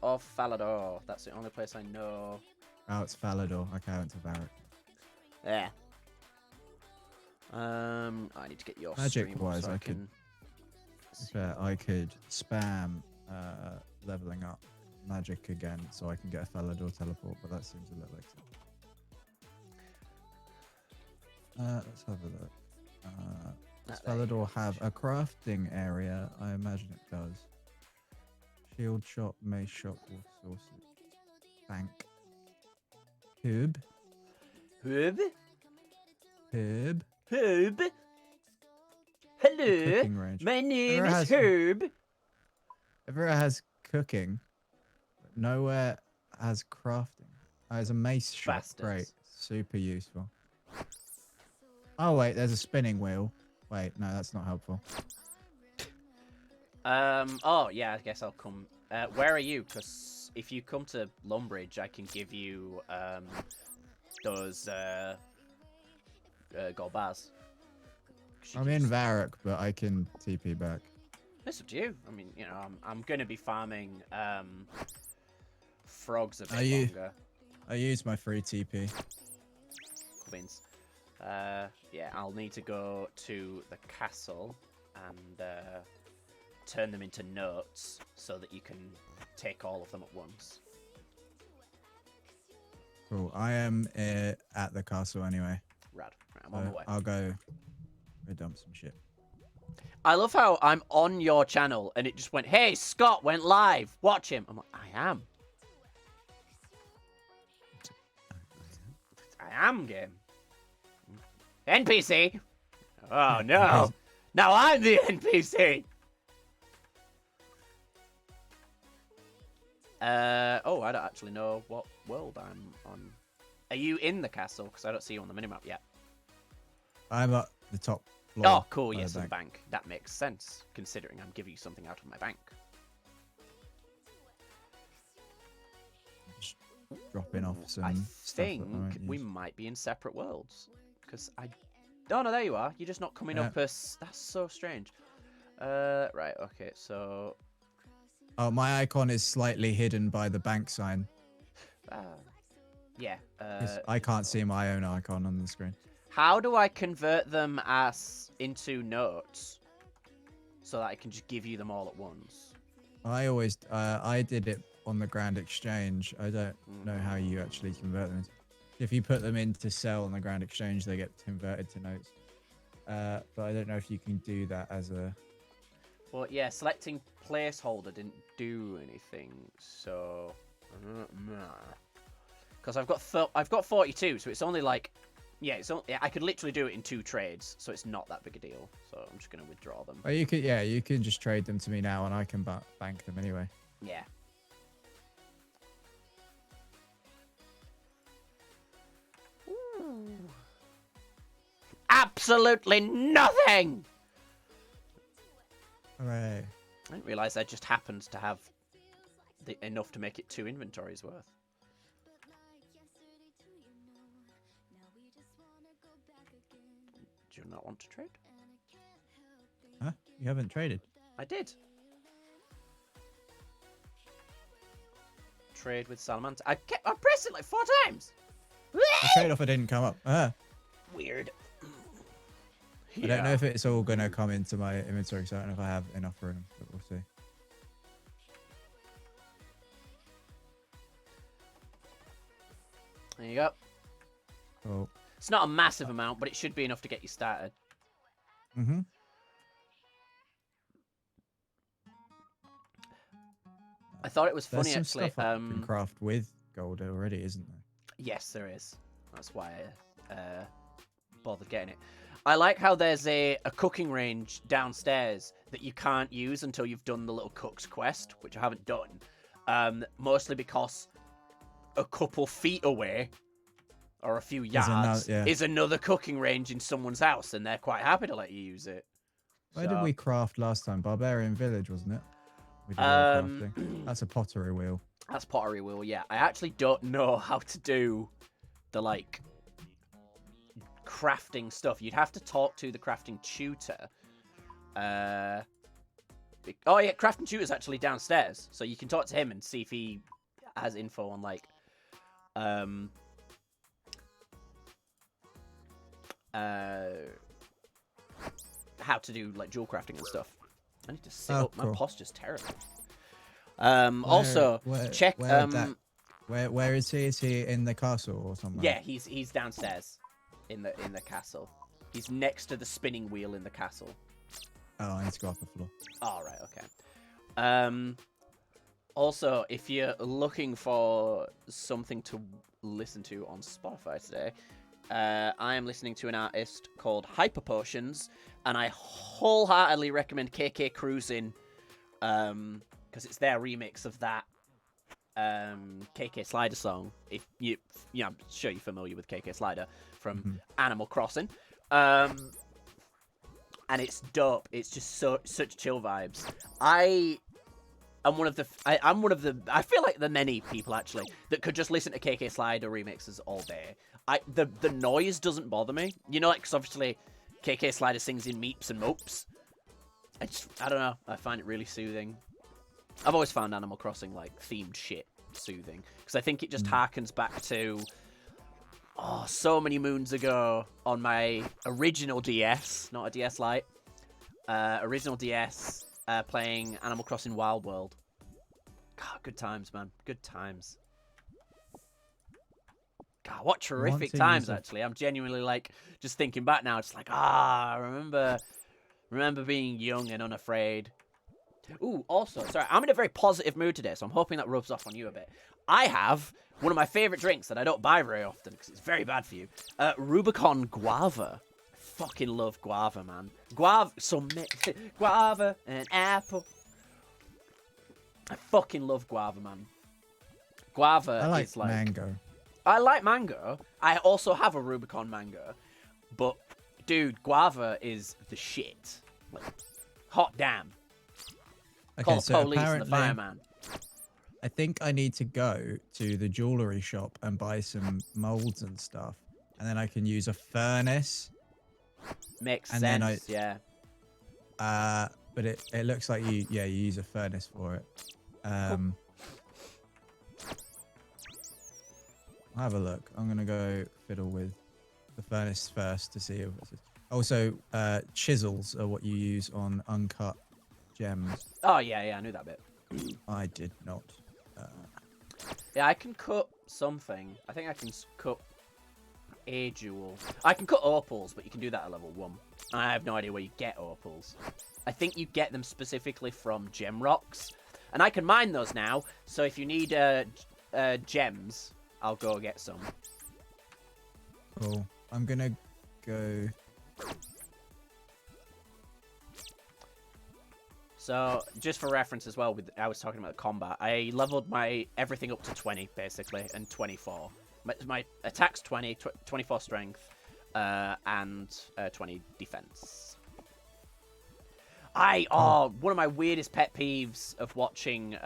of Falador. That's the only place I know. Oh, it's Falador. Okay, I went to Varric. Yeah. I need to get your Magic stream wise, so I can. I could spam leveling up magic again so I can get a Falador teleport, but that seems a little expensive. Let's have a look. Does Falador have a crafting area? I imagine it does. Shield shop, mace shop, water sources, bank, hub, Hub? hub, Herb? Hello, cooking range. my name Everywhere is has- Herb. Everywhere has cooking, but nowhere has crafting. Oh, there's a mace shop. Bastards. Great, super useful. Oh wait, there's a spinning wheel. Wait, no, that's not helpful. Oh yeah, I guess I'll come. Where are you? Because if you come to Lumbridge, I can give you those gold bars. I'm in Varric, but I can TP back. It's up to you. I mean, you know, I'm gonna be farming frogs a bit Are you? longer. I use my free TP. Cool beans. Yeah, I'll need to go to the castle and turn them into notes so that you can take all of them at once. Cool. I am at the castle anyway. Rad. Right, I'm on my way. I'll go dump some shit. I love how I'm on your channel and it just went, hey, Scott went live. Watch him. I'm like, I am. I am, game. NPC. Oh, no. Now I'm the NPC. Oh, I don't actually know what world I'm on. Are you in the castle? Because I don't see you on the minimap yet. I'm at the top floor. Oh, cool. by Yes, the the bank. bank. That makes sense, considering I'm giving you something out of my bank. Just dropping off some I stuff that I think won't we use. might be in separate worlds. Because I... Oh, no, there you are. You're just not coming up as... That's so strange. Right, okay, so... Oh, my icon is slightly hidden by the bank sign. Yeah. 'Cause I can't see my own icon on the screen. How do I convert them as into notes so that I can just give you them all at once? I always, I did it on the Grand Exchange. I don't know how you actually convert them. If you put them into sell on the Grand Exchange, they get converted to notes. But I don't know if you can do that as a... Well, yeah, selecting placeholder didn't do anything, so... Because I've got 42, so it's only like... Yeah, I could literally do it in 2 trades, so it's not that big a deal. So I'm just going to withdraw them. Oh, you could, yeah, you can just trade them to me now, and I can bank them anyway. Yeah. Ooh. Absolutely nothing! Hooray. I didn't realise I just happened to have enough to make it 2 inventories worth. Do you not want to trade? Huh? You haven't traded? I did. Trade with Salamander. I pressed it like 4 times. The trade-off didn't come up. Weird. I don't know if it's all going to come into my inventory, so I don't know if I have enough room, but we'll see. There you go. Cool. It's not a massive amount, but it should be enough to get you started. Mm-hmm. I thought it was There's funny, some actually. stuff I can craft with gold already, isn't there? Yes, there is. That's why I bothered getting it. I like how there's a cooking range downstairs that you can't use until you've done the little cook's quest, which I haven't done. Mostly because a couple feet away, or a few yards, is another cooking range in someone's house, and they're quite happy to let you use it. Where did we craft last time? Barbarian Village, wasn't it? We did all crafting. That's a pottery wheel. That's pottery wheel, yeah. I actually don't know how to do the, like, crafting stuff. You'd have to talk to the crafting tutor. Oh yeah, Craft and Tutor's actually downstairs, so you can talk to him and see if he has info on like how to do like jewel crafting and stuff. I need to sit up. Cool. My posture's terrible. Also, check. Where is he? Is he in the castle or somewhere? Yeah, he's downstairs in the castle. He's next to the spinning wheel in the castle. Oh, I need to go off the floor. All right, okay. Also, if you're looking for something to listen to on Spotify today, I am listening to an artist called Hyper Potions, and I wholeheartedly recommend KK Cruising, because it's their remix of that KK Slider song. If you, I'm sure you're familiar with KK Slider from Animal Crossing, and it's dope. It's just such chill vibes. I'm one of the. I feel like the many people actually that could just listen to KK Slider remixes all day. The noise doesn't bother me. You know, like, because obviously KK Slider sings in meeps and mopes. I don't know. I find it really soothing. I've always found Animal Crossing like themed shit soothing because I think it just harkens back to so many moons ago on my original DS, not a DS Lite, original DS, playing Animal Crossing Wild World. God, good times, man. Good times. God, what terrific times, actually. I'm genuinely, like, just thinking back now, it's like, I remember being young and unafraid. Ooh, also, sorry, I'm in a very positive mood today, so I'm hoping that rubs off on you a bit. I have one of my favorite drinks that I don't buy very often, because it's very bad for you. Rubicon Guava. I fucking love guava, man. Guava and apple. I fucking love guava, man. Guava is like... mango. I like mango. I also have a Rubicon mango. But, dude, guava is the shit. Like, hot damn. Okay, Call the so police and the fireman. I think I need to go to the jewelry shop and buy some molds and stuff. And then I can use a furnace. Makes and sense, then yeah. But it looks like you use a furnace for it. I'll have a look. I'm gonna go fiddle with the furnace first to see if it's... Also, chisels are what you use on uncut gems. Oh, yeah, I knew that bit. I did not. Yeah, I can cut something. I think I can cut a jewel. I can cut opals, but you can do that at level 1. I have no idea where you get opals. I think you get them specifically from gem rocks. And I can mine those now, so if you need gems, I'll go get some. Cool. I'm gonna go... So, just for reference as well, I was talking about combat, I leveled my everything up to 20, basically, and 24. My attack's 20, 24 strength, and 20 defense. One of my weirdest pet peeves of watching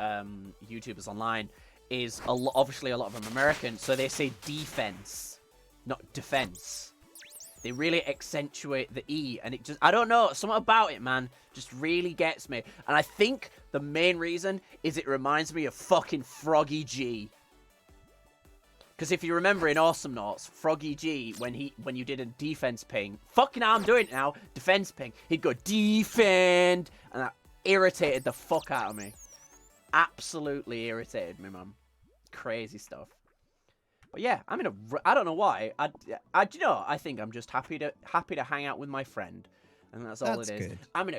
YouTubers online is obviously a lot of them American, so they say defense, not defense. They really accentuate the E, and it just, I don't know, something about it, man, just really gets me. And I think the main reason is it reminds me of fucking Froggy G. Because if you remember in Awesome Noughts, Froggy G, when you did a defense ping, fucking hell, I'm doing it now, defense ping, he'd go defend, and that irritated the fuck out of me. Absolutely irritated me, man. Crazy stuff. But yeah, I don't know why. I think I'm just happy to hang out with my friend, and that's all it is. Good. I'm in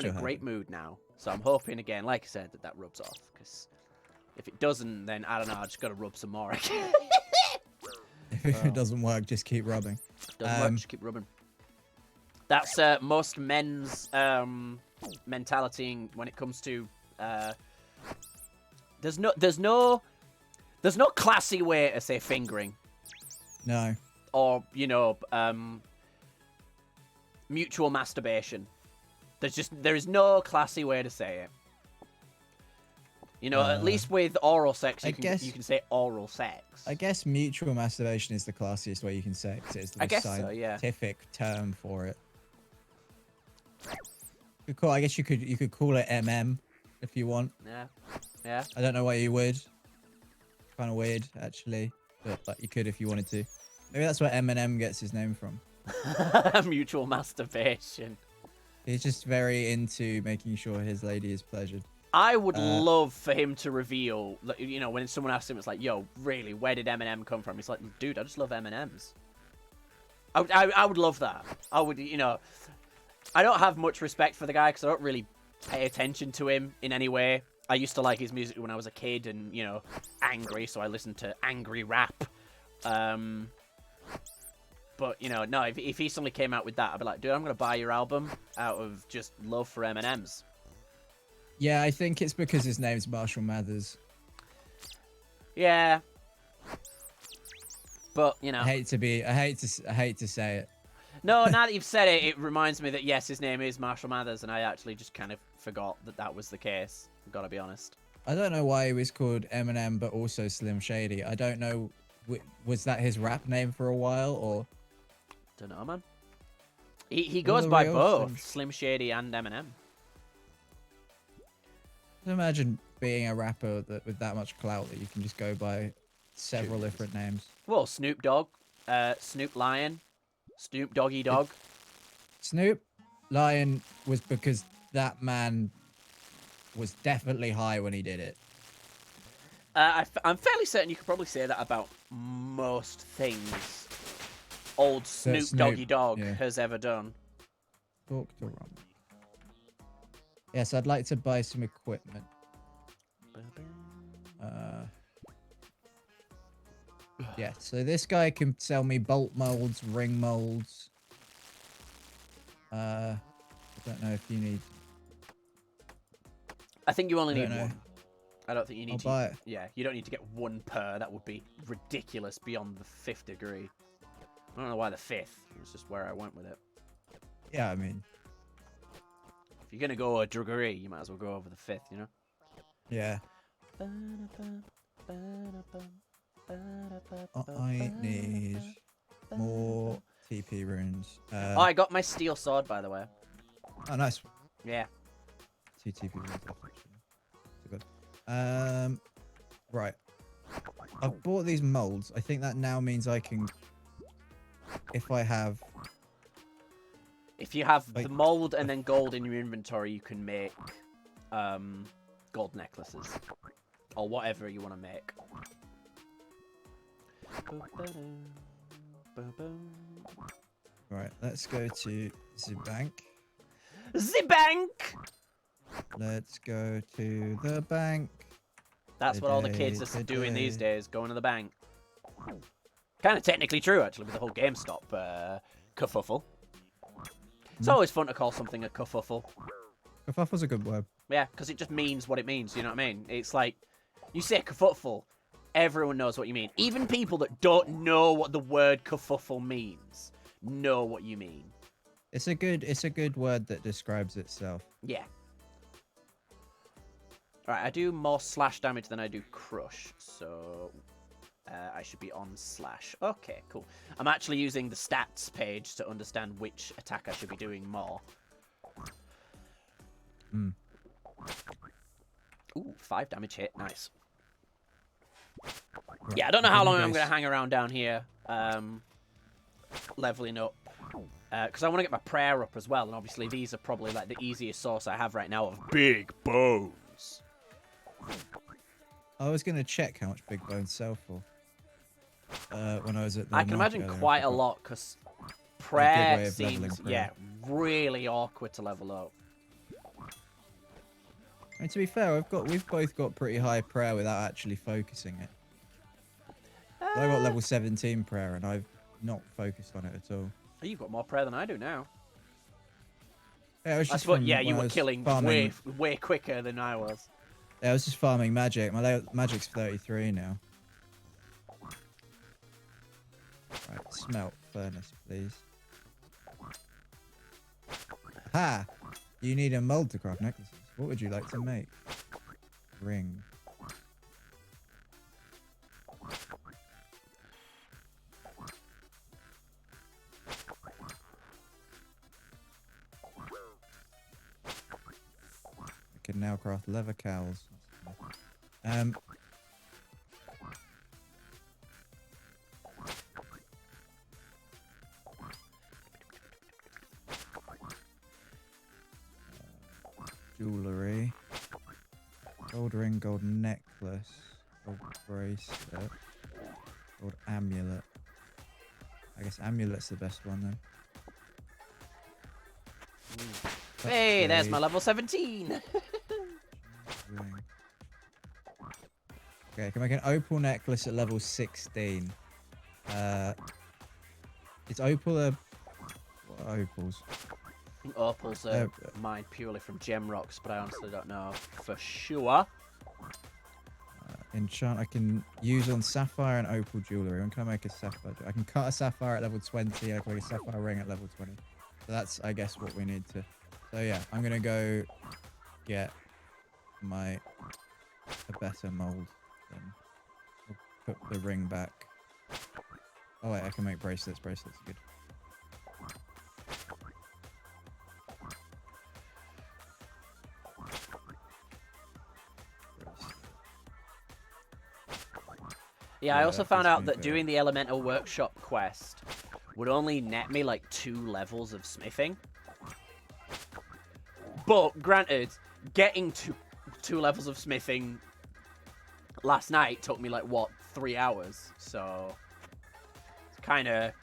a great mood now, so I'm hoping again, like I said, that rubs off. Because if it doesn't, then I don't know. I just gotta rub some more. If it doesn't work, just keep rubbing. Doesn't work, just keep rubbing. That's most men's mentality when it comes to. There's no classy way to say fingering. No. Or, mutual masturbation. There is no classy way to say it. At least with oral sex, you can say oral sex. I guess mutual masturbation is the classiest way you can say it, because it's the scientific term for it. could call. I guess you could call it MM if you want. Yeah. Yeah. I don't know why you would. Kind of weird, actually, but like you could if you wanted to. Maybe that's where Eminem gets his name from. Mutual masturbation. He's just very into making sure his lady is pleasured. I would love for him to reveal, you know, when someone asks him, it's like, yo, really, where did Eminem come from? He's like, dude, I just love M&Ms. I would love that. I would, you know, I don't have much respect for the guy because I don't really pay attention to him in any way. I used to like his music when I was a kid and, you know, angry, so I listened to angry rap. But, you know, no, if he suddenly came out with that, I'd be like, dude, I'm going to buy your album out of just love for M&Ms. Yeah, I think it's because his name's Marshall Mathers. Yeah. But, you know. I hate to say it. No, now that you've said it, it reminds me that, yes, his name is Marshall Mathers, and I actually just kind of forgot that that was the case. I've got to be honest. I don't know why he was called Eminem, but also Slim Shady. I don't know. Was that his rap name for a while, or? Don't know, man. He goes by both, Slim Shady and Eminem. Imagine being a rapper with that much clout that you can just go by several different names. Well, Snoop Dogg, Snoop Lion, Snoop Doggy Dog. Snoop Lion was because that man was definitely high when he did it. I'm fairly certain you could probably say that about most things old Snoop Doggy Dog has ever done. Talk to Ron. Yes, I'd like to buy some equipment. Yeah, so this guy can sell me bolt molds, ring molds. I don't know if you need. I think you only need one. I don't think you need to. Buy it. Yeah, you don't need to get one per. That would be ridiculous beyond the 5th degree. I don't know why the 5th. It's just where I went with it. Yeah, I mean, if you're gonna go a degree, you might as well go over the 5th, you know? Yeah. I need more TP runes. Oh, I got my steel sword, by the way. Oh, nice. Yeah. 2 TP runes. So good. Right. I've bought these molds. I think that now means I can, if you have the mold and then gold in your inventory, you can make gold necklaces or whatever you want to make. Right, let's go to the bank. The bank! Let's go to the bank. That's what all the kids are doing these days, going to the bank. Kind of technically true, actually, with the whole GameStop kerfuffle. It's always fun to call something a kerfuffle. Kerfuffle's a good word. Yeah, because it just means what it means, you know what I mean? It's like, you say kerfuffle, everyone knows what you mean. Even people that don't know what the word kerfuffle means know what you mean. It's a good word that describes itself. Yeah. Alright, I do more slash damage than I do crush, so I should be on slash. Okay, cool. I'm actually using the stats page to understand which attack I should be doing more. Ooh, 5 damage hit. Nice. Right. Yeah, I don't know how long I'm going to hang around down here, leveling up. Because I want to get my prayer up as well, and obviously these are probably like the easiest source I have right now of big bones. I was going to check how much big bones sell for. When I was at the I can imagine quite a lot, because prayer seems, really awkward to level up. And to be fair, we've both got pretty high prayer without actually focusing it. I got level 17 prayer, and I've not focused on it at all. You've got more prayer than I do now. Yeah, I suppose, you were killing way quicker than I was. Yeah, I was just farming magic. My magic's 33 now. Right, smelt furnace, please. Ha! You need a mold to craft necklaces. What would you like to make? Ring. can now craft leather cows. Jewelry. Gold ring, gold necklace, gold bracelet, gold amulet. I guess amulet's the best one then. Hey, there's my level 17. Okay, I can make an opal necklace at level 16. Is opal a... What are opals? I think opals are mined purely from gem rocks, but I honestly don't know for sure. Enchant, I can use on sapphire and opal jewelry. When can I make a sapphire? I can cut a sapphire at level 20. I can make a sapphire ring at level 20. So that's, I guess, what we need to... So yeah, I'm going to go get a better mold. Then we'll put the ring back. Oh wait, I can make bracelets. Bracelets are good. Yeah, I also found out that doing the Elemental Workshop quest would only net me like 2 levels of smithing. But granted, getting to 2 levels of smithing last night took me like, what, 3 hours? So it's kind of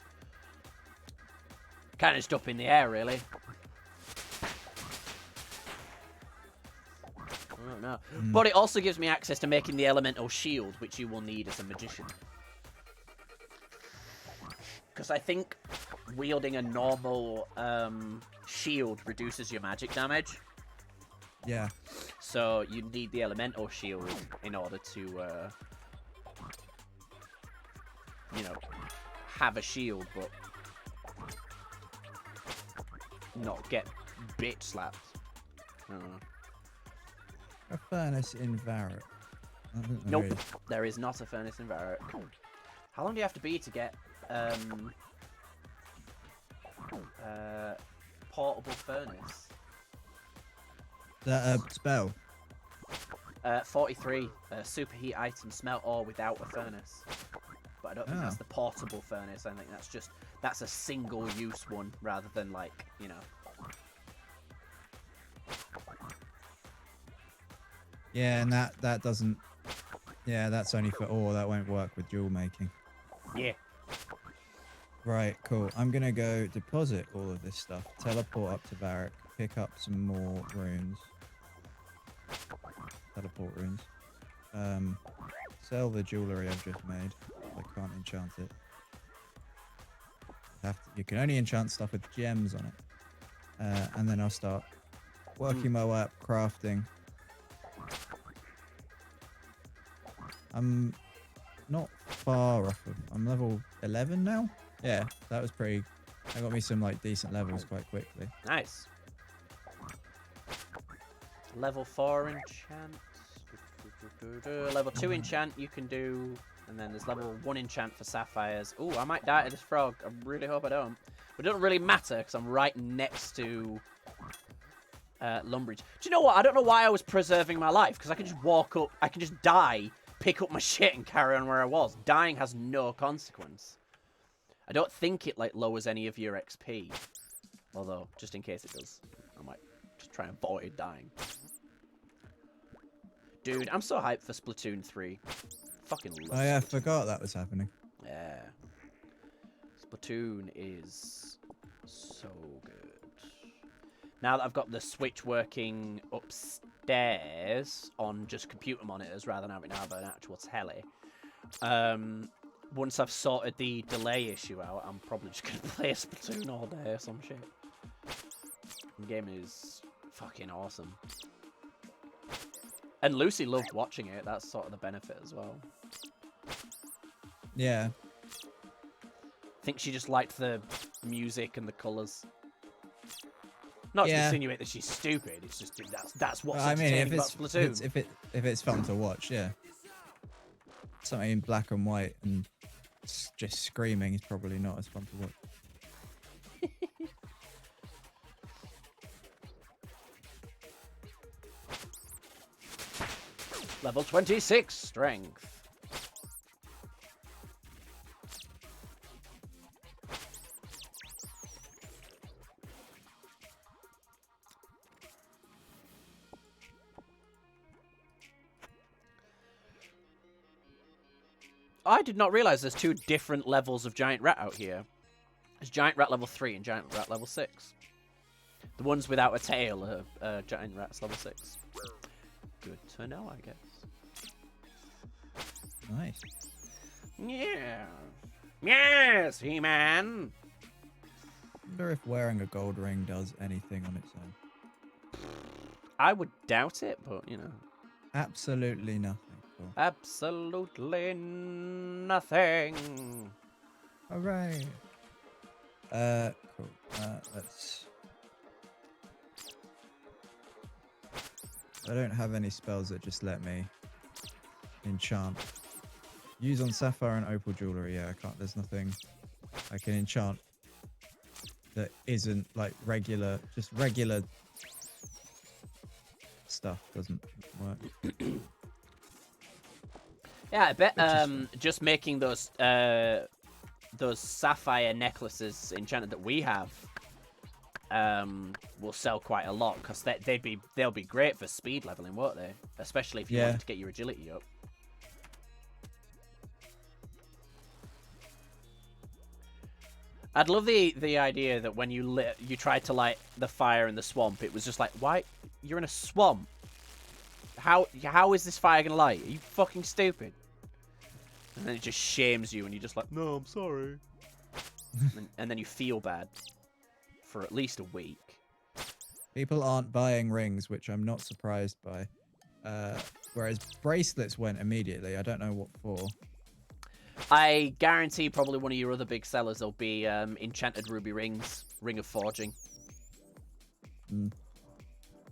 just up in the air, really. I don't know. But it also gives me access to making the elemental shield, which you will need as a magician. Because I think wielding a normal shield reduces your magic damage. Yeah. So you need the elemental shield in order to, you know, have a shield, but not get bitch slapped. I don't know. A furnace in Varrock. Nope, there is not a furnace in Varrock. How long do you have to be to get portable furnace? That spell? 43. Superheat item, smelt ore without a furnace. But I don't think that's the portable furnace. I think that's a single use one rather than like, you know. Yeah, and that doesn't... Yeah, that's only for ore. That won't work with jewel making. Yeah. Right, cool. I'm going to go deposit all of this stuff, teleport up to Varrock, pick up some more runes. Teleport runes. Sell the jewellery I've just made. I can't enchant it. You can only enchant stuff with gems on it. And then I'll start working my way up, crafting. I'm not far off of... I'm level 11 now? Yeah, that was pretty... That got me some like decent levels quite quickly. Nice. Level 4 enchant. Level 2 enchant you can do. And then there's level 1 enchant for sapphires. Ooh, I might die to this frog. I really hope I don't. But it doesn't really matter because I'm right next to Lumbridge. Do you know what? I don't know why I was preserving my life because I can just walk up. I can just die, pick up my shit and carry on where I was. Dying has no consequence. I don't think it like lowers any of your XP. Although, just in case it does, I might just try and avoid dying. Dude, I'm so hyped for Splatoon 3. Fucking love Oh yeah, I Splatoon. forgot that was happening. Yeah. Splatoon is so good. Now that I've got the Switch working upstairs on just computer monitors rather than having to have an actual telly, once I've sorted the delay issue out, I'm probably just going to play Splatoon all day or some shit. The game is fucking awesome. And Lucy loved watching it. That's sort of the benefit as well. Yeah. I think she just liked the music and the colours. Not to insinuate that she's stupid. It's just that's what's entertaining about Splatoon. If it's fun to watch, yeah. Something in black and white and just screaming is probably not as fun to watch. Level 26 strength. I did not realize there's 2 different levels of giant rat out here. There's giant rat level 3 and giant rat level 6. The ones without a tail are giant rats level 6. Good to know, I guess. Nice. Yeah. Yes, He-Man. I wonder if wearing a gold ring does anything on its own. I would doubt it, but, you know. Absolutely nothing. Cool. Absolutely nothing. Hooray. Cool. Let's... I don't have any spells that just let me enchant. Use on sapphire and opal jewelry. Yeah, I can't. There's nothing I can enchant that isn't like regular, just regular stuff doesn't work. Yeah, I bet just making those sapphire necklaces enchanted that we have will sell quite a lot because they'll be great for speed leveling, won't they? Especially if you want to get your agility up. I'd love the idea that when you tried to light the fire in the swamp, it was just like, why? You're in a swamp. How is this fire gonna light? Are you fucking stupid? And then it just shames you, and you're just like, no, I'm sorry. and then you feel bad for at least a week. People aren't buying rings, which I'm not surprised by. Whereas bracelets went immediately. I don't know what for. I guarantee probably one of your other big sellers will be enchanted ruby rings, Ring of Forging.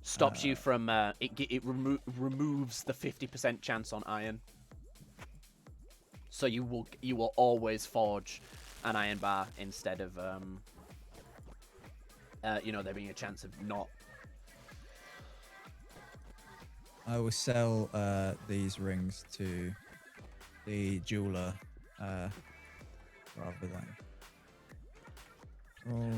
Stops you from it removes the 50% chance on iron. So you will always forge an iron bar instead of you know, there being a chance of not. I will sell these rings to the jeweler rather than.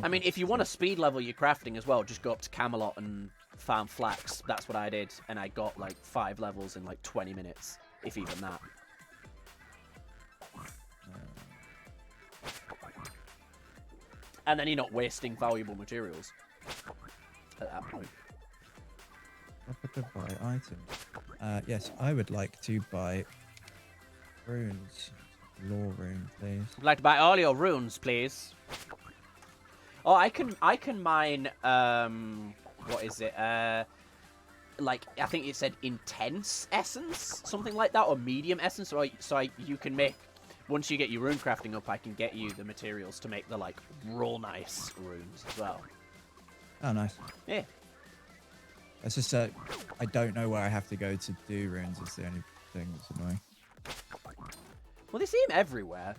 I mean, if you want to speed level your crafting as well, just go up to Camelot and farm flax. That's what I did, and I got like 5 levels in like 20 minutes, if even that. And then you're not wasting valuable materials at that point. I could buy items. Yes, I would like to buy runes. Lore rune, please. I'd like to buy all your runes, please. Oh, I can mine what is it? Like I think it said intense essence, something like that, or medium essence. So you can make, once you get your rune crafting up, I can get you the materials to make the like real nice runes as well. Oh, nice. Yeah. It's just I don't know where I have to go to do runes. It's the only thing that's annoying. Well, they seem everywhere.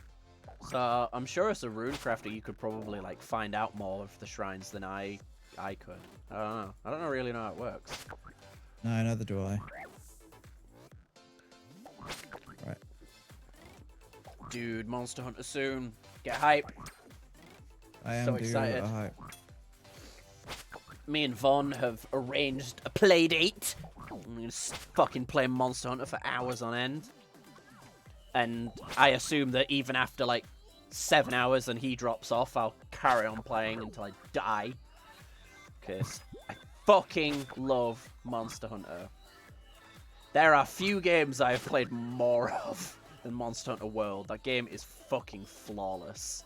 So I'm sure as a rune crafter, you could probably like find out more of the shrines than I could. I don't know. I don't really know how it works. No, neither do I. Right. Dude, Monster Hunter soon. Get hype. I am so excited. Hype. Me and Vaughn have arranged a play date. I'm gonna fucking play Monster Hunter for hours on end. And I assume that even after like 7 hours and he drops off, I'll carry on playing until I die. Because I fucking love Monster Hunter. There are few games I've played more of than Monster Hunter World. That game is fucking flawless.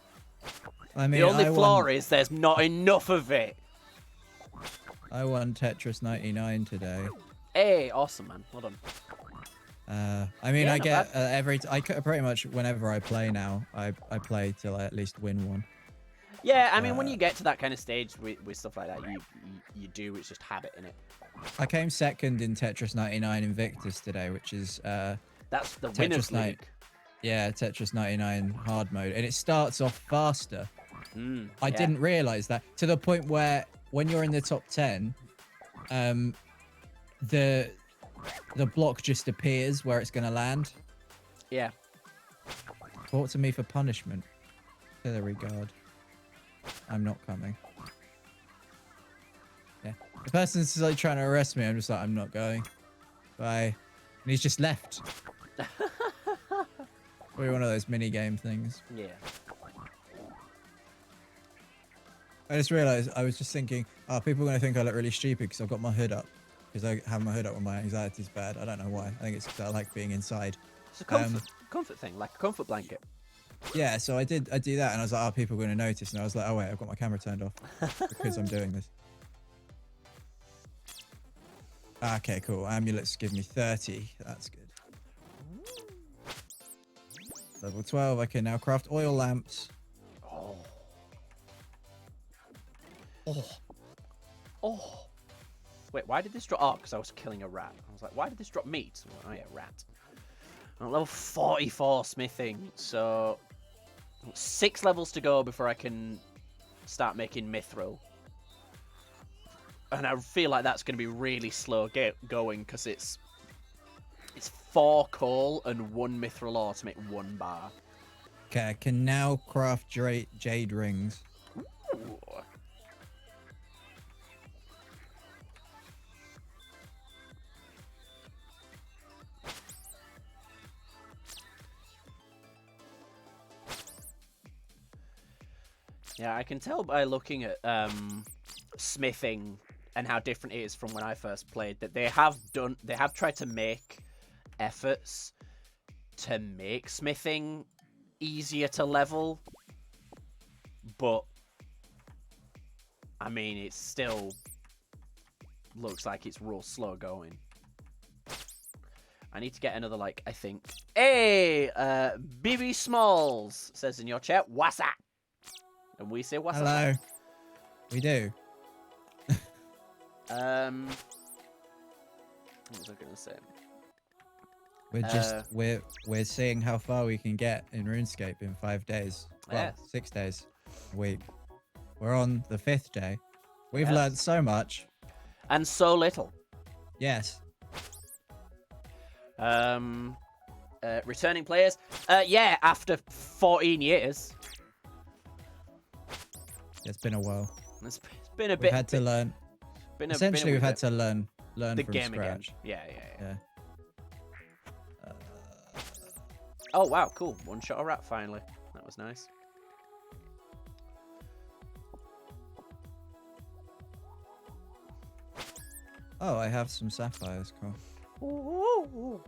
I mean, the only flaw is there's not enough of it. I won Tetris 99 today. Hey, awesome, man. Well done. I mean, Yeah, I get pretty much whenever I play now, I play till I at least win one. Yeah, I mean, when you get to that kind of stage with stuff like that, you do. It's just habit, innit? I came second in Tetris 99 Invictus today, which is that's the winners league. Yeah, Tetris 99 hard mode, and it starts off faster. I didn't realize that, to the point where when you're in the top 10, the block just appears where it's going to land. Yeah. Talk to me for punishment. Artillery guard. I'm not coming. Yeah. The person's like trying to arrest me. I'm just like, I'm not going. Bye. And he's just left. Probably one of those mini game things. Yeah. I just realized I was just thinking, oh, people are going to think I look really stupid because I've got my hood up. Because I have my hood up when my anxiety's bad. I don't know why. I think it's because I like being inside. It's a comfort thing, like a comfort blanket. Yeah, so I do that, and I was like, oh, people are going to notice. And I was like, oh, wait, I've got my camera turned off because I'm doing this. Okay, cool. Amulets give me 30. That's good. Level 12. I can now craft oil lamps. Oh. Oh. Oh. Wait, why did this drop? Oh, because I was killing a rat. I was like, why did this drop meat? Oh, yeah, rat. I'm at level 44 smithing, so 6 levels to go before I can start making mithril. And I feel like that's going to be really slow going because it's 4 coal and 1 mithril ore to make 1 bar. Okay, I can now craft jade rings. Ooh. Yeah, I can tell by looking at smithing and how different it is from when I first played that they have tried to make efforts to make smithing easier to level, but I mean it still looks like it's real slow going. I need to get another, like, I think. Hey, BB Smalls says in your chat, what's up? And we say what's up. Hello. We do. What was I gonna say? We're just we're seeing how far we can get in RuneScape in 5 days. Well, Yes. 6 days a week. We're on the 5th day. We've Yes. learned so much. And so little. Yes. Returning players. Yeah, after 14 years. It's been a while. It's been a bit. We've had to learn. Essentially, we've had to learn the from game scratch. again. Yeah. Yeah. Oh wow, cool. One shot a rat finally. That was nice. Oh, I have some sapphires. Cool. Ooh.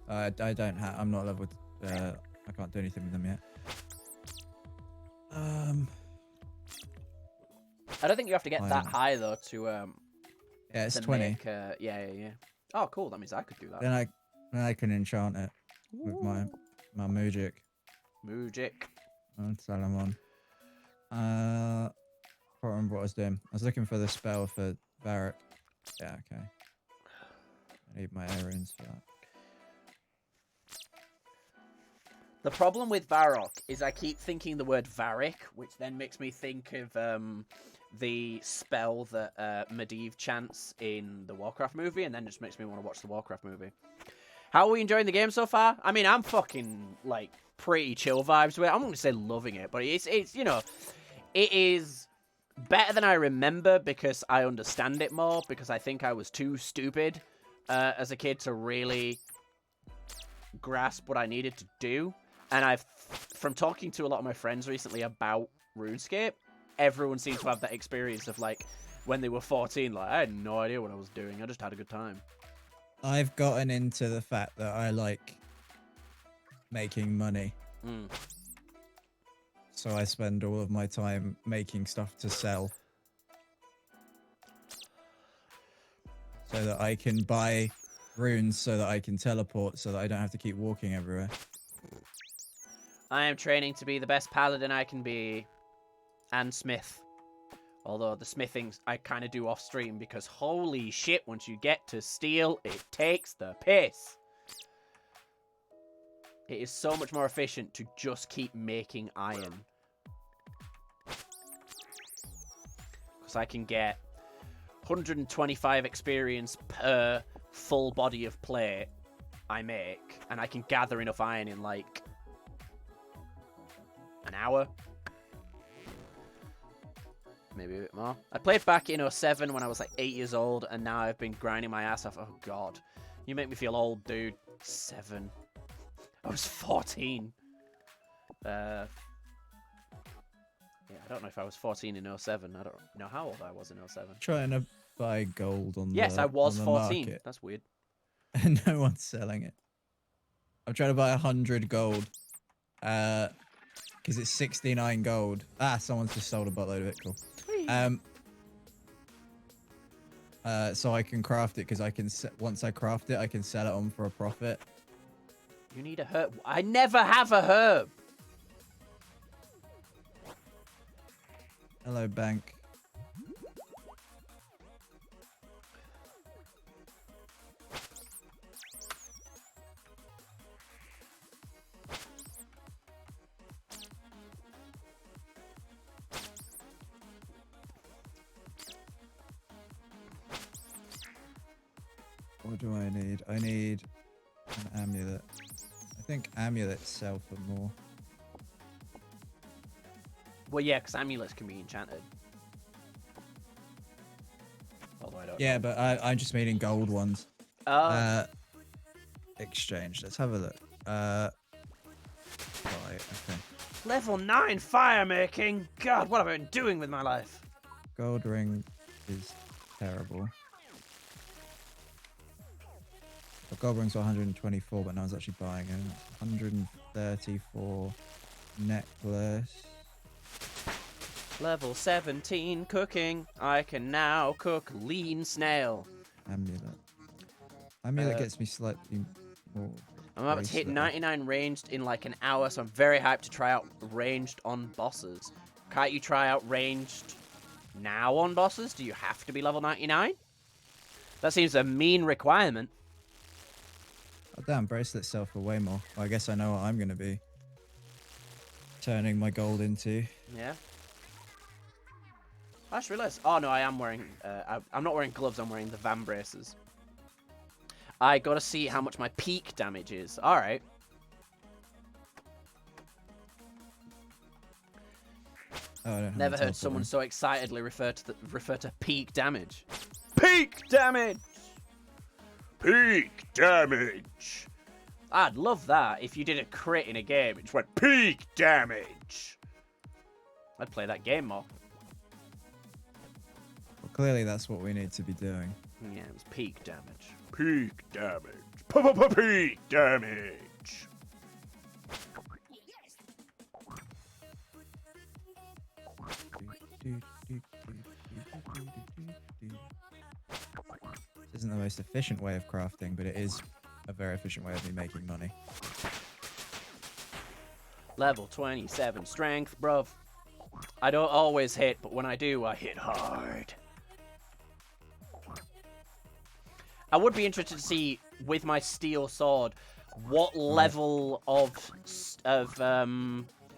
I don't have. I'm not leveled. I can't do anything with them yet. I don't think you have to get that high though to Yeah, it's to 20. Make, yeah. Oh, cool. That means I could do that. Then I can enchant it with my Mujic. Mujic. And Salamon. Can't remember what I was doing. I was looking for the spell for Varric. Yeah, okay. I need my runes for that. The problem with Varrock is I keep thinking the word Varric, which then makes me think of the spell that Medivh chants in the Warcraft movie, and then just makes me want to watch the Warcraft movie. How are we enjoying the game so far? I mean, I'm fucking, like, pretty chill vibes with it. I'm not going to say loving it, but it's you know, it is better than I remember because I understand it more, because I think I was too stupid as a kid to really grasp what I needed to do. And from talking to a lot of my friends recently about RuneScape, everyone seems to have that experience of, like, when they were 14, like, I had no idea what I was doing. I just had a good time. I've gotten into the fact that I like making money. So I spend all of my time making stuff to sell. So that I can buy runes, so that I can teleport, so that I don't have to keep walking everywhere. I am training to be the best paladin I can be, and smith. Although the smithing I kind of do off stream, because holy shit, once you get to steel, it takes the piss. It is so much more efficient to just keep making iron. Because I can get 125 experience per full body of plate I make, and I can gather enough iron in like an hour. Maybe a bit more. I played back in 07 when I was like 8 years old, and now I've been grinding my ass off. Oh god. You make me feel old, dude. 7. I was 14. Yeah, I don't know if I was 14 in 07. I don't know how old I was in 07. Trying to buy gold on Yes, the I was on the 14. market. That's weird. And no one's selling it. I'm trying to buy 100 gold. Because it's 69 gold. Ah, someone's just sold a buttload of it. Cool. So I can craft it because I can. Once I craft it, I can sell it on for a profit. You need a herb. I never have a herb. Hello, bank. What do I need? I need an amulet. I think amulets sell for more. Well, yeah, because amulets can be enchanted. Although I don't. Yeah, but I'm just meaning gold ones. Oh. Exchange. Let's have a look. Right. Okay. Level 9 fire making. God, what have I been doing with my life? Gold ring is terrible. The gold rings are 124, but no one's actually buying it. 134 necklace. Level 17 cooking. I can now cook lean snail. Amulet. Amulet gets me slightly more. I'm about to hit 99 ranged in like an hour, so I'm very hyped to try out ranged on bosses. Can't you try out ranged now on bosses? Do you have to be level 99? That seems a mean requirement. Oh damn, bracelets sell for way more. Well, I guess I know what I'm going to be turning my gold into. Yeah. I just realised. Oh no, I am wearing. I'm not wearing gloves. I'm wearing the Van braces. I gotta see how much my peak damage is. All right. Oh, I don't have Never a heard teleport someone ring. so excitedly refer to peak damage. Peak damage. Peak damage. I'd love that if you did a crit in a game. It just went peak damage. I'd play that game more. Well, clearly that's what we need to be doing. Yeah, it was peak damage. Peak damage. Peak damage. This isn't the most efficient way of crafting, but it is a very efficient way of me making money. Level 27 strength, bruv. I don't always hit, but when I do, I hit hard. I would be interested to see, with my steel sword, what level of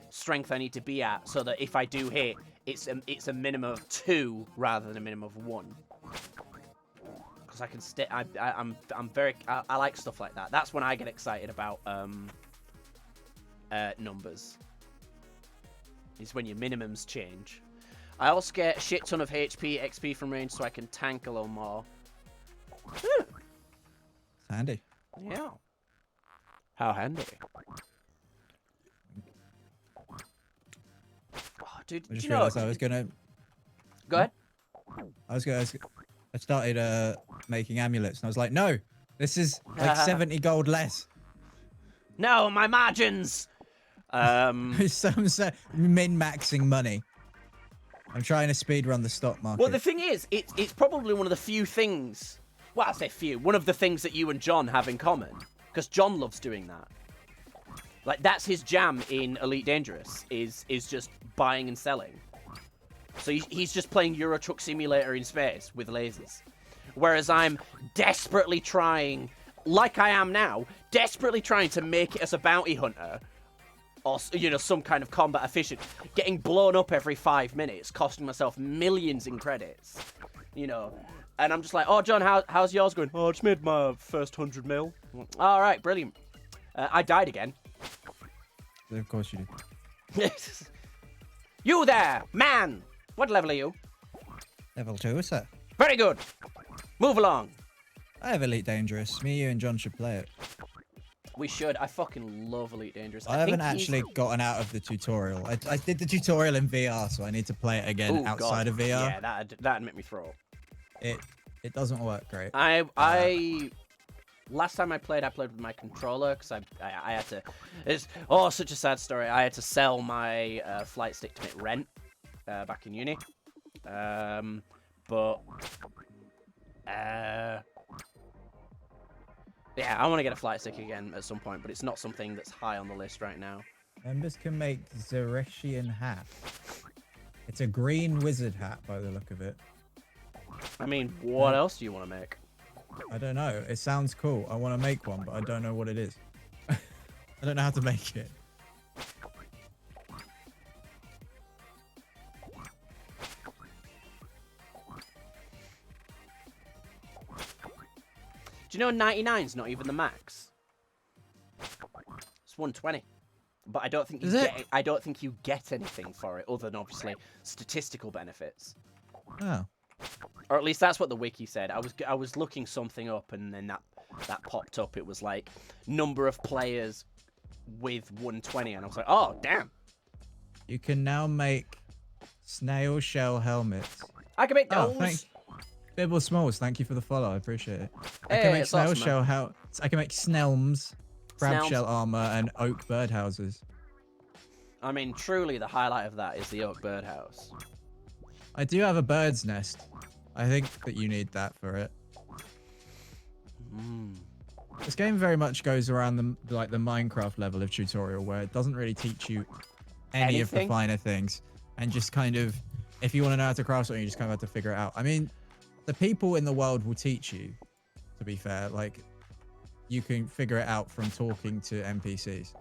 strength I need to be at, so that if I do hit, it's a minimum of 2 rather than a minimum of 1. Because I can I like stuff like that. That's when I get excited about numbers. It's when your minimums change. I also get a shit ton of HP, XP from range, so I can tank a little more. It's handy. Yeah. How handy. Oh, dude, I just you know, realized I was gonna. Go ahead. I started making amulets, and I was like, no, this is like 70 gold less. No, my margins. So I'm min-maxing money. I'm trying to speedrun the stock market. Well, the thing is, it's probably one of the few things. Well, I say few. One of the things that you and John have in common, because John loves doing that. Like that's his jam in Elite Dangerous is just buying and selling. So he's just playing Euro Truck Simulator in space with lasers, whereas I'm desperately trying, like I am now, desperately trying to make it as a bounty hunter. Or, you know, some kind of combat efficient, getting blown up every 5 minutes, costing myself millions in credits, you know, And I'm just like, oh, John, how's yours going? Oh, I just made my first 100 mil. All right, brilliant. I died again. Of course you did. You there, man! What level are you? Level 2, sir. Very good. Move along. I have Elite Dangerous. Me, you, and John should play it. We should. I fucking love Elite Dangerous. I haven't actually gotten out of the tutorial. I did the tutorial in VR, so I need to play it again outside of VR. Yeah, that'd make me throw up. It doesn't work great. Last time I played with my controller because I had to. It's such a sad story. I had to sell my flight stick to make rent back in uni. Yeah, I want to get a flight stick again at some point, but it's not something that's high on the list right now. Members can make Zereshian hat. It's a green wizard hat by the look of it. I mean, what else do you want to make? I don't know. It sounds cool. I want to make one, but I don't know what it is. I don't know how to make it. Do you know 99's not even the max? It's 120. But I don't think I don't think you get anything for it other than obviously statistical benefits. Oh. Or at least that's what the wiki said. I was looking something up and then that popped up. It was like number of players with 120 and I was like, "Oh, damn." You can now make snail shell helmets. I can make those. Oh, thanks. Bibble Smalls, thank you for the follow. I appreciate it. I can make snail shell I can make snelms, crab shell armor, and oak birdhouses. I mean, truly, the highlight of that is the oak birdhouse. I do have a bird's nest. I think that you need that for it. This game very much goes around the Minecraft level of tutorial where it doesn't really teach you any of the finer things, and just kind of, if you want to know how to craft something, you just kind of have to figure it out. I mean, the people in the world will teach you, to be fair. Like, you can figure it out from talking to NPCs,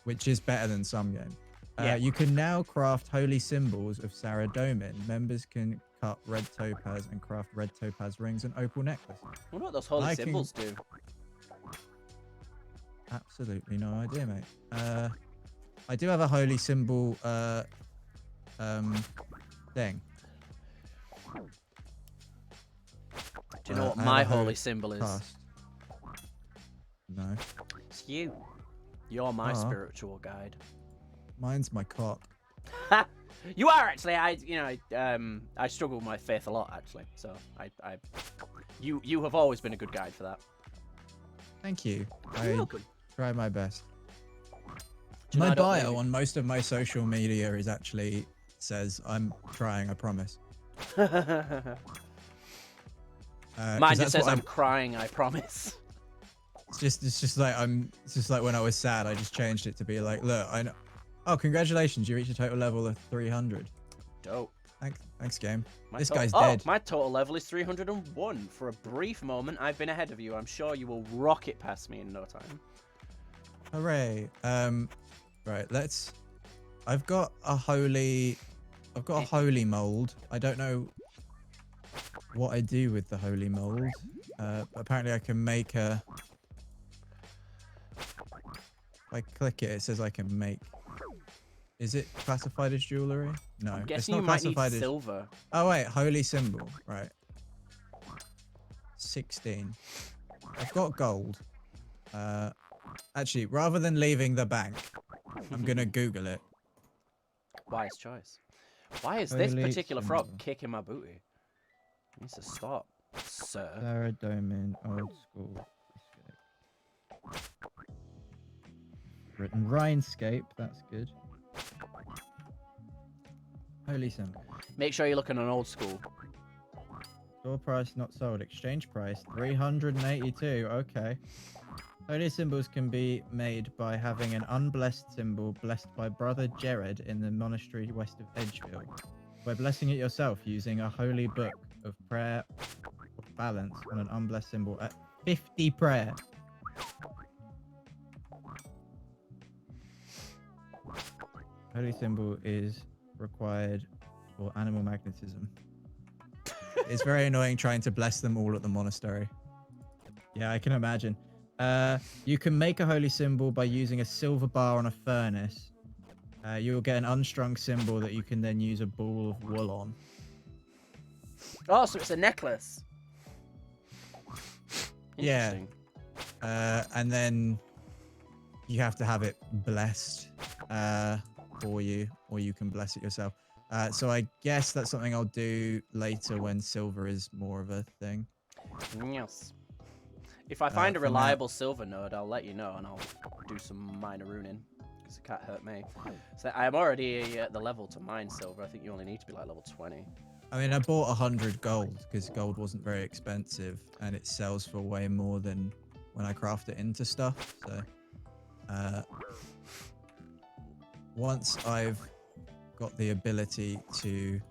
which is better than some games. Yeah. You can now craft holy symbols of Saradomin. Members can cut red topaz and craft red topaz rings and opal necklaces. I wonder what those holy symbols do. Absolutely no idea, mate. I do have a holy symbol thing. Do you know what my holy symbol is? Cast. No. It's you. You're my spiritual guide. Mine's my cock. You are actually. I struggle with my faith a lot actually. So you have always been a good guide for that. Thank you. You're welcome. Try my best. My bio on most of my social media is actually says I'm trying. I promise. Mine just says I'm crying. I promise. It's just like when I was sad, I just changed it to be like, look, I know. Oh, congratulations! You reached a total level of 300. Dope. Thanks, game. This guy's dead. My total level is 301. For a brief moment, I've been ahead of you. I'm sure you will rocket past me in no time. Hooray! Right, I've got a holy mold. I don't know what I do with the holy mold. Apparently I can make a... If I click it, it says I can make... Is it classified as jewelry? No, I'm guessing it's not you might need classified as... silver. Oh wait, holy symbol. Right. 16. I've got gold. Actually, rather than leaving the bank, I'm going to Google it. Wise choice. Why is this particular frog kicking my booty? It needs to stop, sir. Saradomin, old school. Written Runescape, that's good. Holy symbol. Make sure you're looking on old school. Store price not sold. Exchange price 382. Okay. Holy symbols can be made by having an unblessed symbol blessed by Brother Jared in the monastery west of Edgefield. By blessing it yourself using a holy book of prayer of balance on an unblessed symbol at 50 prayer. Holy symbol is required for animal magnetism. It's very annoying trying to bless them all at the monastery. Yeah, I can imagine. You can make a holy symbol by using a silver bar on a furnace. You will get an unstrung symbol that you can then use a ball of wool on. Oh, so it's a necklace. Yeah. Interesting. And then you have to have it blessed for you, or you can bless it yourself. So I guess that's something I'll do later when silver is more of a thing. Yes. If I find a for now- reliable silver node, I'll let you know, and I'll do some minor runing, because it can't hurt me. So I'm already at the level to mine silver. I think you only need to be like level 20. I mean, I bought 100 gold because gold wasn't very expensive, and it sells for way more than when I craft it into stuff. So once I've got the ability to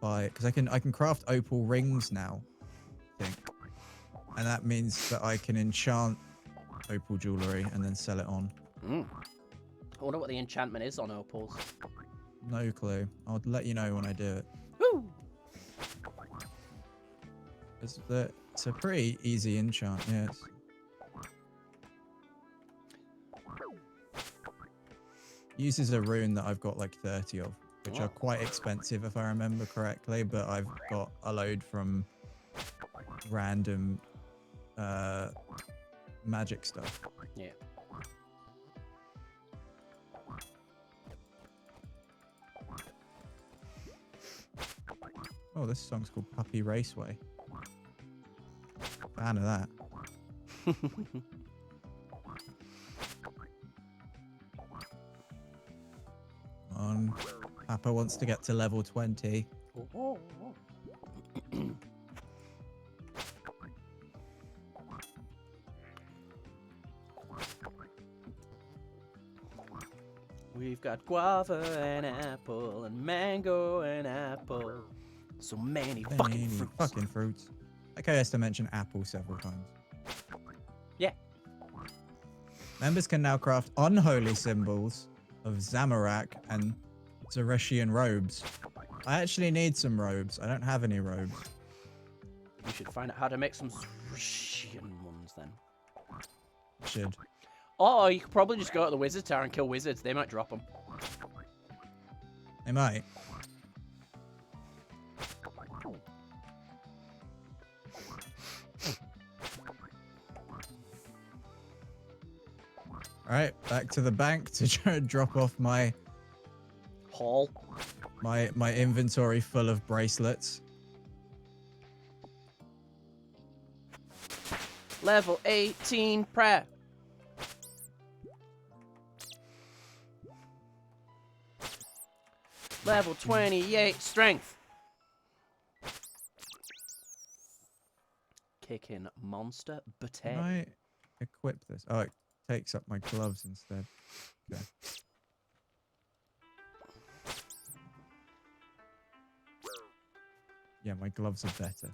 buy, because I can craft opal rings now, I think, and that means that I can enchant opal jewelry and then sell it on. I wonder what the enchantment is on opals. No clue. I'll let you know when I do it. Woo! It's a pretty easy enchant, yes. Uses a rune that I've got like 30 of, which are quite expensive if I remember correctly, but I've got a load from random magic stuff. Yeah. Oh, this song's called Puppy Raceway. Fan of that. Papa wants to get to level 20. We've got guava and apple and mango and apple. So many fucking fruits. Fucking fruits. Okay, I has to mention apple several times. Yeah. Members can now craft unholy symbols of Zamorak and Zereshian robes. I actually need some robes. I don't have any robes. We should find out how to make some Russian ones then. Should. Or you could probably just go to the wizard tower and kill wizards. They might drop them. They might. Alright, back to the bank to try and drop off my Haul. my inventory full of bracelets. Level 18 prayer. Level 28 strength. Kicking monster Can bate. I equip this? Oh, it takes up my gloves instead. Okay. Yeah, my gloves are better.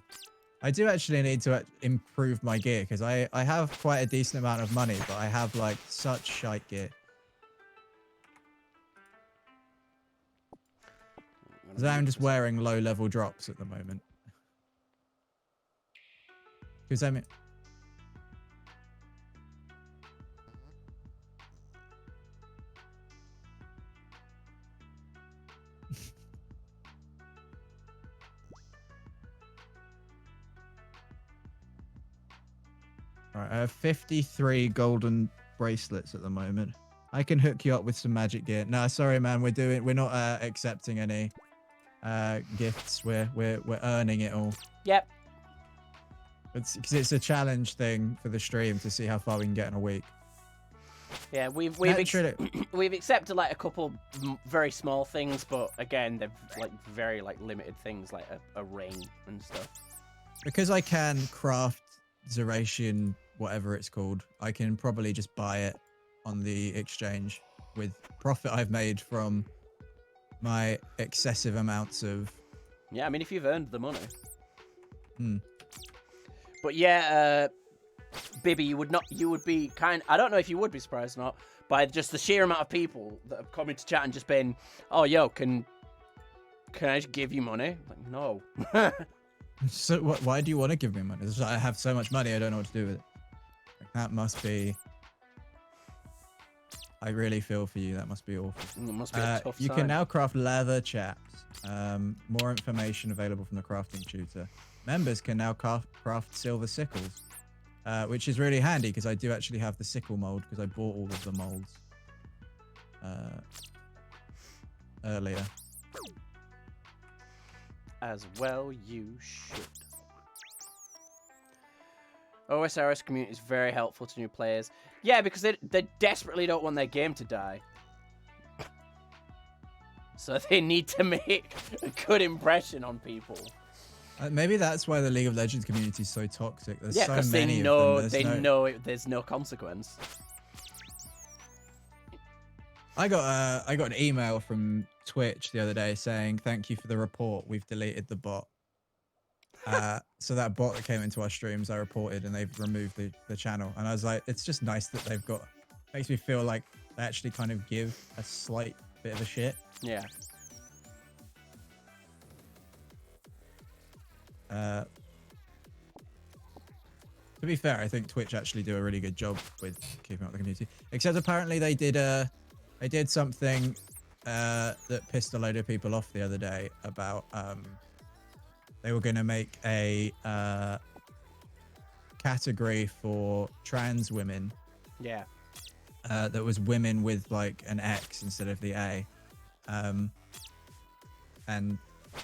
I do actually need to improve my gear because I have quite a decent amount of money, but I have like such shite gear. Because I'm just wearing low level drops at the moment. Because I mean... Alright, I have 53 golden bracelets at the moment. I can hook you up with some magic gear. No, sorry, man. We're not accepting any gifts. We're earning it all. Yep. Because it's a challenge thing for the stream to see how far we can get in a week. Yeah, we've we've accepted like a couple very small things, but again, they're like very like limited things, like a ring and stuff. Because I can craft Zeration, whatever it's called, I can probably just buy it on the exchange with profit I've made from my excessive amounts of... Yeah, I mean, if you've earned the money. Hmm. But yeah, Bibby, you would be kind... I don't know if you would be surprised or not, by just the sheer amount of people that have come into chat and just been, oh, yo, can can I just give you money? Like, no. So why do you want to give me money? It's just, I have so much money, I don't know what to do with it. Like, that must be. I really feel for you. That must be awful. It must be a tough You time. can now craft leather chaps. More information available from the crafting tutor. Members can now craft silver sickles, which is really handy because I do actually have the sickle mold because I bought all of the molds earlier. As well you should. OSRS community is very helpful to new players. Yeah, because they desperately don't want their game to die. So they need to make a good impression on people. Maybe that's why the League of Legends community is so toxic. There's Yeah, so because many they know of them. there's no consequence. I got an email from Twitch the other day saying, "Thank you for the report. We've deleted the bot." So that bot that came into our streams, I reported, and they've removed the channel. And I was like, it's just nice that they've got. Makes me feel like they actually kind of give a slight bit of a shit. Yeah. To be fair, I think Twitch actually do a really good job with keeping up the community. Except apparently they did something that pissed a load of people off the other day about they were going to make a category for trans women. Yeah. That was women with like an X instead of the A. And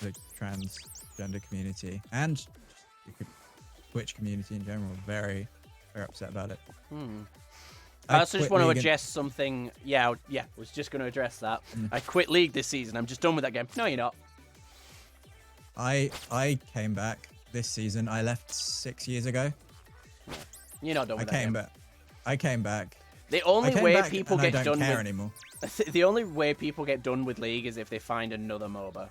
the transgender community and the Twitch community in general very, very upset about it. I also just want to address something. Yeah, I was just going to address that. I quit League this season. I'm just done with that game. No, you're not. I came back this season. I left 6 years ago. You're not done with that game. I came back. The only way people get done care with anymore. The only way people get done with League is if they find another MOBA.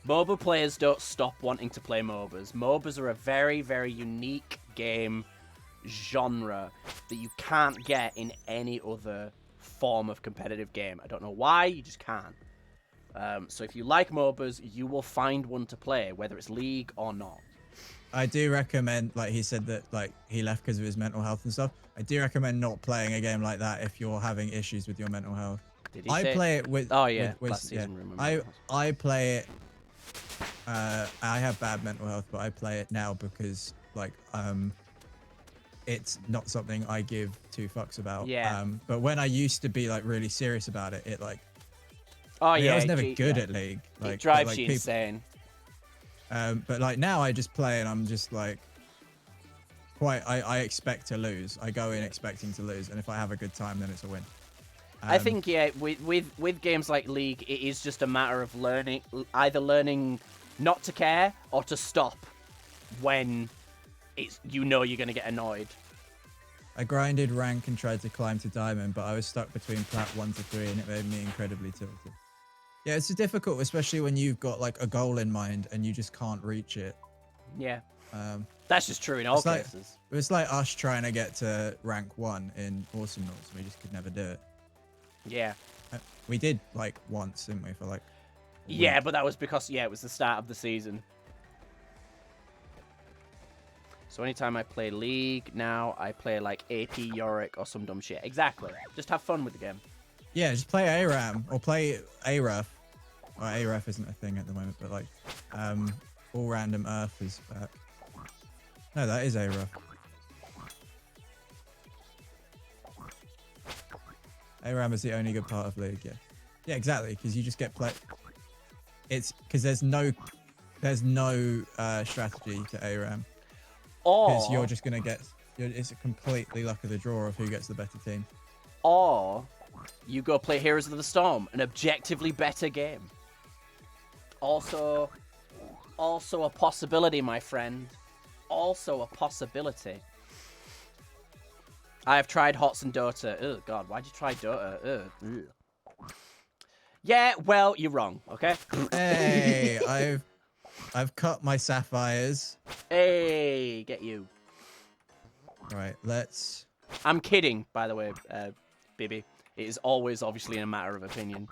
MOBA players don't stop wanting to play MOBAs. MOBAs are a very, very unique game genre that you can't get in any other form of competitive game. I don't know why, you just can't. So if you like MOBAs, you will find one to play, whether it's League or not. I do recommend, like he said that like he left because of his mental health and stuff. I do recommend not playing a game like that if you're having issues with your mental health. Did he I say? play it with. Oh yeah, with, last season. yeah. Remember? I play it. I have bad mental health, but I play it now because like it's not something I give two fucks about. Yeah. But when I used to be like really serious about it, it like. Oh I mean, yeah. I was never good at League. Like, it drives like, you insane. But like now I just play and I'm just like I expect to lose. I go in expecting to lose, and if I have a good time, then it's a win. I think with games like League, it is just a matter of either learning not to care or to stop when you're going to get annoyed. I grinded rank and tried to climb to diamond, but I was stuck between plat 1 to 3, and it made me incredibly tilted. Yeah, it's difficult, especially when you've got like a goal in mind and you just can't reach it. Yeah. That's just true in all like, cases. It was like us trying to get to rank 1 in Awesome Nords, and we just could never do it. Yeah. We did like once, didn't we? For like. Yeah, but that was because it was the start of the season. So anytime I play League now, I play like AP Yorick or some dumb shit. Exactly. Just have fun with the game. Yeah, just play ARAM or play ARAF. Well, ARAF isn't a thing at the moment, but like, all random Earth is back. No, that is ARAF. ARAM is the only good part of League, yeah. Yeah, exactly, because you just get play. It's because there's no strategy to ARAM. Because you're just gonna get. It's a completely luck of the draw of who gets the better team. Or you go play Heroes of the Storm, an objectively better game. Also a possibility, my friend. Also a possibility. I have tried HOTS and Dota. Oh god, why'd you try Dota? Ugh. Yeah, well, you're wrong, okay? Hey, I've cut my sapphires. Hey, get you. Right, let's... I'm kidding, by the way, Bibi. It is always obviously a matter of opinion.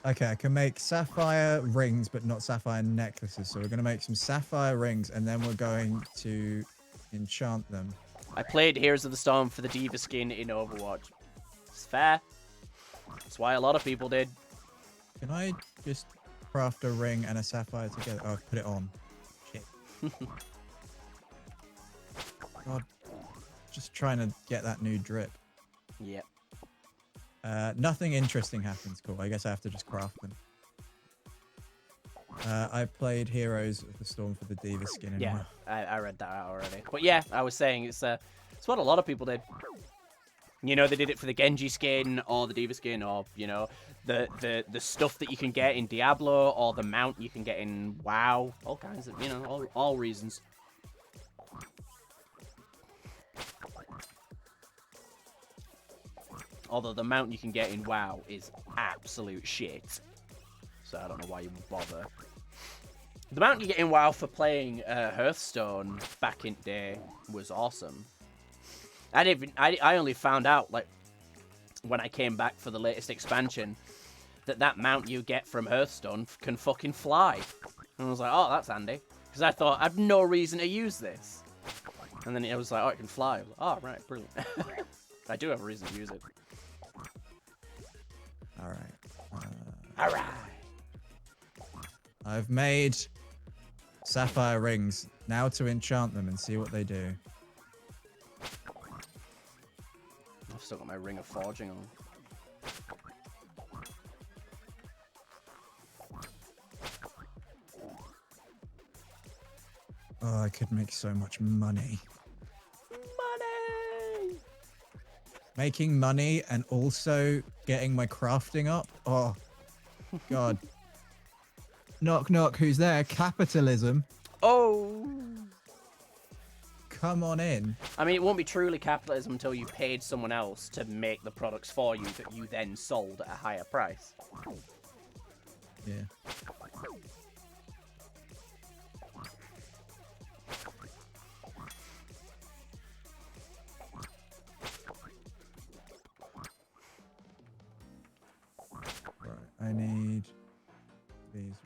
Okay, I can make sapphire rings, but not sapphire necklaces. So we're going to make some sapphire rings, and then we're going to enchant them. I played Heroes of the Storm for the Diva skin in Overwatch. It's fair. That's why a lot of people did. Can I just craft a ring and a sapphire together? Oh, put it on. Shit. God. Just trying to get that new drip. Yep. Nothing interesting happens. Cool. I guess I have to just craft them. I played Heroes of the Storm for the Diva skin. Yeah, I read that out already. But yeah, I was saying it's what a lot of people did. You know, they did it for the Genji skin or the Diva skin, or you know, the stuff that you can get in Diablo or the mount you can get in WoW. All kinds of, you know, all reasons. Although the mount you can get in WoW is absolute shit. So I don't know why you would bother. The mount you get in WoW for playing Hearthstone back in the day was awesome. I only found out, like, when I came back for the latest expansion, that mount you get from Hearthstone can fucking fly. And I was like, oh, that's handy. Because I thought, I've no reason to use this. And then it was like, oh, it can fly. Like, oh, right, brilliant. I do have a reason to use it. Alright. Alright. I've made sapphire rings. Now to enchant them and see what they do. I've still got my Ring of Forging on. Oh, I could make so much money. Money! Making money and also getting my crafting up. Oh, God. Knock, knock. Who's there? Capitalism. Oh! Come on in. I mean, it won't be truly capitalism until you paid someone else to make the products for you that you then sold at a higher price. Yeah. Right, I need these rings.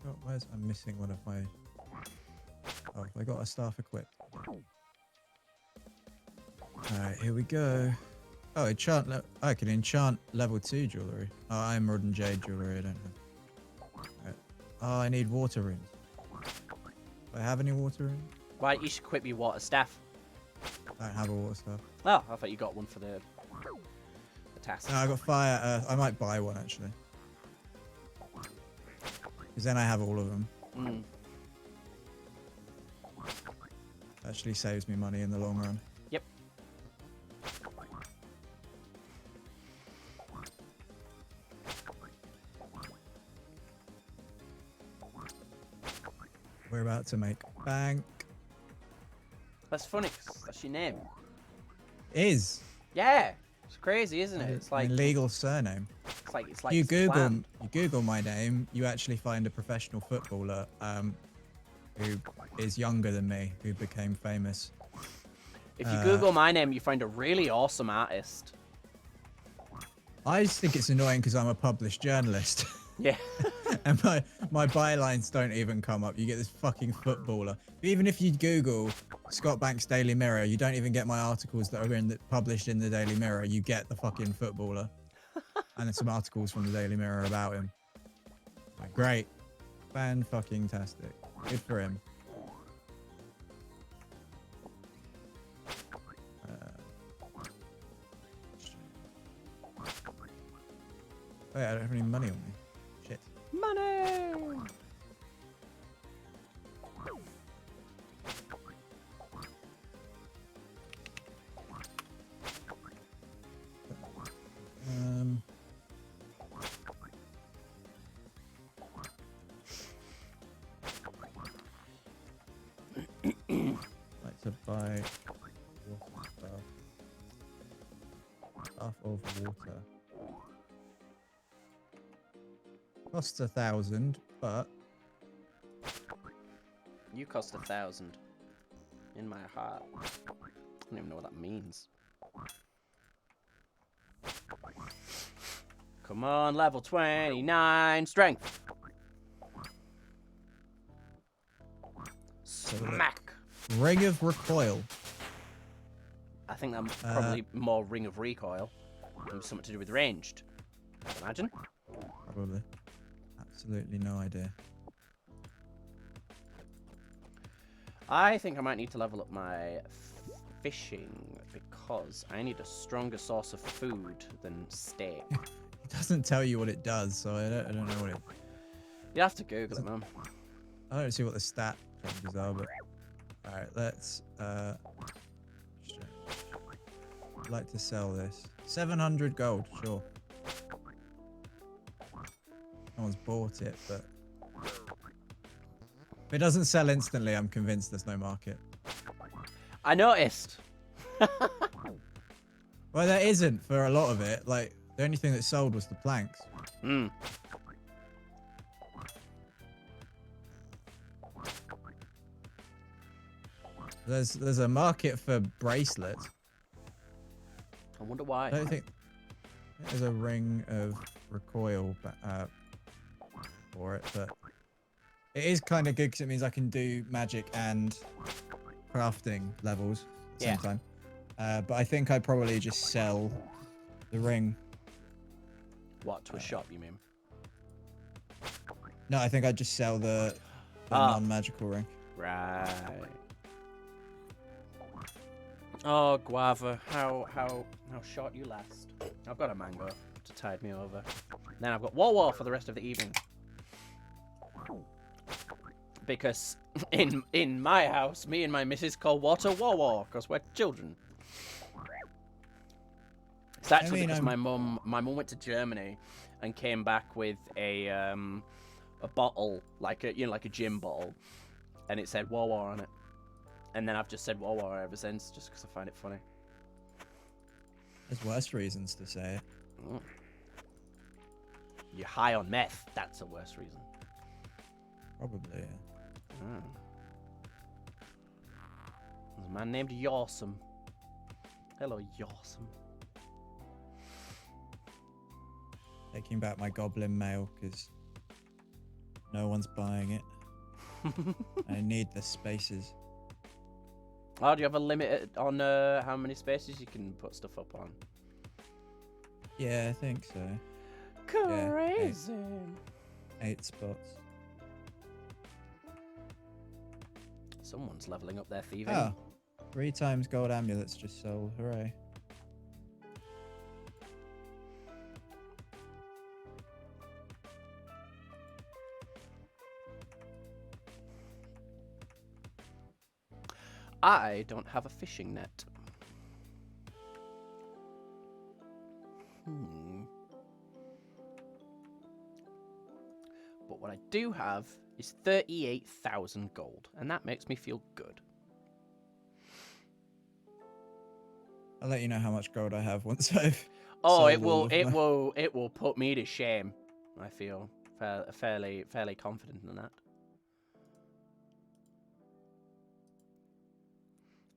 Oh, where's I'm missing one of my. Oh, I got a staff equipped. Alright, here we go. Oh, I can enchant level 2 jewelry. Oh, Emerald and Jade jewelry, I don't have. Right. Oh, I need water rings. Do I have any water rings? Why don't you should equip your water staff? I don't have a water staff. Oh, I thought you got one for the task. No, I got fire earth. I might buy one actually. Because then I have all of them. Mm. Actually saves me money in the long run. Yep. We're about to make bank. That's funny, 'cause that's your name. Is Yeah! It's crazy, isn't it? It's my like legal surname. it's like You it's Google planned. my name, you actually find a professional footballer who is younger than me, who became famous. If you Google my name, you find a really awesome artist. I just think it's annoying because I'm a published journalist. Yeah. And my bylines don't even come up. You get this fucking footballer. Even if you Google Scott Banks Daily Mirror, you don't even get my articles that are published in the Daily Mirror. You get the fucking footballer. And then some articles from the Daily Mirror about him. Like, great. Fan-fucking-tastic. Good for him. Wait, I don't have any money on me. Shit. Money! Like to buy water stuff. Stuff of water. Costs 1,000, but You cost 1,000. In my heart. I don't even know what that means. Come on, level 29 strength. Smack. Ring of Recoil. I think that's probably more Ring of Recoil. Maybe something to do with ranged. I'd imagine. Probably. Absolutely no idea. I think I might need to level up my fishing because I need a stronger source of food than steak. It doesn't tell you what it does, so I don't know what it... You have to Google it, man. I don't see what the stat changes are, but... Alright, let's... I'd like to sell this. 700 gold, sure. No one's bought it, but... If it doesn't sell instantly, I'm convinced there's no market. I noticed. Well, there isn't for a lot of it. Like, the only thing that sold was the planks. Hmm. There's a market for bracelets. I wonder why. I don't think there's a ring of recoil for it, but it is kind of good because it means I can do magic and crafting levels at the same time. But I think I'd probably just sell the ring. What, to a shop, you mean? No, I think I'd just sell the non-magical ring. Right. Oh, guava, how short you last. I've got a mango to tide me over. Then I've got War for the rest of the evening. Because in my house, me and my missus call water War because we're children. It's actually because my mum went to Germany and came back with a bottle, like a gym bottle, and it said War on it. And then I've just said War ever since, just because I find it funny. There's worse reasons to say it. Mm. You're high on meth. That's a worse reason. Probably, yeah. Mm. There's a man named Yawsome. Hello, Yawsome. Taking back my goblin mail because no one's buying it. I need the spaces. Oh, do you have a limit on how many spaces you can put stuff up on? Yeah, I think so. Crazy. Yeah, 8 spots. Someone's leveling up their thieving. Oh, 3 times gold amulets just sold. Hooray. I don't have a fishing net. But what I do have is 38,000 gold, and that makes me feel good. I'll let you know how much gold I have once I've. Oh, it will put me to shame. I feel fairly confident in that.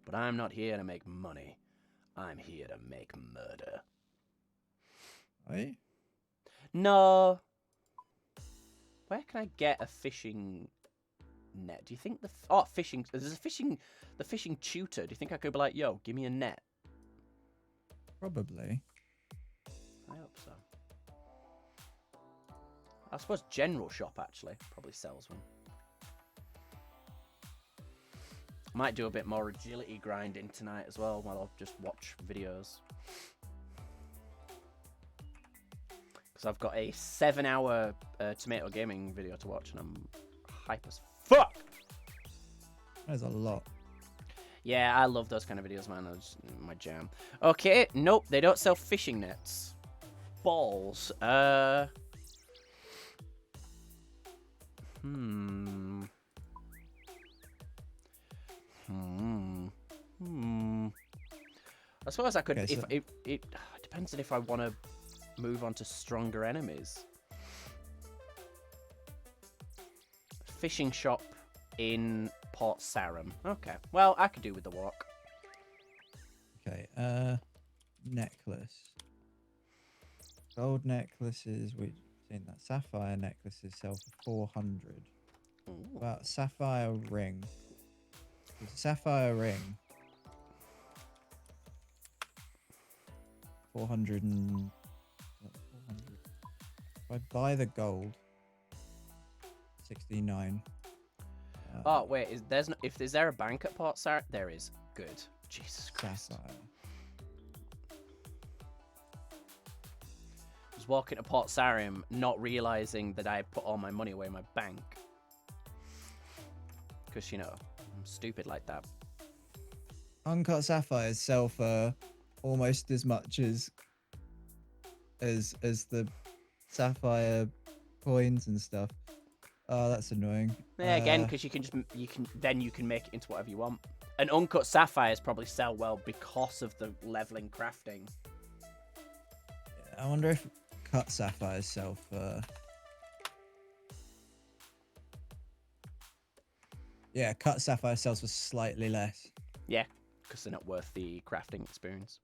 But I'm not here to make money. I'm here to make murder. Are you? No. Where can I get a fishing net? Do you think fishing? There's a fishing tutor. Do you think I could be like, yo, give me a net? Probably. I hope so. I suppose General Shop actually probably sells one. Might do a bit more agility grinding tonight as well while I'll just watch videos. Because I've got a 7-hour tomato gaming video to watch and I'm hype as fuck! There's a lot. Yeah, I love those kind of videos, man. That's my jam. Okay, nope, they don't sell fishing nets. Balls. I suppose I could. Okay, If so it depends on if I want to move on to stronger enemies. Fishing shop in Port Sarum. Okay. Well, I could do with the walk. okay, necklace. Gold necklaces, we've seen that. Sapphire necklaces sell for 400. Ooh. About sapphire ring. There's a sapphire ring. 400 and... what, 400. If I buy the gold, 69. Oh wait, is there a bank at Port Sarum? There is. Good. Jesus Christ. Sapphire. I was walking to Port Sarum, not realizing that I put all my money away in my bank. Because, you know, I'm stupid like that. Uncut sapphires sell for almost as much as the sapphire coins and stuff. Oh, that's annoying. Yeah, again, because you can make it into whatever you want. And uncut sapphires probably sell well because of the leveling crafting. I wonder if cut sapphires sell for... Yeah, cut sapphire sells for slightly less. Yeah, because they're not worth the crafting experience.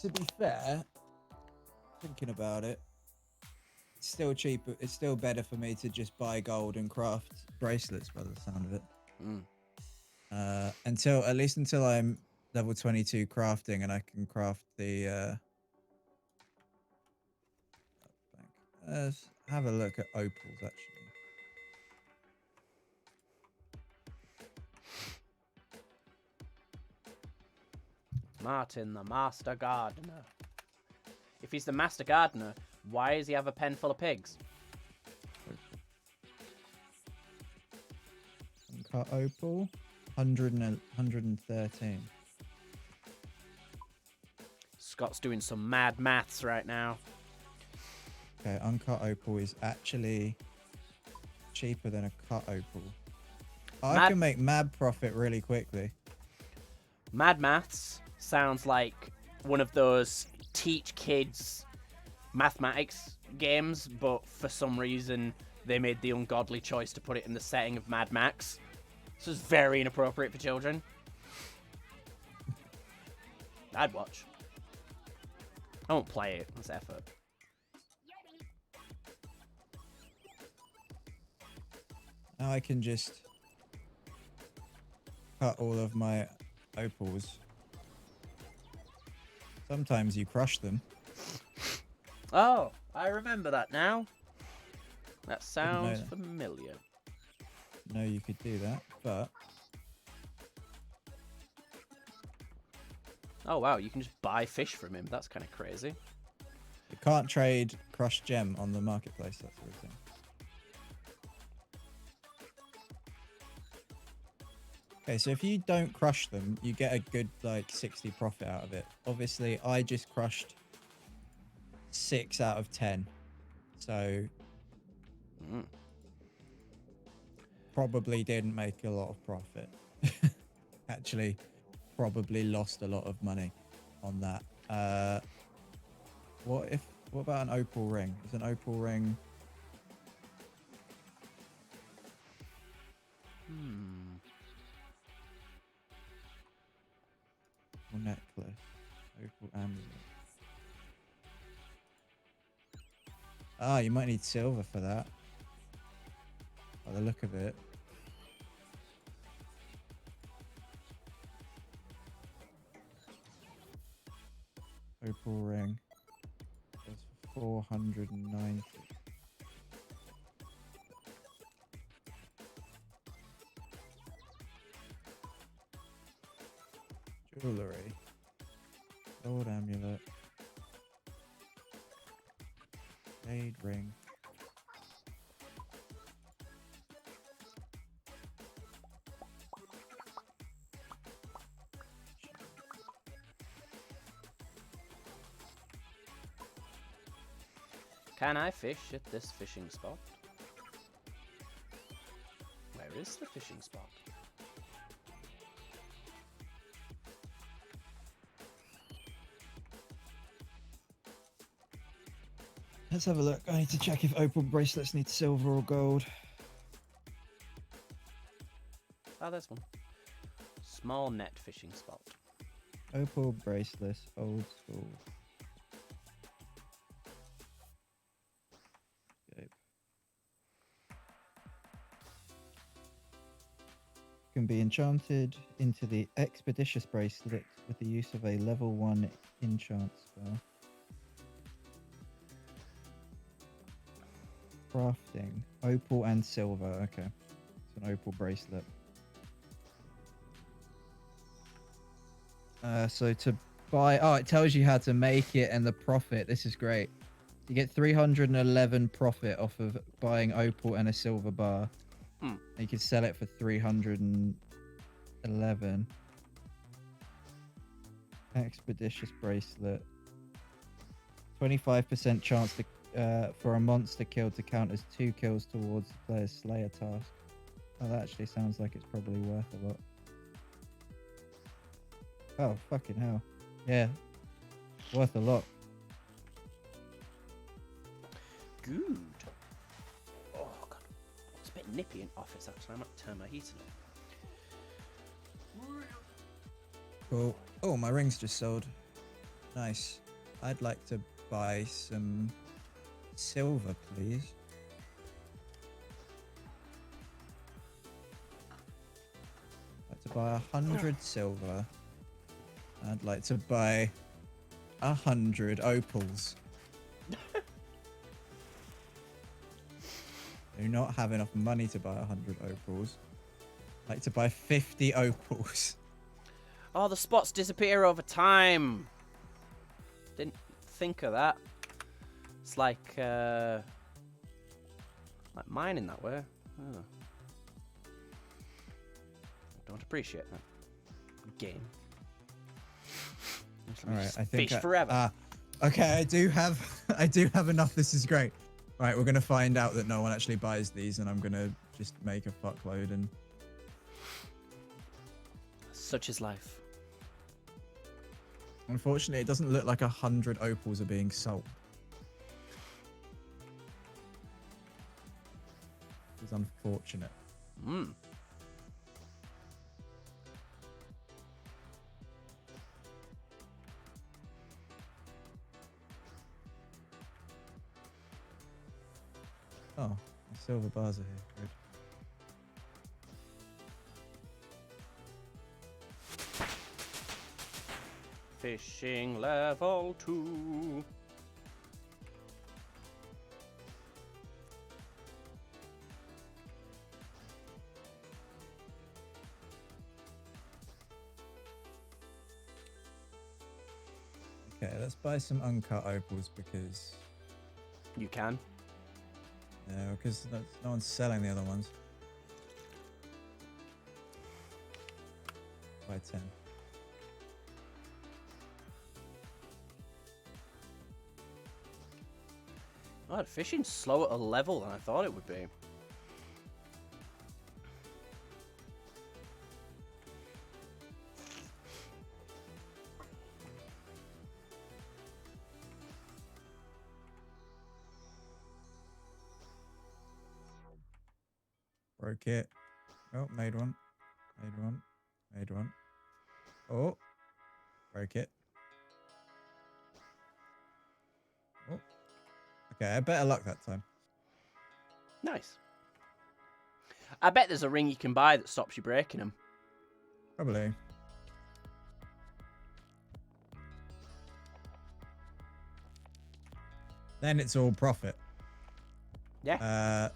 To be fair, thinking about it, it's still cheaper. It's still better for me to just buy gold and craft bracelets by the sound of it. At least until I'm level 22 crafting and I can craft the let's have a look at opals actually. Martin, the master gardener. If he's the master gardener, why does he have a pen full of pigs? Uncut opal, 113. Scott's doing some mad maths right now. Okay, uncut opal is actually cheaper than a cut opal. I can make mad profit really quickly. Mad maths sounds like one of those teach kids mathematics games, but for some reason they made the ungodly choice to put it in the setting of Mad Max. This is very inappropriate for children. I'd watch. I won't play it. It's effort. Now I can just cut all of my opals. Sometimes you crush them. Oh, I remember that now. That sounds familiar. No, you could do that, but... Oh, wow, you can just buy fish from him. That's kind of crazy. You can't trade crushed gem on the marketplace, that sort of thing. Okay, so if you don't crush them, you get a good, like, 60 profit out of it. Obviously, I just crushed 6 out of 10. So... probably didn't make a lot of profit. Actually, probably lost a lot of money on that. What about an opal ring? Is an opal ring... Opal necklace. Opal amulet. Ah, you might need silver for that. By the look of it. Opal ring. That's 490. Jewelry. Gold amulet. Jade ring. Can I fish at this fishing spot? Where is the fishing spot? Let's have a look. I need to check if opal bracelets need silver or gold. Oh, there's one. Small net fishing spot. Opal bracelets, old school. Okay. Can be enchanted into the expeditious bracelet with the use of a level 1 enchant spell. Crafting. Opal and silver. Okay. It's an opal bracelet. So to buy... Oh, it tells you how to make it and the profit. This is great. You get 311 profit off of buying opal and a silver bar. And you can sell it for 311. Expeditious bracelet. 25% chance to for a monster kill to count as 2 kills towards the player's slayer task. Oh, that actually sounds like it's probably worth a lot. Oh, fucking hell. Yeah. Worth a lot. Good. Oh, God. It's a bit nippy in office, actually. I might turn my heating on. Cool. Oh, my ring's just sold. Nice. I'd like to buy some silver, please. I'd like to buy 100 silver. I'd like to buy 100 opals. Do not have enough money to buy 100 opals. I'd like to buy 50 opals. Oh, the spots disappear over time. Didn't think of that. It's like mining that way. Oh. Don't appreciate that. Game. All right, I think fish forever. Okay, I do have enough. This is great. All right, we're gonna find out that no one actually buys these, and I'm gonna just make a fuckload. And such is life. Unfortunately, it doesn't look like 100 opals are being sold. It's unfortunate. Oh, the silver bars are here. Good. Fishing level 2. Okay, let's buy some uncut opals because... You can. Yeah, because no one's selling the other ones. Buy 10. Oh, the fishing's slower at a level than I thought it would be. Broke it. Oh, made one. Made one. Made one. Oh. Broke it. Oh. Okay, I better luck that time. Nice. I bet there's a ring you can buy that stops you breaking them. Probably. Then it's all profit. Yeah.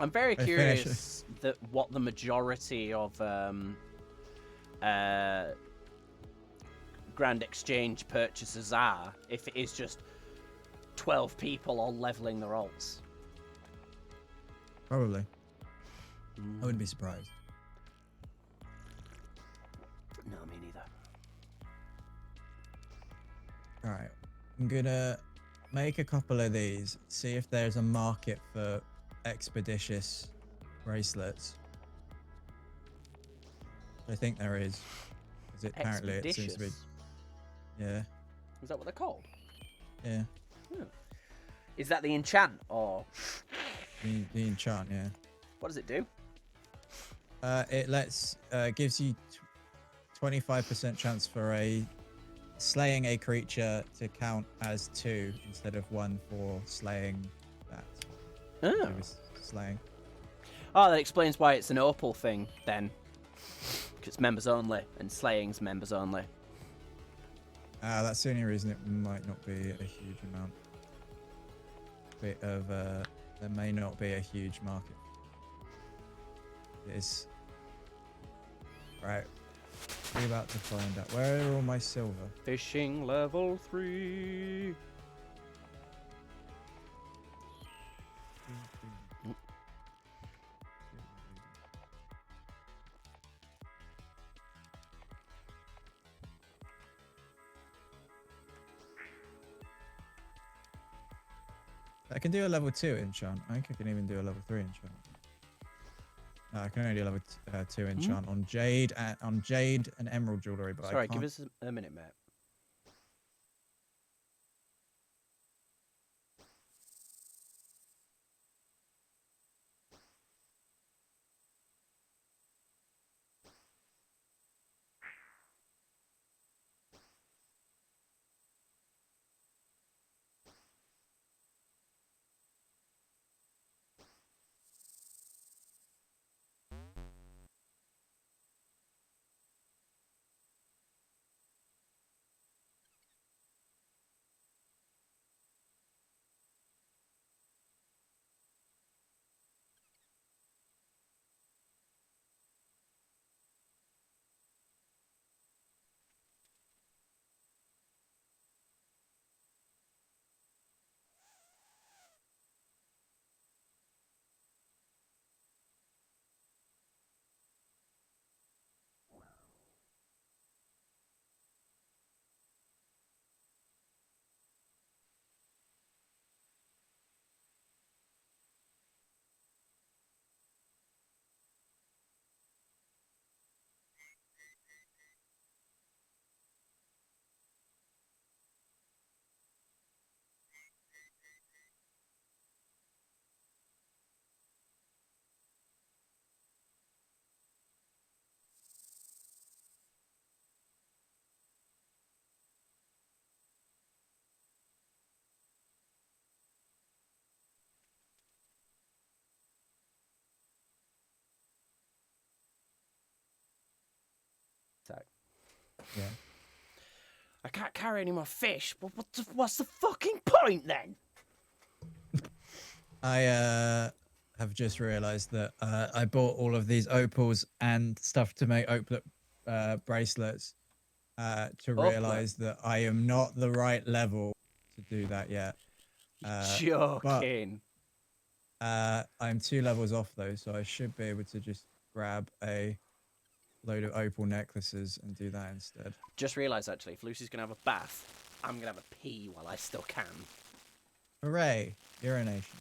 I'm very curious what the majority of Grand Exchange purchases are, if it is just 12 people all leveling their alts. Probably. I wouldn't be surprised. No, me neither. Alright. I'm gonna make a couple of these, see if there's a market for expeditious bracelets. I think there is. Because apparently it seems to be. Expeditious. Yeah. Is that what they're called? Yeah. Hmm. Is that the enchant or The enchant, yeah. what does it do? It gives you 25% chance for slaying a creature to count as 2 instead of 1 for slaying that. Oh. It was slaying. Oh, that explains why it's an opal thing then. Because it's members only, and slaying's members only. That's the only reason it might not be a huge amount. There may not be a huge market. It is. Right. We're about to find out. Where are all my silver? Fishing level 3. I can do a level 2 enchant. I think I can even do a level 3 enchant. No, I can only do a level 2 enchant on jade and emerald jewelry. But Sorry, I can't. give us a minute, mate. So, Yeah. I can't carry any more fish. What's the fucking point then? I have just realised that I bought all of these opals and stuff to make opal bracelets. To realise that I am not the right level to do that yet. But Joking. I'm 2 levels off though, so I should be able to just grab a load of opal necklaces and do that instead. Just realised actually, if Lucy's gonna have a bath, I'm gonna have a pee while I still can. Hooray! Urination.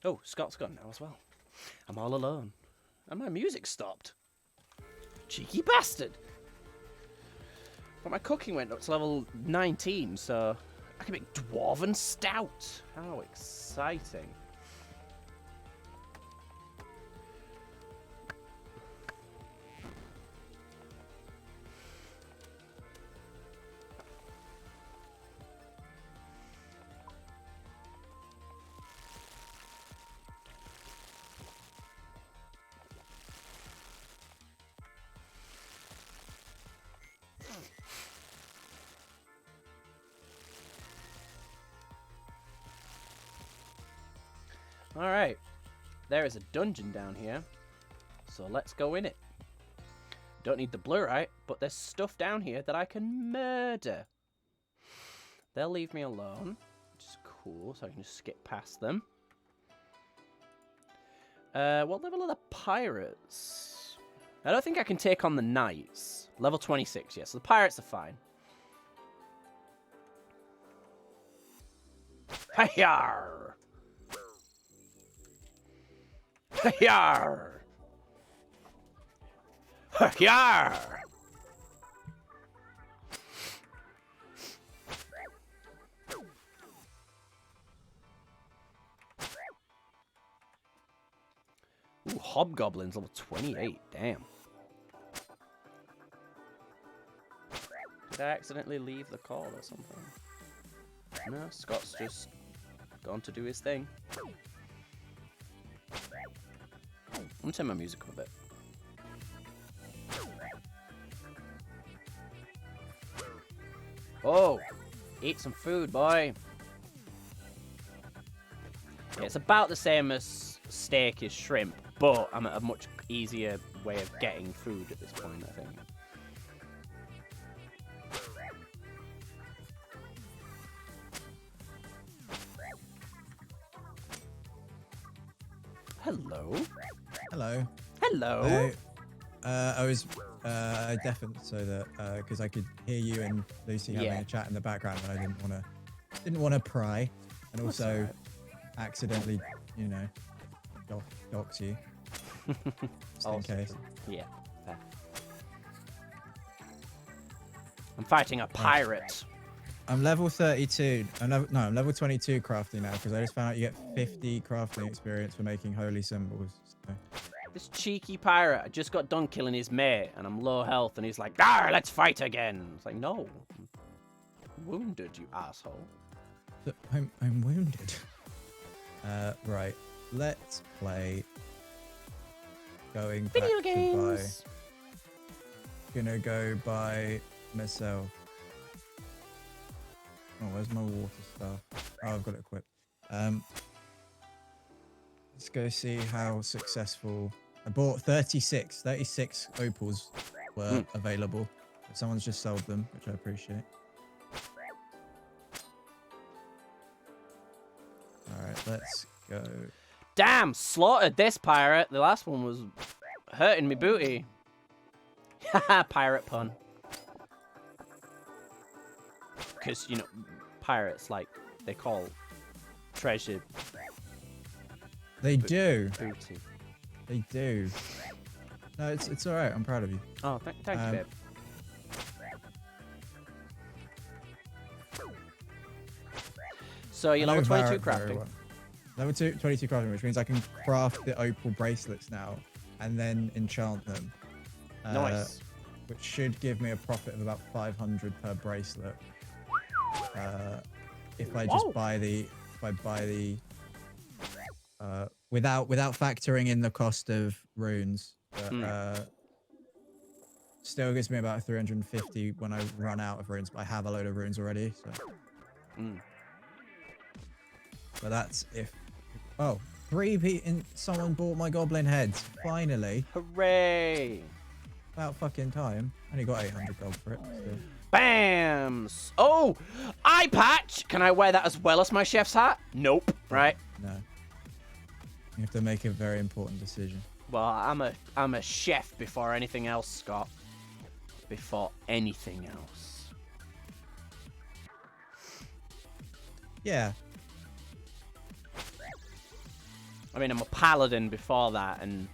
Oh, Scott's gone now as well. I'm all alone. And my music stopped. Cheeky bastard. But my cooking went up to level 19, so I can make Dwarven Stout. How exciting. Alright, there is a dungeon down here, so let's go in it. Don't need the blurite, but there's stuff down here that I can murder. They'll leave me alone, which is cool, so I can just skip past them. What level are the pirates? I don't think I can take on the knights. Level 26, yeah, so the pirates are fine. Hi-yar! Yar! Yar! Ooh, hobgoblins level 28. Damn. Did I accidentally leave the call or something? No, Scott's just gone to do his thing. I'm gonna turn my music up a bit. Oh, eat some food, boy. Yeah, it's about the same as steak is shrimp, but I'm at a much easier way of getting food at this point, I think. Hello. Hello. Hello. I was deafened so that because I could hear you and Lucy having a chat in the background, and I didn't want to pry, and also accidentally, you know, dox you. Just in case. Yeah. Fair. I'm fighting a pirate. I'm level 32. I'm level 22 crafting now because I just found out you get 50 crafting experience for making holy symbols. So. This cheeky pirate, I just got done killing his mate, and I'm low health, and he's like, "Ah, let's fight again." It's like, no, I'm wounded, you asshole. I'm wounded. Right, let's play. Going back Video to games. Gonna go by myself. Oh, where's my water stuff? Oh, I've got it equipped. Let's go see how successful. I bought 36 opals were available. Someone's just sold them, which I appreciate. All right, let's go. Damn, slaughtered this pirate. The last one was hurting me booty. Haha, pirate pun. Because, you know, pirates, like, they call treasure. They do. Booty. They do. No, it's all right. I'm proud of you. Oh, thank you, babe. So you're level 22 crafting. Well. Level 22 crafting, which means I can craft the opal bracelets now and then enchant them. Nice. Which should give me a profit of about 500 per bracelet. If I just buy the, without factoring in the cost of runes, still gives me about 350 when I run out of runes. But I have a load of runes already, so. But that's if. Oh, someone bought my goblin heads. Finally. Hooray! About fucking time. Only got 800 gold for it. Still. Bams! Oh, eye patch! Can I wear that as well as my chef's hat? Nope. Right? No. You have to make a very important decision. Well, I'm a chef before anything else, Scott. Before anything else. Yeah. I mean, I'm a paladin before that, and,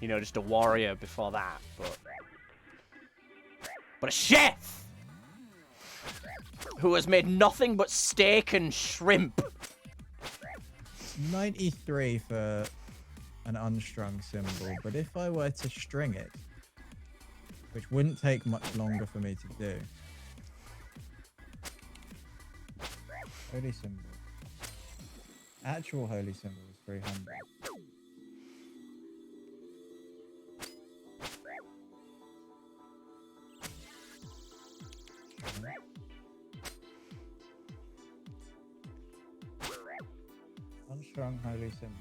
you know, just a warrior before that, but a chef who has made nothing but steak and shrimp. 93 for an unstrung symbol, but if I were to string it, which wouldn't take much longer for me to do. Holy symbol. Actual holy symbol is 300. Unstrung holy symbol.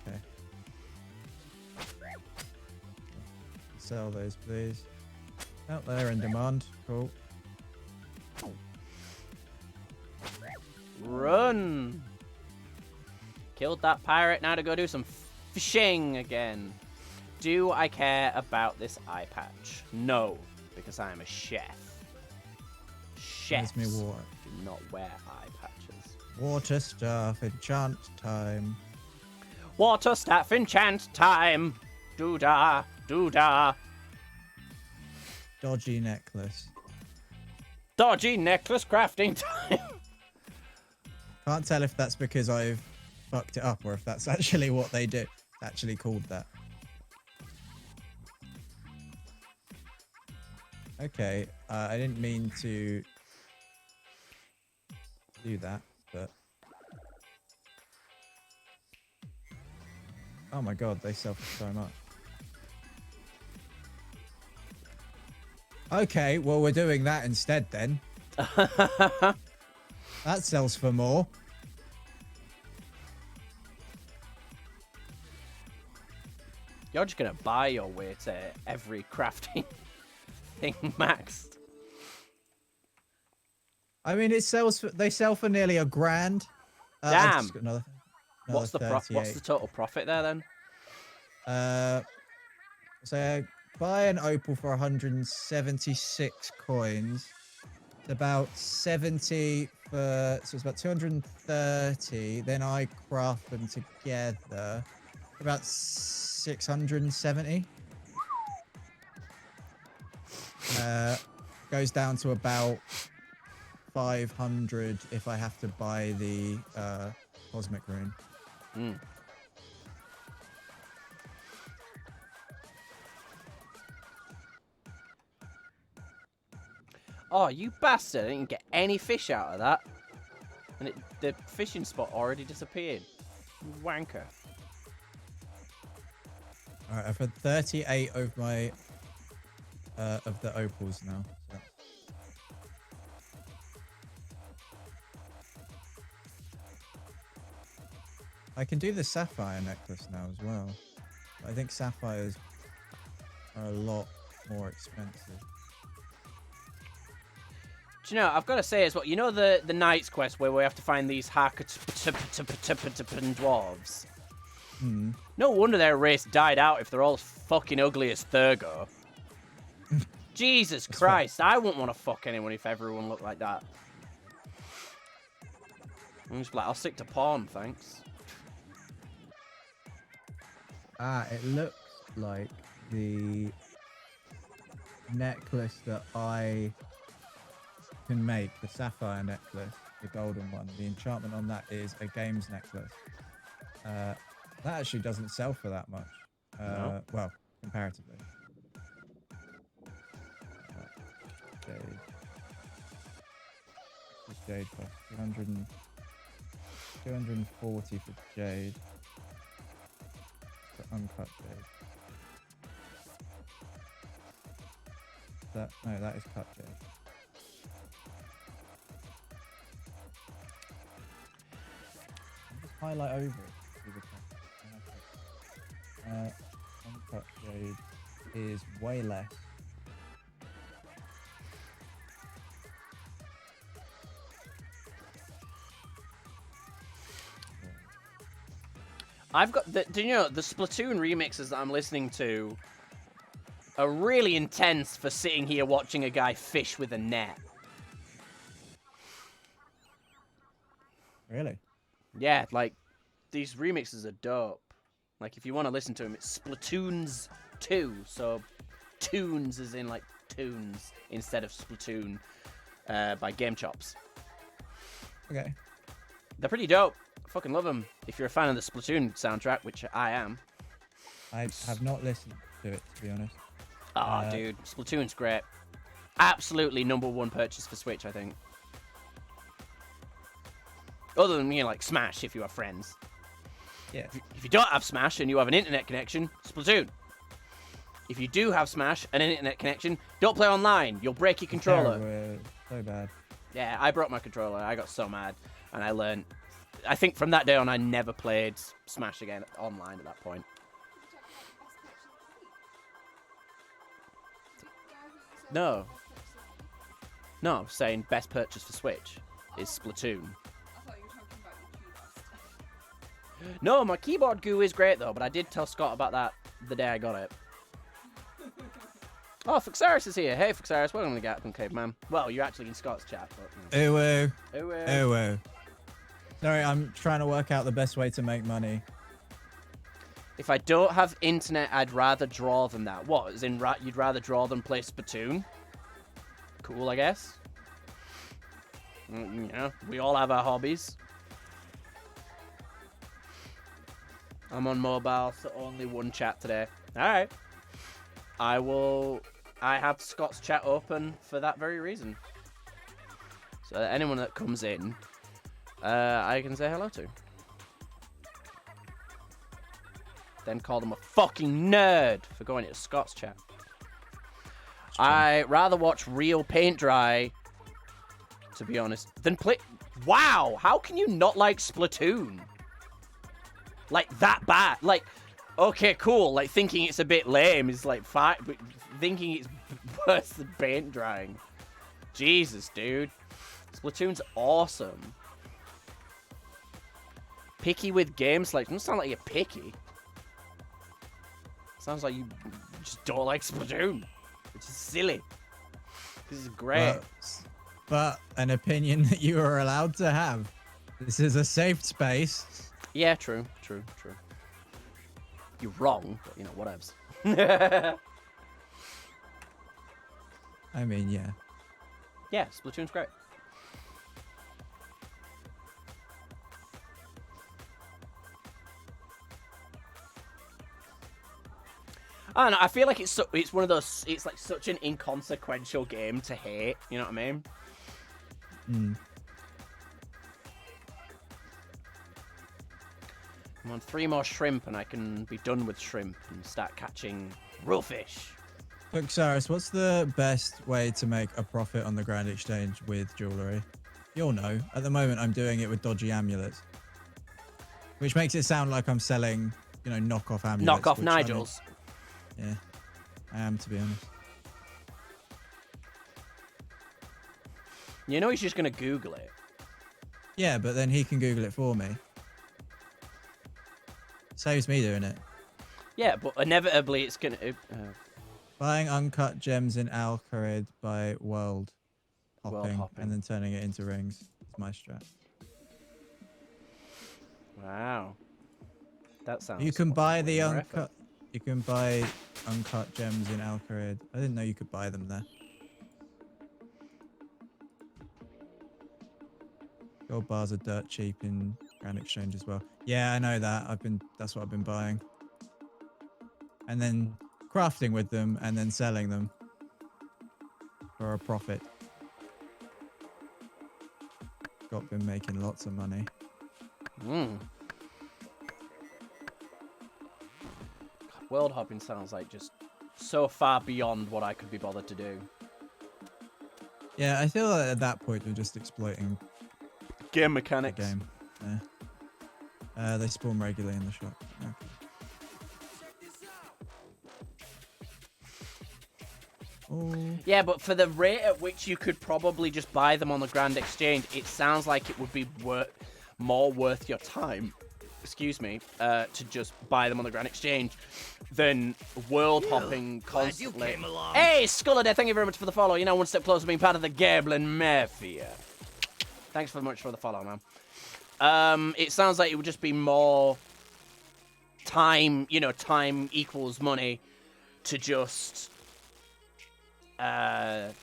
Okay. Sell those, please. Out there in demand. Cool. Run! Killed that pirate, now to go do some fishing again. Do I care about this eye patch? No, because I am a chef. Chefs Where's me water? do not wear eye patches. Water stuff, enchant time. Water staff enchant time! Doo-da, doo-da. Dodgy necklace. Dodgy necklace crafting time! Can't tell if that's because I've fucked it up or if that's actually what they do. It's actually called that. Okay, I didn't mean to do that, but... Oh my god, they sell for so much. Okay, well we're doing that instead then. That sells for more. You're just gonna buy your way to every crafting thing maxed. I mean, it sells. They sell for nearly $1,000. I've Damn. just got another What's the 38. total profit there then? So buy an opal for 176 coins. It's about 70 for, so it's about 230. Then I craft them together. About 670. Goes down to about 500 if I have to buy the cosmic rune. Mm. Oh, you bastard! I didn't get any fish out of that. And the fishing spot already disappeared. You wanker. Alright, I've had 38 of my of the opals now. So. I can do the sapphire necklace now as well. But I think sapphires are a lot more expensive. Do you know, I've got to say as well, you know the Knight's Quest where we have to find these dwarves? Hmm. No wonder their race died out if they're all fucking ugly as Thurgo. Jesus Christ, I wouldn't want to fuck anyone if everyone looked like that. I'm just like, I'll stick to porn, thanks. Ah, it looks like the necklace that I can make, the sapphire necklace, the golden one. The enchantment on that is a games necklace. That actually doesn't sell for that much. No. Well, comparatively. Jade. This jade cost 240 for jade. For uncut jade. No, that is cut jade. Just highlight over it. Uncut jade is way less. I've got the, do you know, the Splatoon remixes that I'm listening to are really intense for sitting here watching a guy fish with a net. Really? Yeah, like these remixes are dope. Like if you want to listen to them, it's Splatoons 2. So tunes as in like tunes instead of Splatoon by Game Chops. Okay. They're pretty dope. I fucking love them. If you're a fan of the Splatoon soundtrack, which I am. I have not listened to it, to be honest. Oh, dude, Splatoon's great. Absolutely #1 purchase for Switch, I think. Other than, like Smash, if you have friends. Yeah. If you don't have Smash and you have an internet connection, Splatoon. If you do have Smash and an internet connection, don't play online. You'll break your controller. Terrible. So bad. Yeah, I broke my controller. I got so mad, and I learned. I think from that day on, I never played Smash again online at that point. No. No, I'm saying best purchase for Switch is Splatoon. I thought you were talking about your keyboard. No, my keyboard goo is great though, but I did tell Scott about that the day I got it. Oh, Fuxaris is here. Hey, Fuxaris, welcome to the Gatlin Caveman. Well, you're actually in Scott's chat, but... Ooh. Ooh. Sorry, I'm trying to work out the best way to make money. If I don't have internet, I'd rather draw than that. What? As in, you'd rather draw than play Splatoon? Cool, I guess. You know, we all have our hobbies. I'm on mobile, so only one chat today. Alright. I have Scott's chat open for that very reason. So anyone that comes in, I can say hello to. Then call them a fucking nerd for going into Scott's chat. I rather watch real paint dry, to be honest, than play... Wow! How can you not like Splatoon? Like, that bad? Like, okay, cool. Like, thinking it's a bit lame is, like, fine, but thinking it's worse than paint drying. Jesus, dude. Splatoon's awesome. Picky with games? Like, doesn't sound like you're picky. Sounds like you just don't like Splatoon, which is silly. This is great. But an opinion that you are allowed to have. This is a safe space. Yeah, true. You're wrong, but, you know, whatevs. I mean, yeah. Yeah, Splatoon's great. I don't know, I feel like it's one of those, it's like such an inconsequential game to hate, you know what I mean? Mm. I'm on 3 more shrimp and I can be done with shrimp and start catching real fish. Look, Cyrus, what's the best way to make a profit on the Grand Exchange with jewellery? You'll know. At the moment, I'm doing it with dodgy amulets. Which makes it sound like I'm selling, you know, knockoff amulets. Knockoff Nigels. Yeah, I am, to be honest. You know he's just going to Google it. Yeah, but then he can Google it for me. Saves me doing it. Yeah, but inevitably it's going to... Buying uncut gems in Al Kharid by world hopping and then turning it into rings. It's my strat. Wow. That sounds... You can buy the more uncut... effort. You can buy uncut gems in Al Kharid. I didn't know you could buy them there. Gold bars are dirt cheap in Grand Exchange as well. Yeah, I know that. That's what I've been buying. And then crafting with them and then selling them for a profit. Been making lots of money. God, world hopping sounds like just so far beyond what I could be bothered to do. Yeah, I feel like at that point you're just exploiting game the mechanics. game. Yeah. They spawn regularly in the shop. Okay. Oh. Yeah, but for the rate at which you could probably just buy them on the Grand Exchange, it sounds like it would be more worth your time, excuse me, to just buy them on the Grand Exchange than world hopping constantly. Hey, Sculladay, thank you very much for the follow. You know, one step closer to being part of the Gablin Mafia. Thanks very much for the follow, man. It sounds like it would just be more time, time equals money to just, just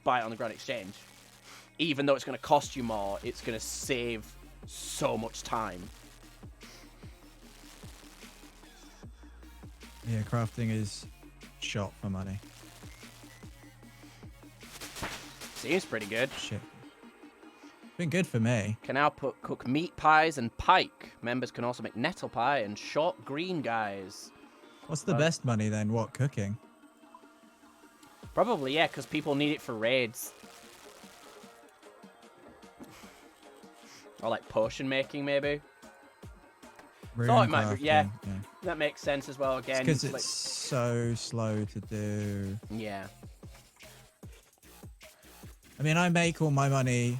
buy it on the Grand Exchange. Even though it's going to cost you more, it's going to save so much time. Yeah, crafting is shot for money. Seems pretty good. Shit. Been good for me. Can now cook meat pies and pike. Members can also make nettle pie and short green guys. What's the best money then? What, cooking? Probably, yeah, because people need it for raids. Or like potion making, maybe. Thought it might be, yeah. That makes sense as well. Again, because it's so slow to do. Yeah. I mean, I make all my money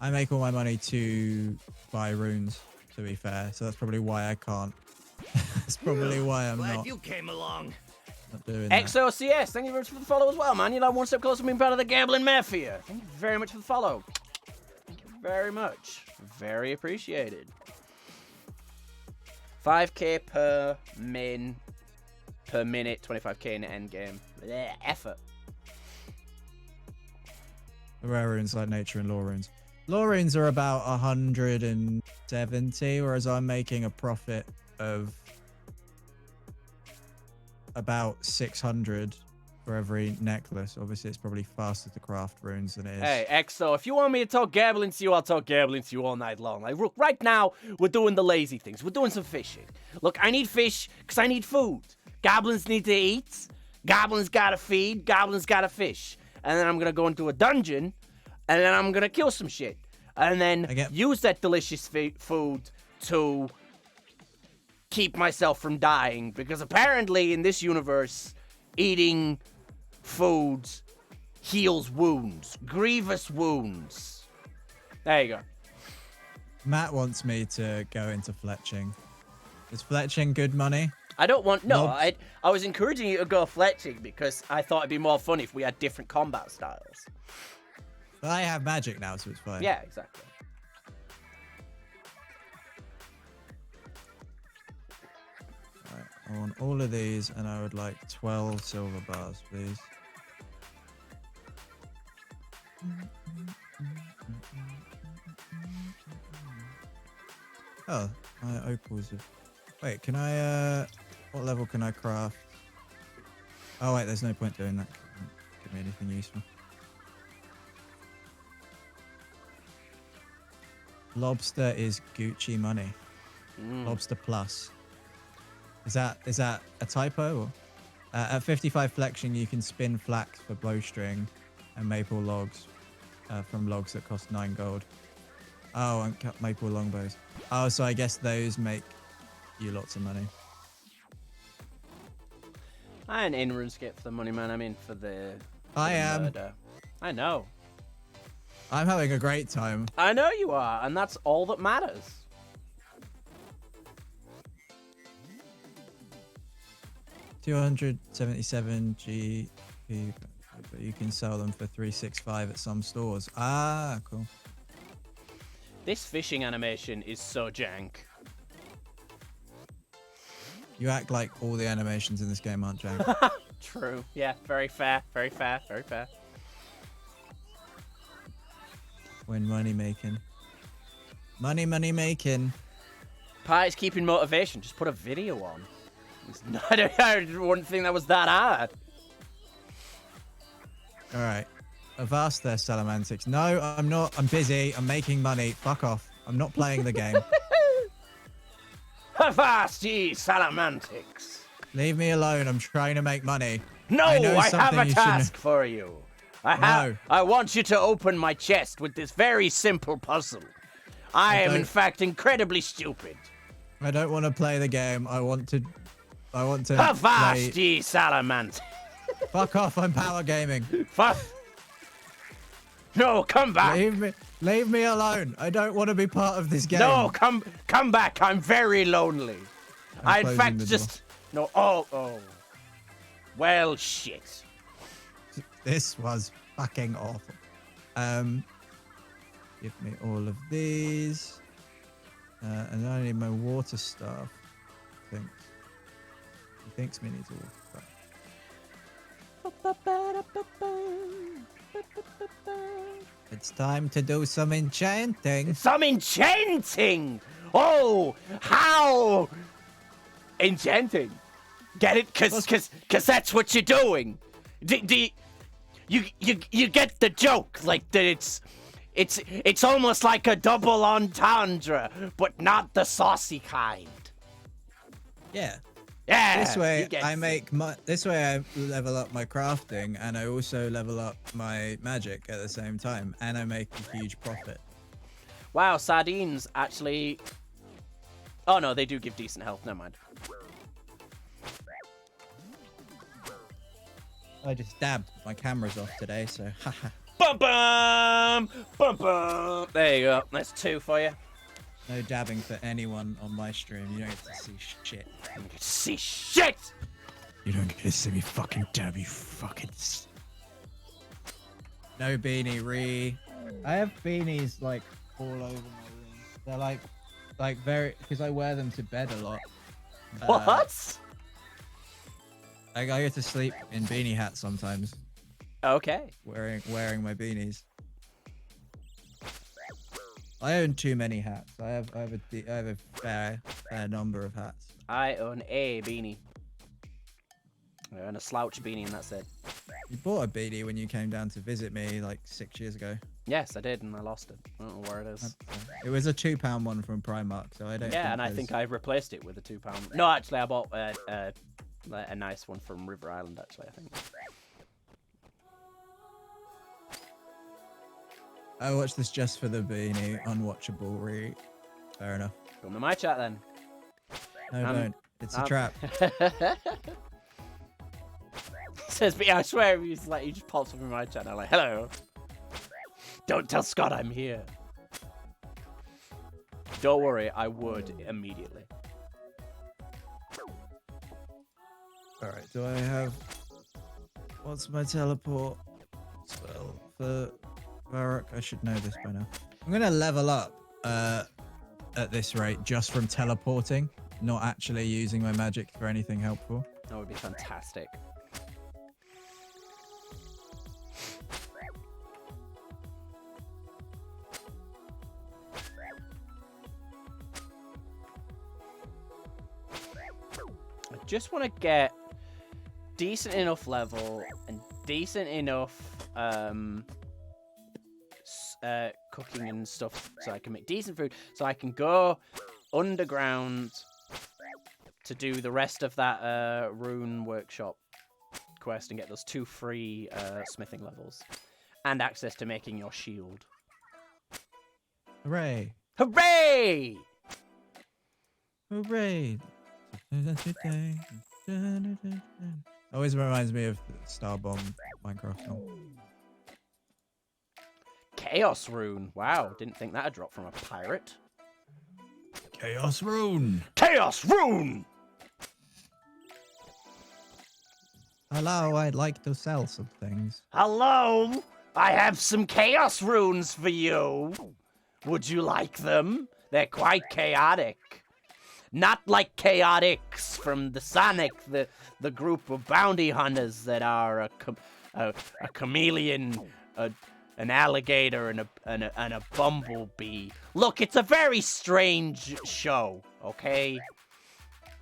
to buy runes, to be fair. So that's probably why I can't. That's probably why I'm Glad not. you came along. Not doing that. XOCS, thank you very much for the follow as well, man. You're like one step closer to being part of the Gablin Mafia. Thank you very much for the follow. Thank you very much. Very appreciated. 5k per minute, 25k in the end game. Blech, effort. The rare runes like nature and law runes. Law runes are about 170, whereas I'm making a profit of about 600 for every necklace. Obviously, it's probably faster to craft runes than it is. Hey, XO, if you want me to talk Gablin to you, I'll talk Gablin to you all night long. Like, look, right now, we're doing the lazy things. We're doing some fishing. Look, I need fish because I need food. Goblins need to eat. Goblins gotta feed. Goblins gotta fish. And then I'm gonna go into a dungeon, and then I'm gonna kill some shit. And then use that delicious food to keep myself from dying. Because apparently, in this universe, eating food heals wounds. Grievous wounds. There you go. Matt wants me to go into fletching. Is fletching good money? I don't want... No, Nope. I was encouraging you to go fletching because I thought it'd be more fun if we had different combat styles. But I have magic now, so it's fine. Yeah, exactly. Right, I want all of these, and I would like 12 silver bars, please. Oh, my opals have... Wait, can I, what level can I craft? Oh, wait, there's no point doing that. Can't give me anything useful. Lobster is Gucci money. Lobster plus. Is that a typo? Or? At 55 flexion, you can spin flax for bowstring and maple logs from logs that cost 9 gold. Oh, and cut maple longbows. Oh, so I guess those make you lots of money. I ain't in RuneScape for the money, man. I'm in for the I am. murder. I know. I'm having a great time. I know you are, and that's all that matters. $277 GP, but you can sell them for $365 at some stores. Ah, cool. This fishing animation is so jank. You act like all the animations in this game aren't jank. True. Yeah, very fair. Very fair. Very fair. When money making. Money making. Pie's keeping motivation. Just put a video on. I wouldn't think that was that hard. All right. Avast there, Salamantics. No, I'm not. I'm busy. I'm making money. Fuck off. I'm not playing the game. Avast ye, Salamantics. Leave me alone. I'm trying to make money. No, I know I have something a you task for you. No. I want you to open my chest with this very simple puzzle. I am, in fact, incredibly stupid. I don't want to play the game. I want to Avast play... ye, Salamantics. Fuck off. I'm power gaming. Fuck. No, come back. Leave me alone. I don't want to be part of this game. No, come back. I'm very lonely. I in closing fact the just no. Oh. Well, shit. This was fucking awful. Give me all of these. And I need my water stuff. He thinks me needs a water stuff. It's time to do some enchanting. Some enchanting! Oh, how enchanting! Get it? Cause that's what you're doing. You get the joke, like that. It's almost like a double entendre, but not the saucy kind. Yeah. Yeah. This way you get I it. make my. This way I level up my crafting, and I also level up my magic at the same time, and I make a huge profit. Wow, sardines actually. Oh no, they do give decent health. Never mind. I just dabbed. My camera's off today, so haha. Bum bum bum bum. There you go. That's 2 for you. No dabbing for anyone on my stream. You don't get to see shit. You don't get to see shit. You don't get to see me fucking dab, you fucking. No beanie re. I have beanies like all over my room. They're like very because I wear them to bed a lot. What? I go to sleep in beanie hats sometimes, Okay. wearing my beanies. I own too many hats. I have a fair number of hats. I own a beanie. I own a slouch beanie, and that's it. You bought a beanie when you came down to visit me like 6 years ago. Yes, I did, and I lost it. I don't know where it is. It was a £2 one from Primark, so I don't. Yeah, and I think I replaced it with a £2. No, actually, I bought a nice one from River Island. Actually, I think. I watched this just for the beanie. Unwatchable re. Fair enough. Come to my chat then. No, don't. It's a trap. Says, but yeah, I swear, he's like, he just pops up in my chat. And I'm like, hello. Don't tell Scott I'm here. Don't worry, I would immediately. Alright, do I have... What's my teleport spell for Varrock? I should know this by now. I'm going to level up at this rate just from teleporting, not actually using my magic for anything helpful. That would be fantastic. I just want to get decent enough level and decent enough cooking and stuff so I can make decent food so I can go underground to do the rest of that rune workshop quest and get those 2 free smithing levels and access to making your shield. Hooray! Hooray! Hooray! Always reminds me of Starbomb Minecraft song. Chaos rune. Wow, didn't think that'd drop from a pirate. Chaos Rune! Chaos rune! Hello, I'd like to sell some things. Hello, I have some chaos runes for you. Would you like them? They're quite chaotic. Not like Chaotix from the Sonic, the group of bounty hunters that are a chameleon, an alligator, and a bumblebee. Look, it's a very strange show, okay?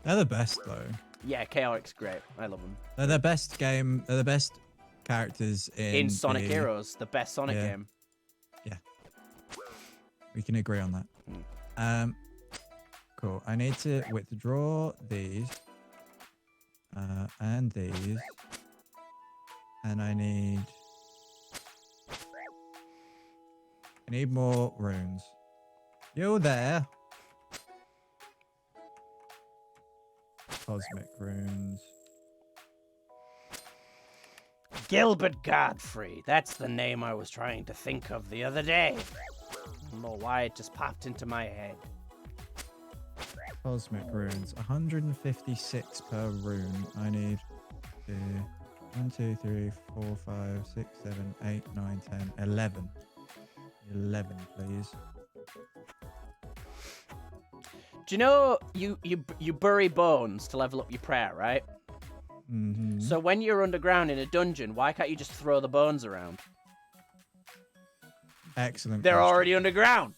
They're the best, though. Yeah, Chaotix great. I love them. They're the best game. They're the best characters in Sonic Heroes, the best Sonic game. Yeah. We can agree on that. Cool. I need to withdraw these. And these. And I need more runes. You there? Cosmic runes. Gilbert Godfrey. That's the name I was trying to think of the other day. I don't know why it just popped into my head. Cosmic runes. 156 per rune. I need 1, 2, 3, 4, 5, 6, 7, 8, 9, 10, 11. 11, please. Do you know you bury bones to level up your prayer, right? Mm-hmm. So when you're underground in a dungeon, why can't you just throw the bones around? Excellent. They're question. already underground.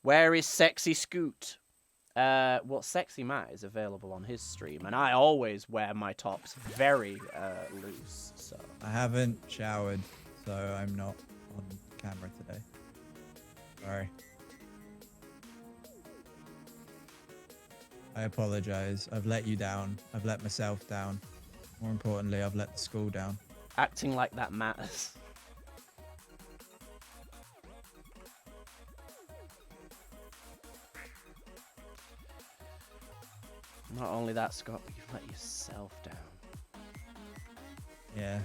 Where is Sexy Scoot? Well, Sexy Matt is available on his stream, and I always wear my tops very loose. So I haven't showered, so I'm not on camera today. Sorry. I apologize. I've let you down. I've let myself down. More importantly, I've let the school down. acting like that matters. Not only that, Scott, but you've let yourself down. Yeah.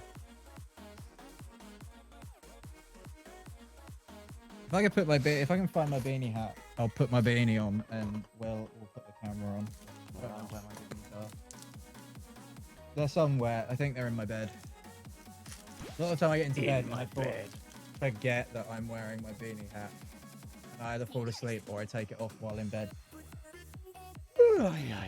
If I can put my if I can find my beanie hat, I'll put my beanie on, and we'll put the camera on. I don't know where my beanies are. They're somewhere. I think they're in my bed. A lot of the time I get into bed, and I forget that I'm wearing my beanie hat, and I either fall asleep or I take it off while in bed. Oh, yeah.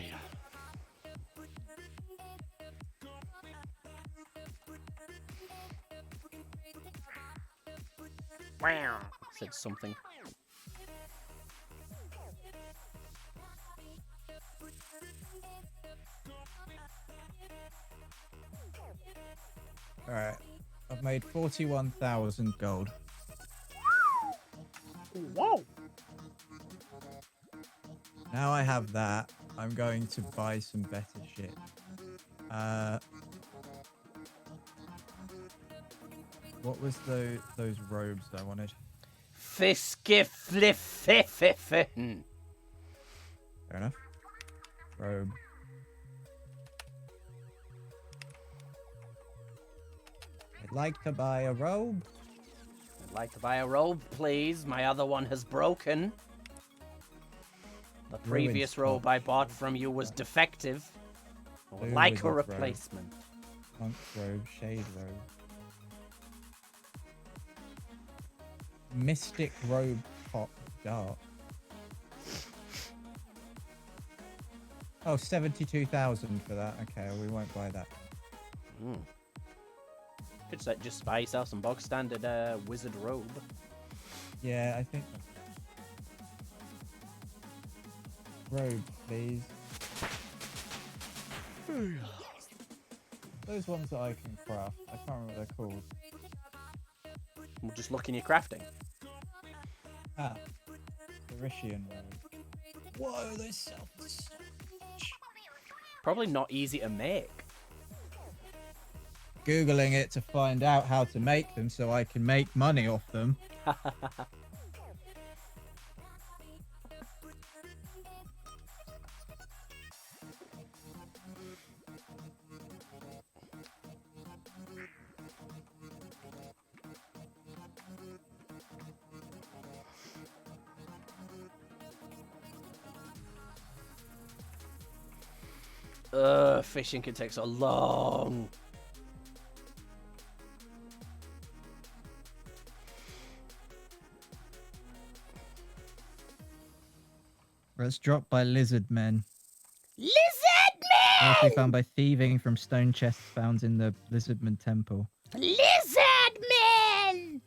Wow. Said something. Alright. I've made 41,000 gold. Whoa. Now I have that, I'm going to buy some better shit. What was those robes I wanted? Fiskifliffififin. Fair enough. Robe. I'd like to buy a robe. I'd like to buy a robe, please. My other one has broken. The previous robe I bought from you was defective. I would like a replacement. Monk robe, shade robe. Mystic robe top dark. Oh, 72,000 for that. Okay, well, we won't buy that. Could just buy yourself some bog standard wizard robe. Yeah, I think. Robe, please. Those ones that I can craft. I can't remember what they're called. We'll just look in your crafting. Ah, the Rishian robe. Whoa, they sell for so much. Probably not easy to make. Googling it to find out how to make them so I can make money off them. Fishing can take so long. It's dropped by lizard men. Lizard Mostly found by thieving from stone chests found in the Lizardman Temple. Lizard men!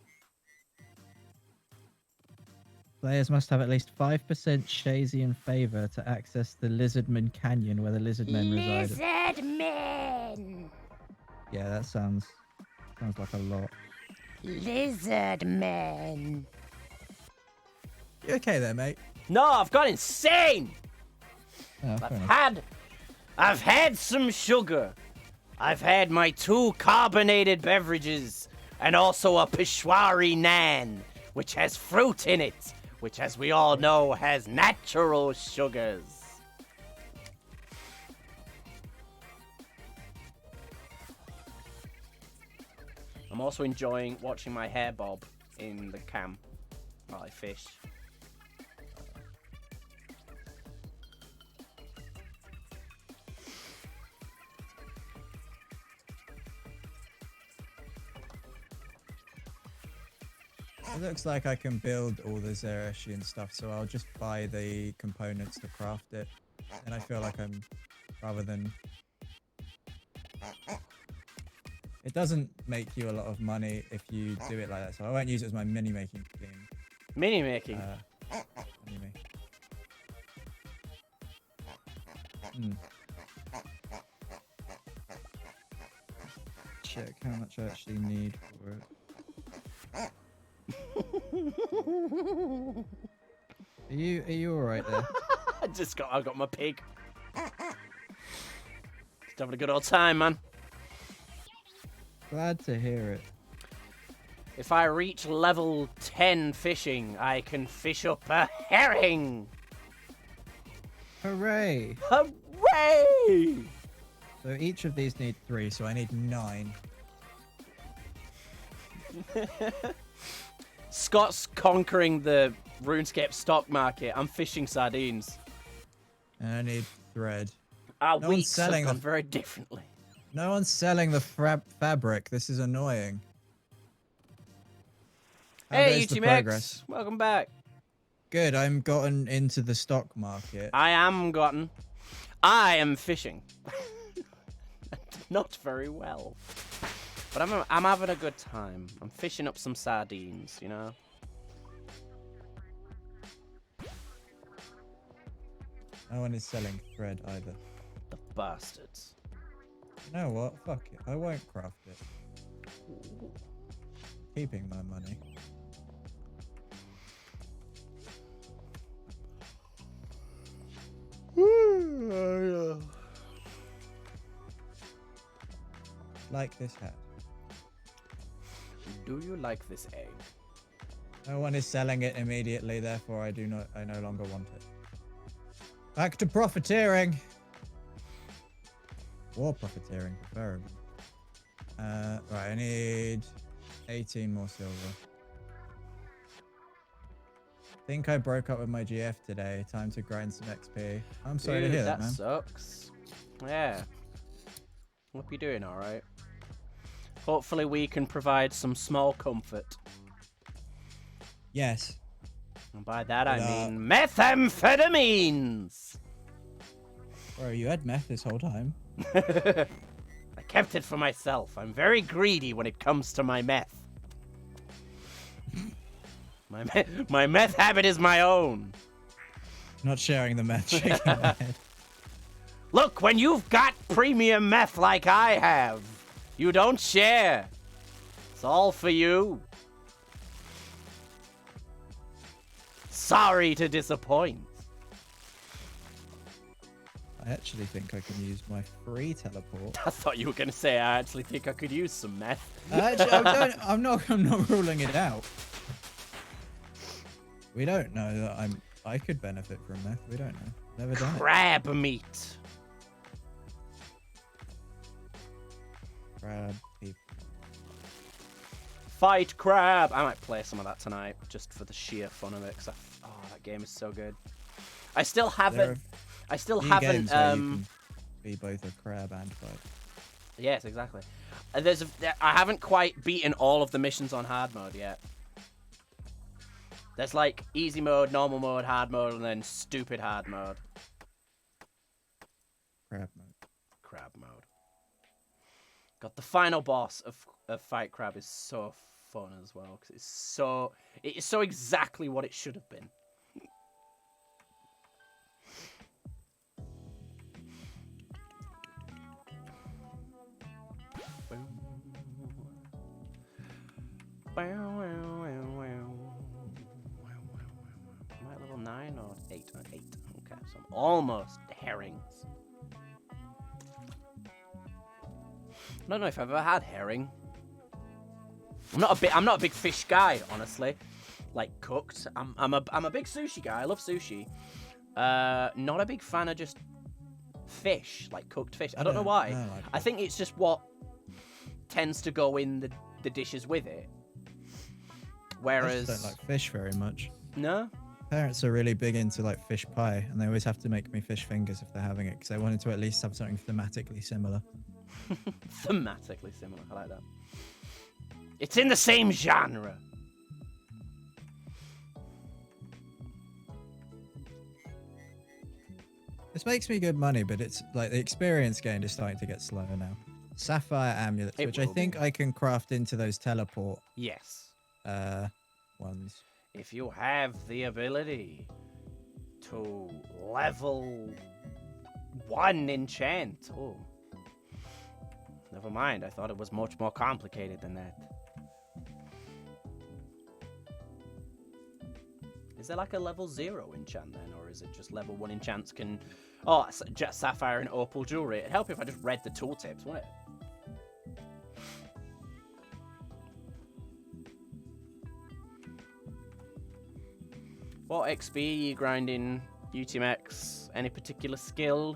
Players must have at least 5% Shazian favor to access the Lizardman Canyon where the Lizardmen reside. Lizard men! Yeah, that sounds like a lot. Lizard men! You okay there, mate? No, I've gone insane! Oh, fair enough. I've had some sugar. I've had my 2 carbonated beverages and also a Peshwari Nan, which has fruit in it, which, as we all know, has natural sugars. I'm also enjoying watching my hair bob in the cam while I fish. It looks like I can build all the Zereshian stuff, so I'll just buy the components to craft it. And I feel like I'm, rather than... It doesn't make you a lot of money if you do it like that, so I won't use it as my mini-making scheme. Mini-making? Mini-make. Check how much I actually need for it. Are you alright there? I got my pig. Just having a good old time, man. Glad to hear it. If I reach level 10 fishing, I can fish up a herring. Hooray! Hooray! So each of these need 3, so I need 9. Scott's conquering the RuneScape stock market. I'm fishing sardines. And I need thread. Our No one's weeks have selling gone them. very differently. No one's selling the fabric. This is annoying. How Hey, goes the UTMX! progress? Welcome back. Good, I'm gotten into the stock market. I am fishing. Not very well. But I'm having a good time. I'm fishing up some sardines, you know? No one is selling thread either. The bastards. You know what? Fuck it. I won't craft it. Keeping my money. Like this hat. Do you like this egg? No one is selling it immediately, therefore I no longer want it. Back to profiteering. War profiteering, preferably. Right, I need 18 more silver. Think I broke up with my GF today. Time to grind some XP. I'm sorry to hear that, man. That sucks. Yeah. Hope you're doing alright. Hopefully we can provide some small comfort. Yes. And by that I mean methamphetamines! Bro, you had meth this whole time. I kept it for myself. I'm very greedy when it comes to my meth. My meth habit is my own. Not sharing the meth, shaking my head. Look, when you've got premium meth like I have, you don't share. It's all for you. Sorry to disappoint. I actually think I can use my free teleport. I thought you were going to say I actually think I could use some meth. Actually, I'm not ruling it out. We don't know that I could benefit from meth. We don't know. Never done it. Crab meat. Crab people. Fight crab. I might play some of that tonight just for the sheer fun of it. Cause that game is so good. I still haven't. I still haven't. Games where you can be both a crab and fight. Yes, exactly. I haven't quite beaten all of the missions on hard mode yet. There's like easy mode, normal mode, hard mode, and then stupid hard mode. Crab mode. Crab mode. God, the final boss of Fight Crab is so fun as well because it is so exactly what it should have been. Am I at level 9 or 8? 8. Okay, so I'm almost herrings. I don't know if I've ever had herring. I'm not a big fish guy, honestly. Like cooked. I'm a big sushi guy. I love sushi. Not a big fan of just fish, like cooked fish. I don't know why. I think it's just what tends to go in the dishes with it. Whereas I just don't like fish very much. No? Parents are really big into like fish pie, and they always have to make me fish fingers if they're having it, because they wanted to at least have something thematically similar. Thematically similar. I like that. It's in the same genre. This makes me good money, but it's like the experience gained is starting to get slower now. Sapphire amulets, It which I will think be. I can craft into those teleport Yes. ones. If you have the ability to level 1 enchant. Oh. Never mind. I thought it was much more complicated than that. Is there like a level 0 enchant then? Or is it just level 1 enchants can... Oh, just sapphire and opal jewelry. It'd help if I just read the tooltips, wouldn't it? What XP are you grinding, UTMX? Any particular skill?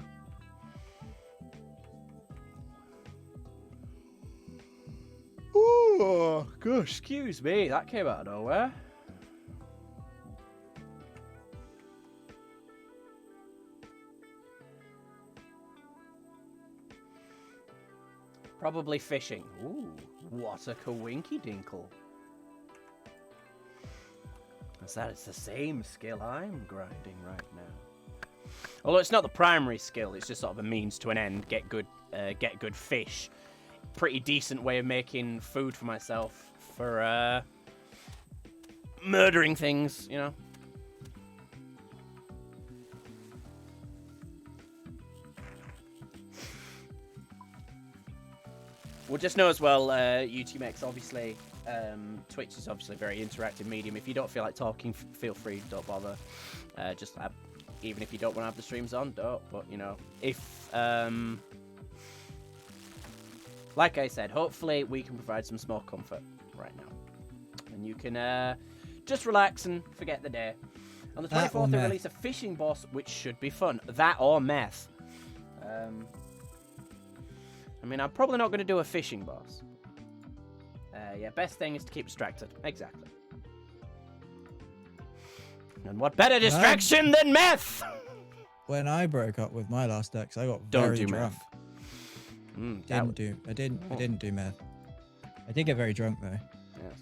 Oh, gosh, excuse me. That came out of nowhere. Probably fishing. Ooh, what a coinky dinkle. That is the same skill I'm grinding right now. Although it's not the primary skill, it's just sort of a means to an end. Get good fish. Pretty decent way of making food for myself for murdering things, you know. We'll just know as well, UTMX obviously. Twitch is obviously a very interactive medium. If you don't feel like talking, feel free, don't bother. Just even if you don't want to have the streams on, don't. But you know, if like I said, hopefully we can provide some small comfort right now, and you can just relax and forget the day. On the 24th, they release a fishing boss, which should be fun. That or meth. I mean, I'm probably not going to do a fishing boss. Yeah, best thing is to keep distracted. Exactly. And what better distraction than meth? When I broke up with my last ex, I got Don't very do drunk. meth. I didn't do meth. I did get very drunk though. Yes.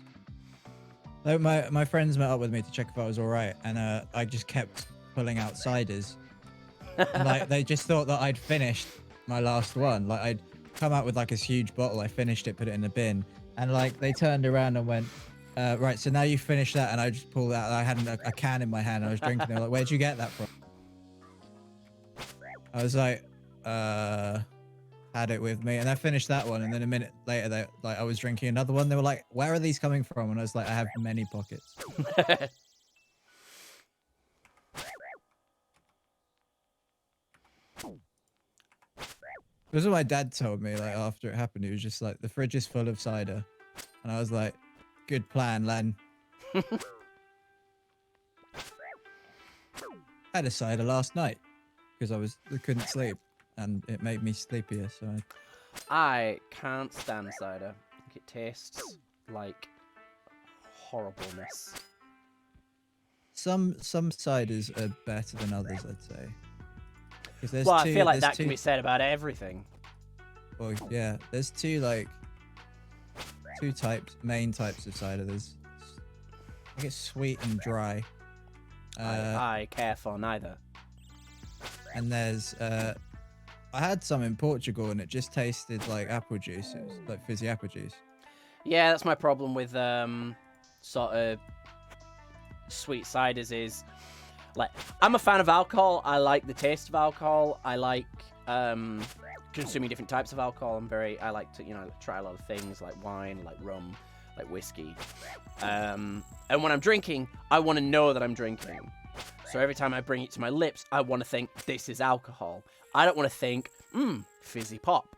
Though my friends met up with me to check if I was all right, and I just kept pulling out ciders. And, like they just thought that I'd finished my last one. Like I'd come out with like this huge bottle. I finished it, put it in the bin, and like they turned around and went, right, so now you finished that. And I just pulled out. I had a can in my hand. And I was drinking. They were like, where'd you get that from? I was like, had it with me, and I finished that one. And then a minute later, I was drinking another one. They were like, where are these coming from? And I was like, I have many pockets. It was what my dad told me, like, after it happened. He was just like, the fridge is full of cider. And I was like, good plan, Len. I had a cider last night because I couldn't sleep, and it made me sleepier, so I can't stand cider. I think it tastes like horribleness. Some ciders are better than others, I'd say. Well, I feel like that can be said about everything. Well, yeah, there's two main types of cider. There's, I think it's sweet and dry. I care for neither. And there's, I had some in Portugal and it just tasted like apple juice. It was like fizzy apple juice. Yeah, that's my problem with sort of sweet ciders is, like, I'm a fan of alcohol. I like the taste of alcohol. I like consuming different types of alcohol. I like to, you know, try a lot of things like wine, like rum, like whiskey. And when I'm drinking, I want to know that I'm drinking. So every time I bring it to my lips, I want to think this is alcohol. I don't want to think, fizzy pop.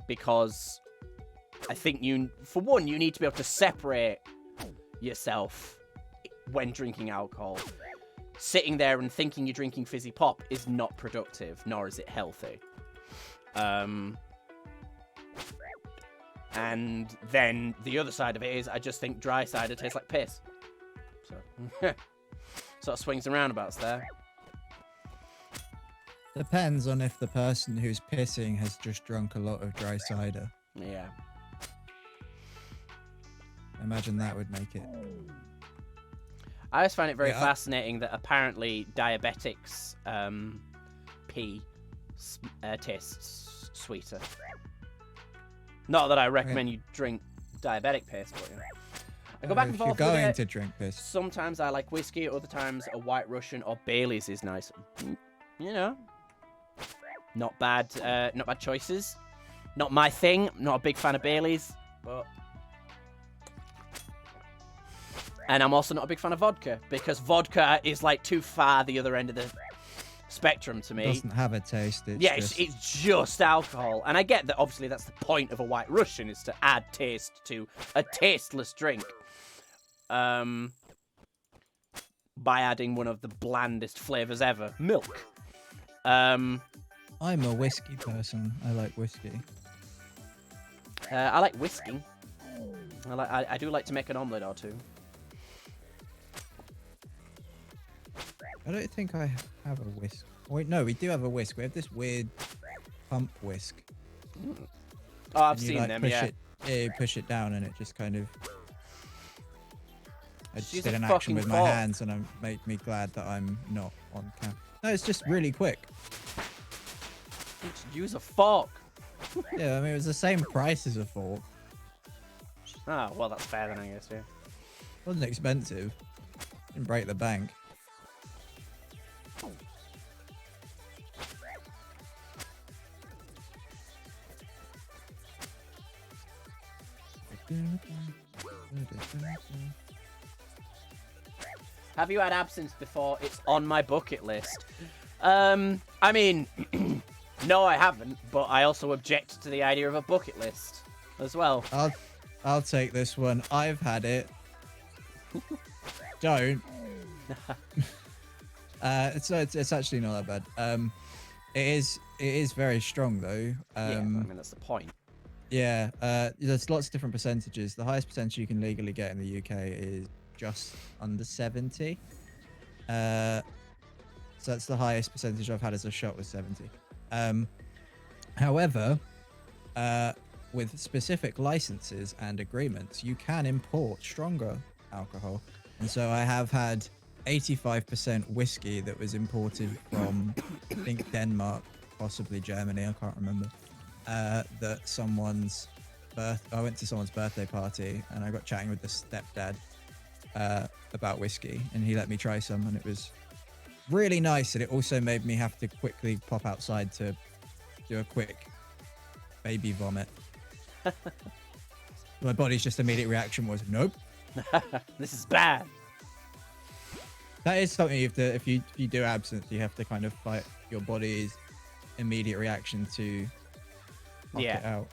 Because I think for one, you need to be able to separate yourself when drinking alcohol. Sitting there and thinking you're drinking fizzy pop is not productive, nor is it healthy. And then the other side of it is I just think dry cider tastes like piss. So, sort of swings and roundabouts there. Depends on if the person who's pissing has just drunk a lot of dry cider. Yeah. I imagine that would make it. I always find it very fascinating that apparently diabetics pee tastes sweeter. Not that I recommend you drink diabetic piss, but I go back and If you're forth with going it. to drink piss, Sometimes I like whiskey, other times a White Russian or Bailey's is nice. You know, not bad choices. Not my thing. Not a big fan of Bailey's, but. And I'm also not a big fan of vodka, because vodka is like too far the other end of the spectrum to me. it doesn't have a taste. It's just alcohol. And I get that obviously that's the point of a White Russian, is to add taste to a tasteless drink. By adding one of the blandest flavors ever, milk. I'm a whiskey person. I like whiskey. I like whisking. I do like to make an omelette or two. I don't think I have a whisk. Wait, no, we do have a whisk. We have this weird pump whisk. Oh, I've And you, seen like, them, push yeah. you push it down and it just kind of... I just Use did a an action fucking with my fork. hands and it made me glad that I'm not on camera. No, it's just really quick. You should use a fork. Yeah, I mean, it was the same price as a fork. Oh, well, that's fair then, I guess, yeah. It wasn't expensive. Didn't break the bank. Have you had absinthe before? It's on my bucket list. I mean, no, I haven't, but I also object to the idea of a bucket list as well. I'll take this one. I've had it. Don't. It's actually not that bad. It is very strong though. Yeah, I mean, that's the point. Yeah, there's lots of different percentages. The highest percentage you can legally get in the UK is just under 70. So that's the highest percentage I've had as a shot, was 70. However, with specific licenses and agreements, you can import stronger alcohol. And so I have had 85% whiskey that was imported from, I think, Denmark, possibly Germany, I can't remember. That I went to someone's birthday party and I got chatting with the stepdad about whiskey, and he let me try some, and it was really nice. And it also made me have to quickly pop outside to do a quick baby vomit. My body's just immediate reaction was nope. This is bad. That is something you have to, if you do absinthe, you have to kind of fight your body's immediate reaction to knock it out.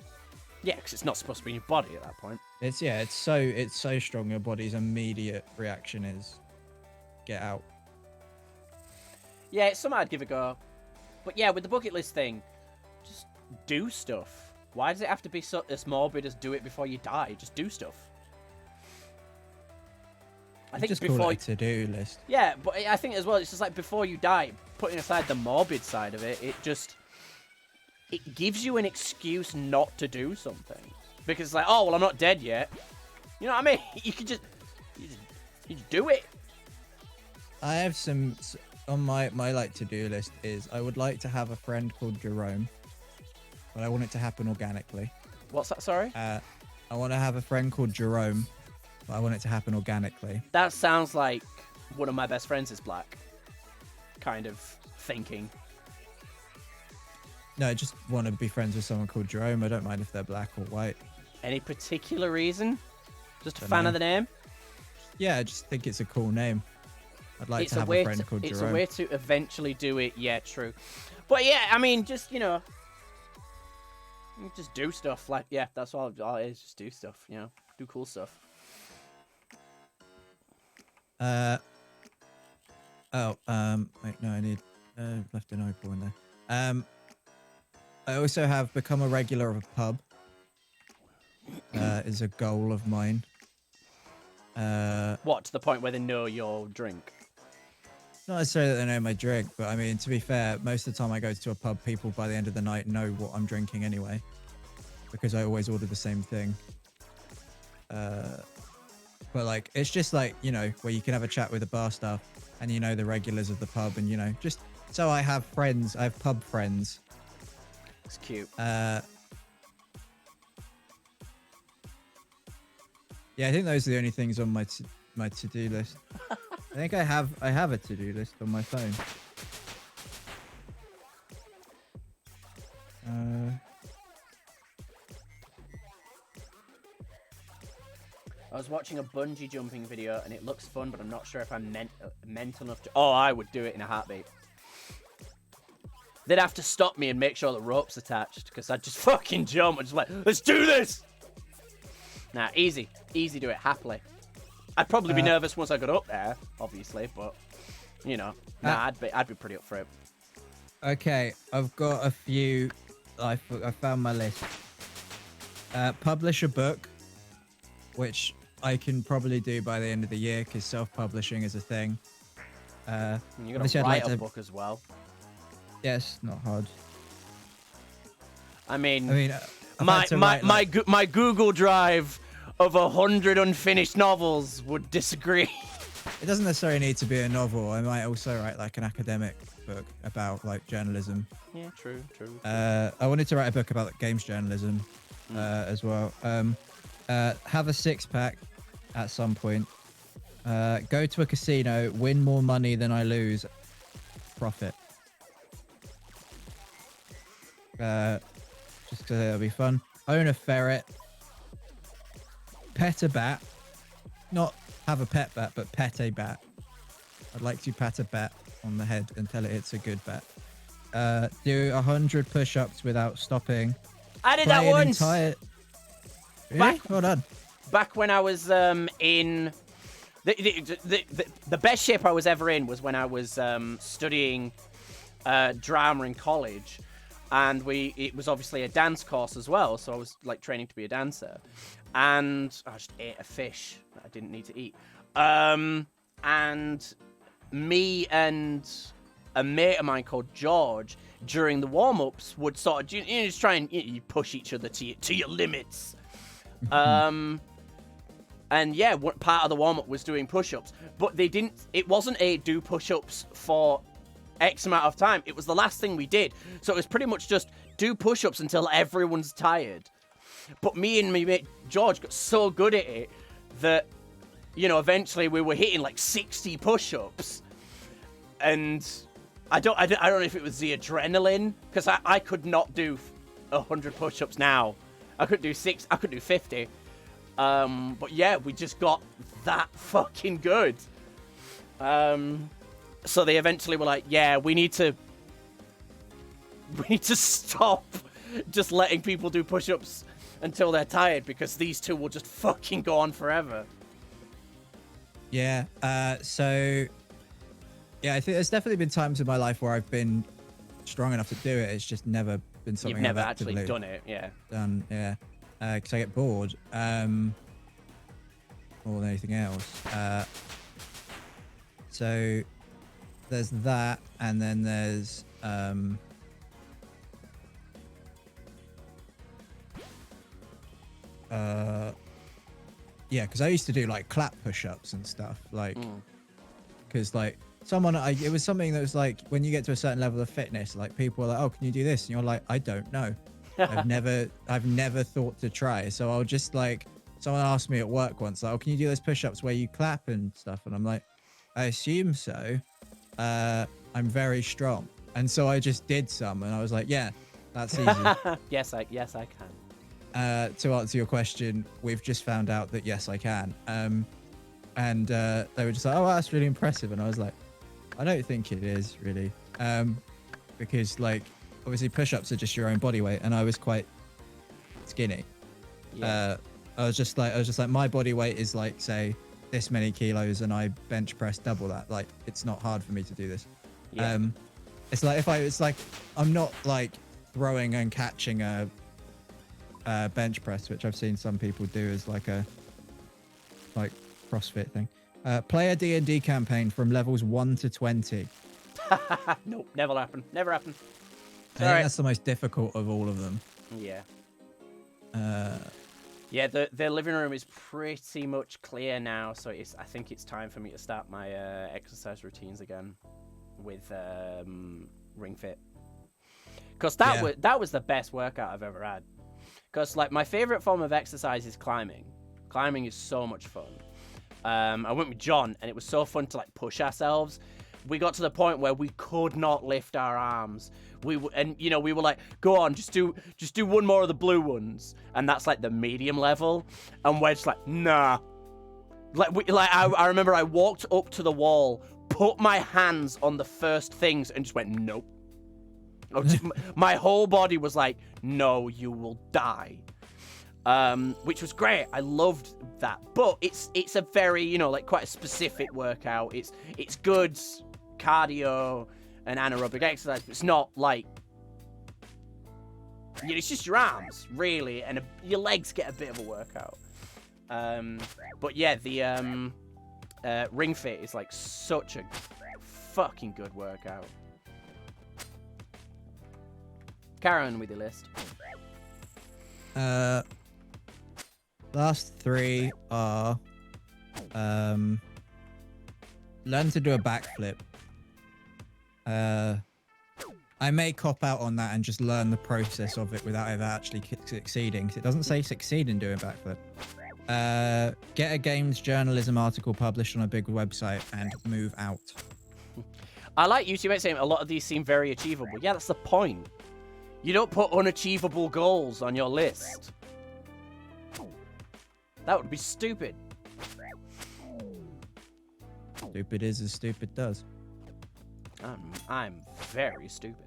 Yeah, because it's not supposed to be in your body at that point. It's so strong. Your body's immediate reaction is get out. Yeah, it's something I'd give a go. But yeah, with the bucket list thing, just do stuff. Why does it have to be so as morbid as do it before you die? Just do stuff. I think Just before call it a to-do list. Yeah, but I think as well, it's just like before you die, putting aside the morbid side of it, it gives you an excuse not to do something. Because it's like, oh, well, I'm not dead yet. You know what I mean? You just do it. I have some on my like to-do list is I would like to have a friend called Jerome, but I want it to happen organically. What's that, sorry? I want to have a friend called Jerome, but I want it to happen organically. That sounds like one of my best friends is black. Kind of thinking. No, I just want to be friends with someone called Jerome. I don't mind if they're black or white. Any particular reason? Just a Don't fan know. of the name? Yeah, I just think it's a cool name. I'd like It's to a have way a friend called it's Jerome. a way to eventually do it. Yeah, true. But yeah, I mean, just, just do stuff. Like, yeah, that's all it is. Just do stuff, do cool stuff. Wait, no, I need left an opal in there. I also have become a regular of a pub. Is a goal of mine. What, to the point where they know your drink? Not necessarily that they know my drink, but I mean, to be fair, most of the time I go to a pub, people by the end of the night know what I'm drinking anyway, because I always order the same thing. But like, it's just like, where you can have a chat with the bar staff and the regulars of the pub, and just So I have friends. I have pub friends. It's cute. Yeah, I think those are the only things on my to-do list. I think I have a to-do list on my phone. I was watching a bungee jumping video and it looks fun, but I'm not sure if I'm mental enough to. Oh, I would do it in a heartbeat. They'd have to stop me and make sure the rope's attached because I'd just fucking jump and just like, let's do this. Nah, easy do it happily. I'd probably be nervous once I got up there, obviously, but you know, nah, I'd be pretty up for it. Okay, I've got a few. I found my list. Publish a book, which I can probably do by the end of the year because self-publishing is a thing. You're gonna write a book as well. Yes, not hard. I mean, my Google Drive of 100 unfinished novels would disagree. It doesn't necessarily need to be a novel. I might also write like an academic book about like journalism. Yeah, true. I wanted to write a book about games journalism as well. Have a six-pack at some point. Go to a casino, win more money than I lose, profit. Just because it'll be fun. Own a ferret. Pet a bat. Not have a pet bat, but pet a bat. I'd like to pat a bat on the head and tell it it's a good bat. Do 100 push-ups without stopping. I did that once. Really? Well done. Back when I was in the best shape I was ever in was when I was studying drama in college, and it was obviously a dance course as well. So I was like training to be a dancer, and I just ate a fish that I didn't need to eat. And me and a mate of mine called George during the warm-ups would sort of just try and you push each other to your limits. And yeah, what part of the warm-up was doing push-ups, but it wasn't a do push-ups for X amount of time. It was the last thing we did. So it was pretty much just do push-ups until everyone's tired. But me and my mate George got so good at it that, you know, eventually we were hitting like 60 push-ups. And I don't know if it was the adrenaline, because I could not do 100 push-ups now. I could do 6, I could do 50. But yeah, we just got that fucking good. So they eventually were like, yeah, we need to stop just letting people do push-ups until they're tired, because these two will just fucking go on forever. Yeah. So yeah, I think there's definitely been times in my life where I've been strong enough to do it. It's just never been something You've never I've actually done it, yeah. Done, yeah. Because I get bored more than anything else. So there's that, and then there's yeah, because I used to do like clap push-ups and stuff, like because like it was something that was like, when you get to a certain level of fitness, like people are like, oh, can you do this? And you're like, I don't know. I've never thought to try. So I'll just like, someone asked me at work once, like, oh, can you do those push-ups where you clap and stuff? And I'm like, I assume so. I'm very strong. And so I just did some, and I was like, yeah, that's easy. Yes, I can. To answer your question, we've just found out that yes, I can. And they were just like, oh, that's really impressive. And I was like, I don't think it is really. Because like, obviously push-ups are just your own body weight, and I was quite skinny. Yeah. I was just like, my body weight is like, say, this many kilos, and I bench press double that. Like, it's not hard for me to do this. Yeah. It's like I'm not like throwing and catching a bench press, which I've seen some people do as like a CrossFit thing. Play a D&D campaign from levels 1 to 20. Nope, never happened. Never happened. I think that's the most difficult of all of them. Yeah. Yeah, the living room is pretty much clear now, so I think it's time for me to start my exercise routines again. Ring Fit, because that was the best workout I've ever had. Because like my favorite form of exercise is climbing. Climbing is so much fun. I went with John, and it was so fun to like push ourselves. We got to the point where we could not lift our arms. We were like, go on, just do one more of the blue ones, and that's like the medium level, and we're just like, nah. I remember I walked up to the wall, put my hands on the first things, and just went, nope. My whole body was like, no, you will die. Which was great. I loved that. But it's a very, like quite a specific workout. It's good cardio and anaerobic exercise, but it's not like, it's just your arms, really, and your legs get a bit of a workout. But yeah, the Ring Fit is like such a fucking good workout. Karen with your list. Last 3 are learn to do a backflip. I may cop out on that and just learn the process of it without ever actually succeeding. 'Cause it doesn't say succeed in doing a backflip. Get a games journalism article published on a big website and move out. I like YouTube saying a lot of these seem very achievable. Yeah, that's the point. You don't put unachievable goals on your list. That would be stupid. Stupid is as stupid does. I'm very stupid.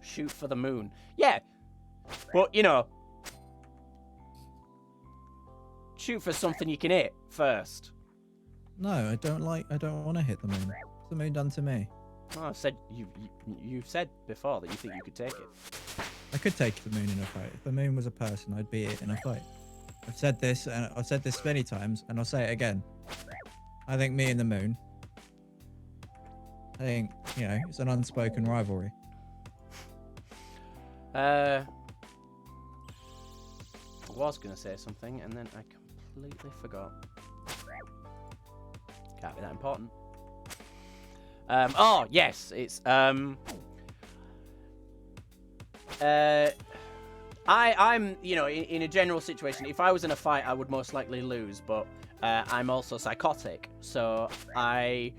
Shoot for the moon. Yeah. But, shoot for something you can hit first. No, I don't want to hit the moon. What's the moon done to me? Oh, I said you've said before that you think you could take it. I could take the moon in a fight. If the moon was a person, I'd beat it in a fight. I've said this, and I've said this many times, and I'll say it again. I think me and the moon. I think it's an unspoken rivalry. I was gonna say something, and then I completely forgot. Can't be that important. Oh yes, it's I'm in a general situation. If I was in a fight, I would most likely lose, but I'm also psychotic, so I'm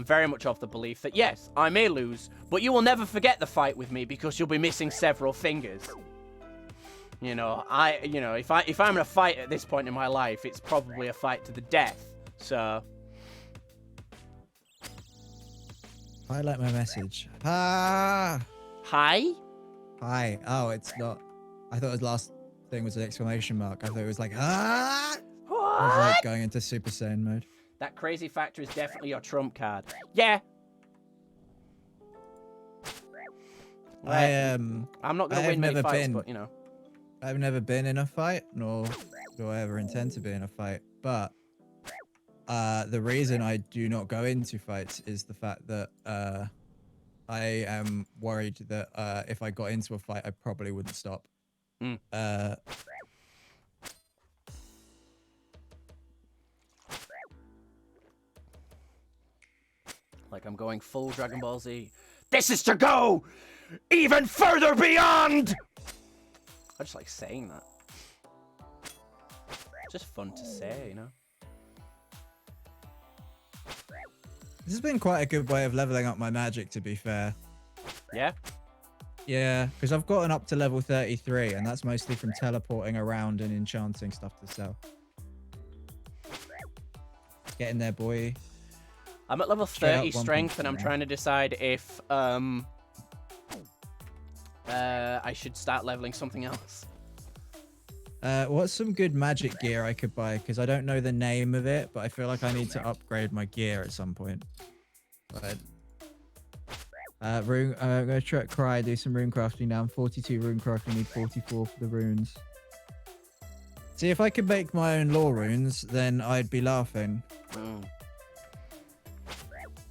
very much of the belief that yes, I may lose, but you will never forget the fight with me because you'll be missing several fingers. If I'm in a fight at this point in my life, it's probably a fight to the death. So Highlight my message. Ah! Hi? Hi. Oh, it's not. I thought his last thing was an exclamation mark. I thought it was like, ah! What? I was like going into Super Saiyan mode. That crazy factor is definitely your trump card. Yeah. I'm not going to win many fights, but I've never been in a fight, nor do I ever intend to be in a fight. But the reason I do not go into fights is the fact that I am worried that if I got into a fight, I probably wouldn't stop. Like I'm going full Dragon Ball Z. This is to go even further beyond! I just like saying that. It's just fun to say, This has been quite a good way of leveling up my magic, to be fair. Yeah? Yeah, because I've gotten up to level 33, and that's mostly from teleporting around and enchanting stuff to sell. Get in there, boy. I'm at level 30 strength, and I'm trying to decide if I should start leveling something else. What's some good magic gear I could buy? Because I don't know the name of it, but I feel like I need to upgrade my gear at some point. But I'm gonna try do some rune crafting now. I'm 42 rune crafting, need 44 for the runes. See, if I could make my own lore runes, then I'd be laughing.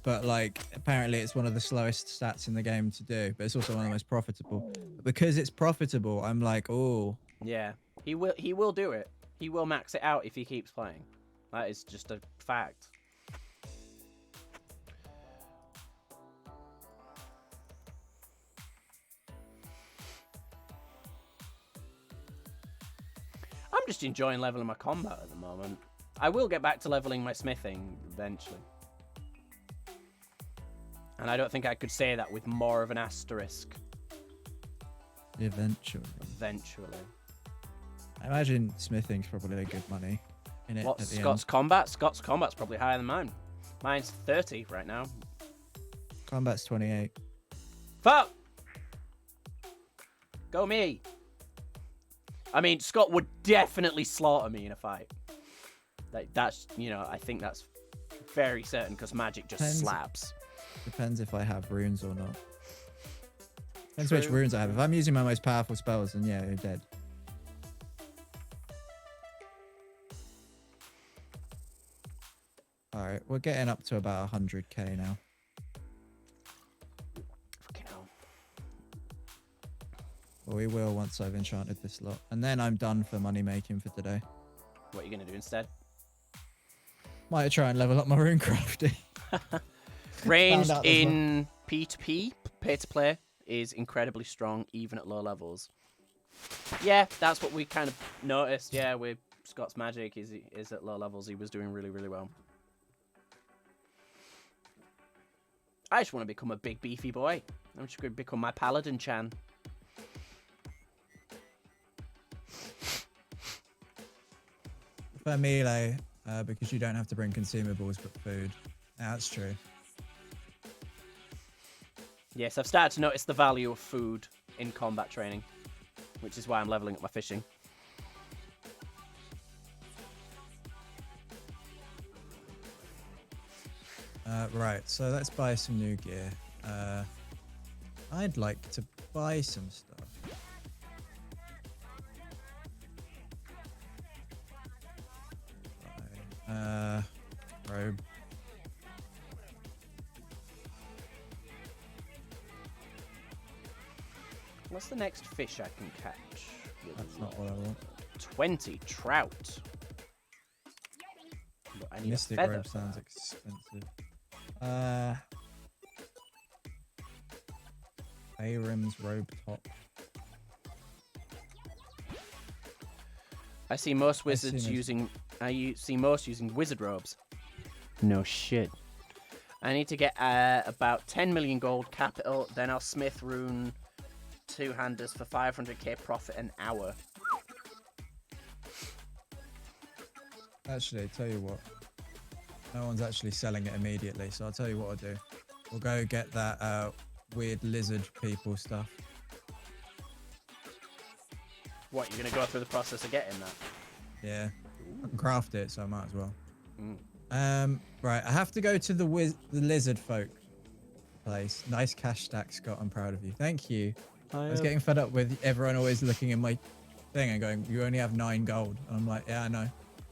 But like, apparently it's one of the slowest stats in the game to do, but it's also one of the most profitable. Because it's profitable, I'm like, oh. Yeah, he will do it. He will max it out if he keeps playing. That is just a fact. I'm just enjoying leveling my combat at the moment. I will get back to leveling my smithing eventually. And I don't think I could say that with more of an asterisk. Eventually. Eventually. I imagine smithing's probably good money in it. What's at the Scott's end. combat? Scott's combat's probably higher than mine. Mine's 30 right now. Combat's 28. Fuck! Go me! I mean, Scott would definitely slaughter me in a fight. That's, you know, I think that's very certain because magic just Depends. slaps. Depends if I have runes or not. Depends which True. runes I have. If I'm using my most powerful spells, then yeah, you're dead. Alright, we're getting up to about 100k now. Fucking hell. Well, we will once I've enchanted this lot. And then I'm done for money making for today. What are you going to do instead? Might try and level up my rune crafting. Ranged out there's in P2P, pay to play, is incredibly strong even at low levels. Yeah, that's what we kind of noticed. Yeah, with Scott's magic is at low levels. He was doing really, really well. I just want to become a big beefy boy. I'm just going to become my paladin Chan. For melee, because you don't have to bring consumables but food. That's true. Yes, I've started to notice the value of food in combat training, which is why I'm leveling up my fishing. Right, so let's buy some new gear. I'd like to buy some stuff. Robe. What's the next fish I can catch? with That's not what I want. 20 trout. But I need Mystic a feather. robe sounds expensive. Aram's robe top. I see most I see wizards most- using. See most using wizard robes. No shit. I need to get about 10 million gold capital. Then I'll smith rune two-handers for 500k profit an hour. Actually, tell you what. No one's actually selling it immediately, so I'll tell you what I'll do. We'll go get that weird lizard people stuff. What, you're gonna go through the process of getting that? Yeah. I can craft it, so I might as well. Mm. Right, I have to go to the lizard folk place. Nice cash stack, Scott. I'm proud of you. Thank you. I was getting fed up with everyone always looking in my thing and going, "You only have 9 gold." And I'm like, "Yeah, I know.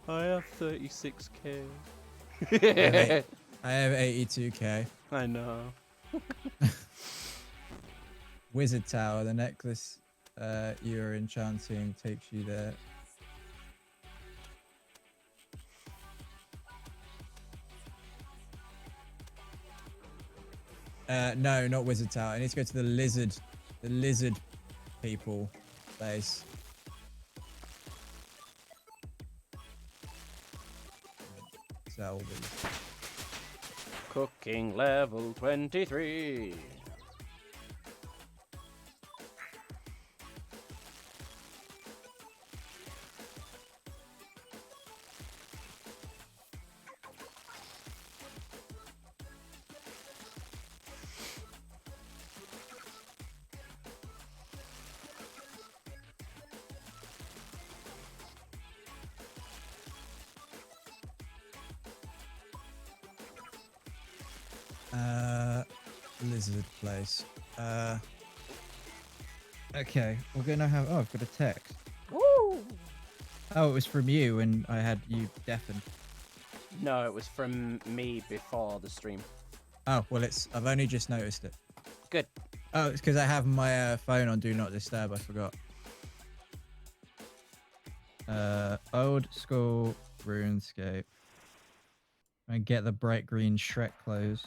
I have 36k. I have 82k." I know. Wizard Tower. The necklace you're enchanting takes you there. No, not Wizard Tower. I need to go to the lizard people place. Sell these. Cooking level 23. Lizard place. Okay, we're gonna have. Oh, I've got a text. Woo! Oh, it was from you, and I had you deafened. No, it was from me before the stream. Oh, well, I've only just noticed it. Good. Oh, it's because I have my phone on Do Not Disturb. I forgot. Old school RuneScape. And get the bright green Shrek clothes.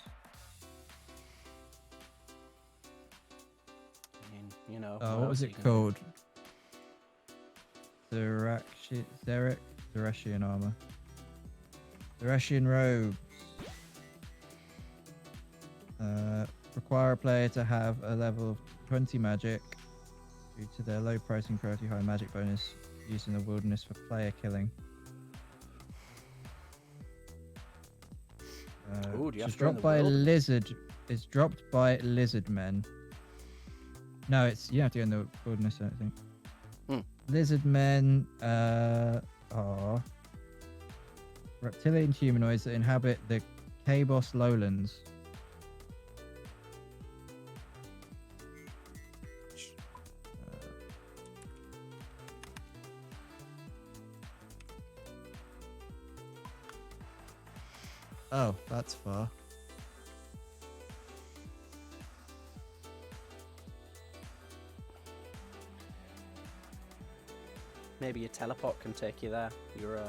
I mean, you know. What was else are it you gonna called? Therachian armor. Therachian robes. Require a player to have a level of 20 magic due to their low price and incredibly high magic bonus used in the wilderness for player killing. Ooh, do you have It's to go in dropped the by wilderness? lizard. It's dropped by lizard men. No, it's you have to go in the wilderness, I think. Hmm. Lizard men are reptilian humanoids that inhabit the Kabos lowlands. Oh, that's far. Maybe your teleport can take you there. Your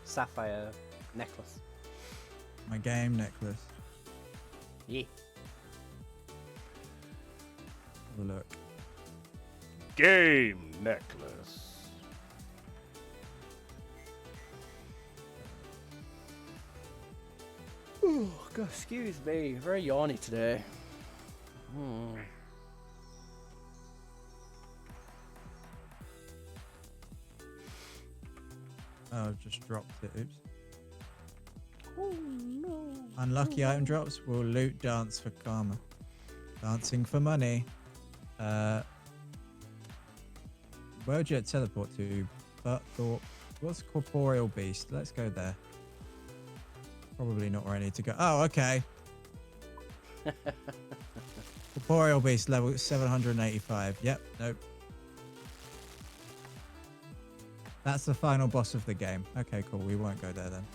sapphire necklace. My game necklace. Yeah. Have a look. Game necklace. Oh, God, excuse me. Very yawny today. Oh, I've just dropped it. Oops. Oh no. Unlucky item drops will loot dance for karma. Dancing for money. Where would you teleport to? Thought. What's corporeal beast? Let's go there. Probably not where I need to go. Oh, okay. Corporeal beast level 785. Yep. Nope. That's the final boss of the game. Okay, cool. We won't go there then.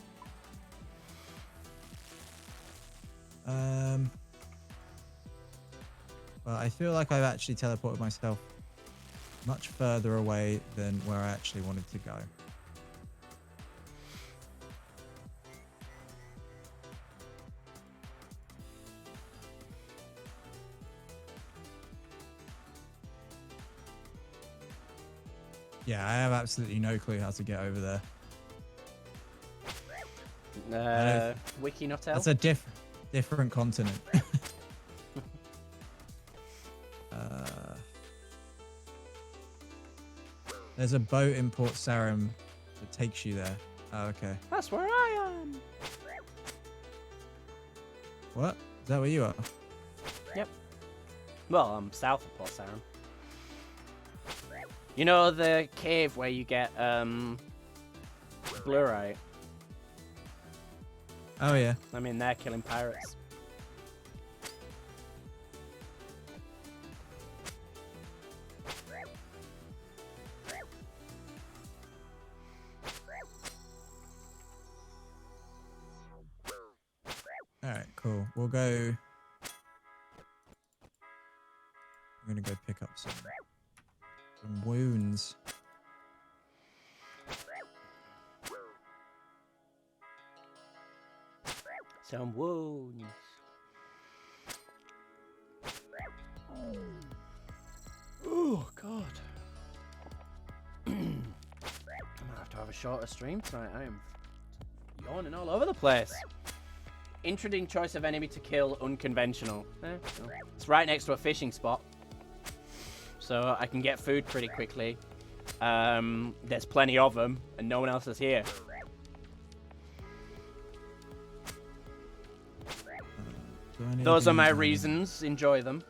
Well, I feel like I've actually teleported myself much further away than where I actually wanted to go. Yeah, I have absolutely no clue how to get over there. Wiki not That's a different continent. There's a boat in Port Sarim that takes you there. Oh, okay. That's where I am. What? Is that where you are? Yep. Well, I'm south of Port Sarim. You know the cave where you get blurite? Oh, yeah. I'm in there killing pirates. Alright, cool. We'll go... I'm gonna go pick up some wounds. Some wounds. Oh, God. I might have to have a shorter stream tonight. I am yawning all over the place. Interesting choice of enemy to kill, unconventional. No. It's right next to a fishing spot. So I can get food pretty quickly. There's plenty of them, and no one else is here. Those are my reasons. Enjoy them.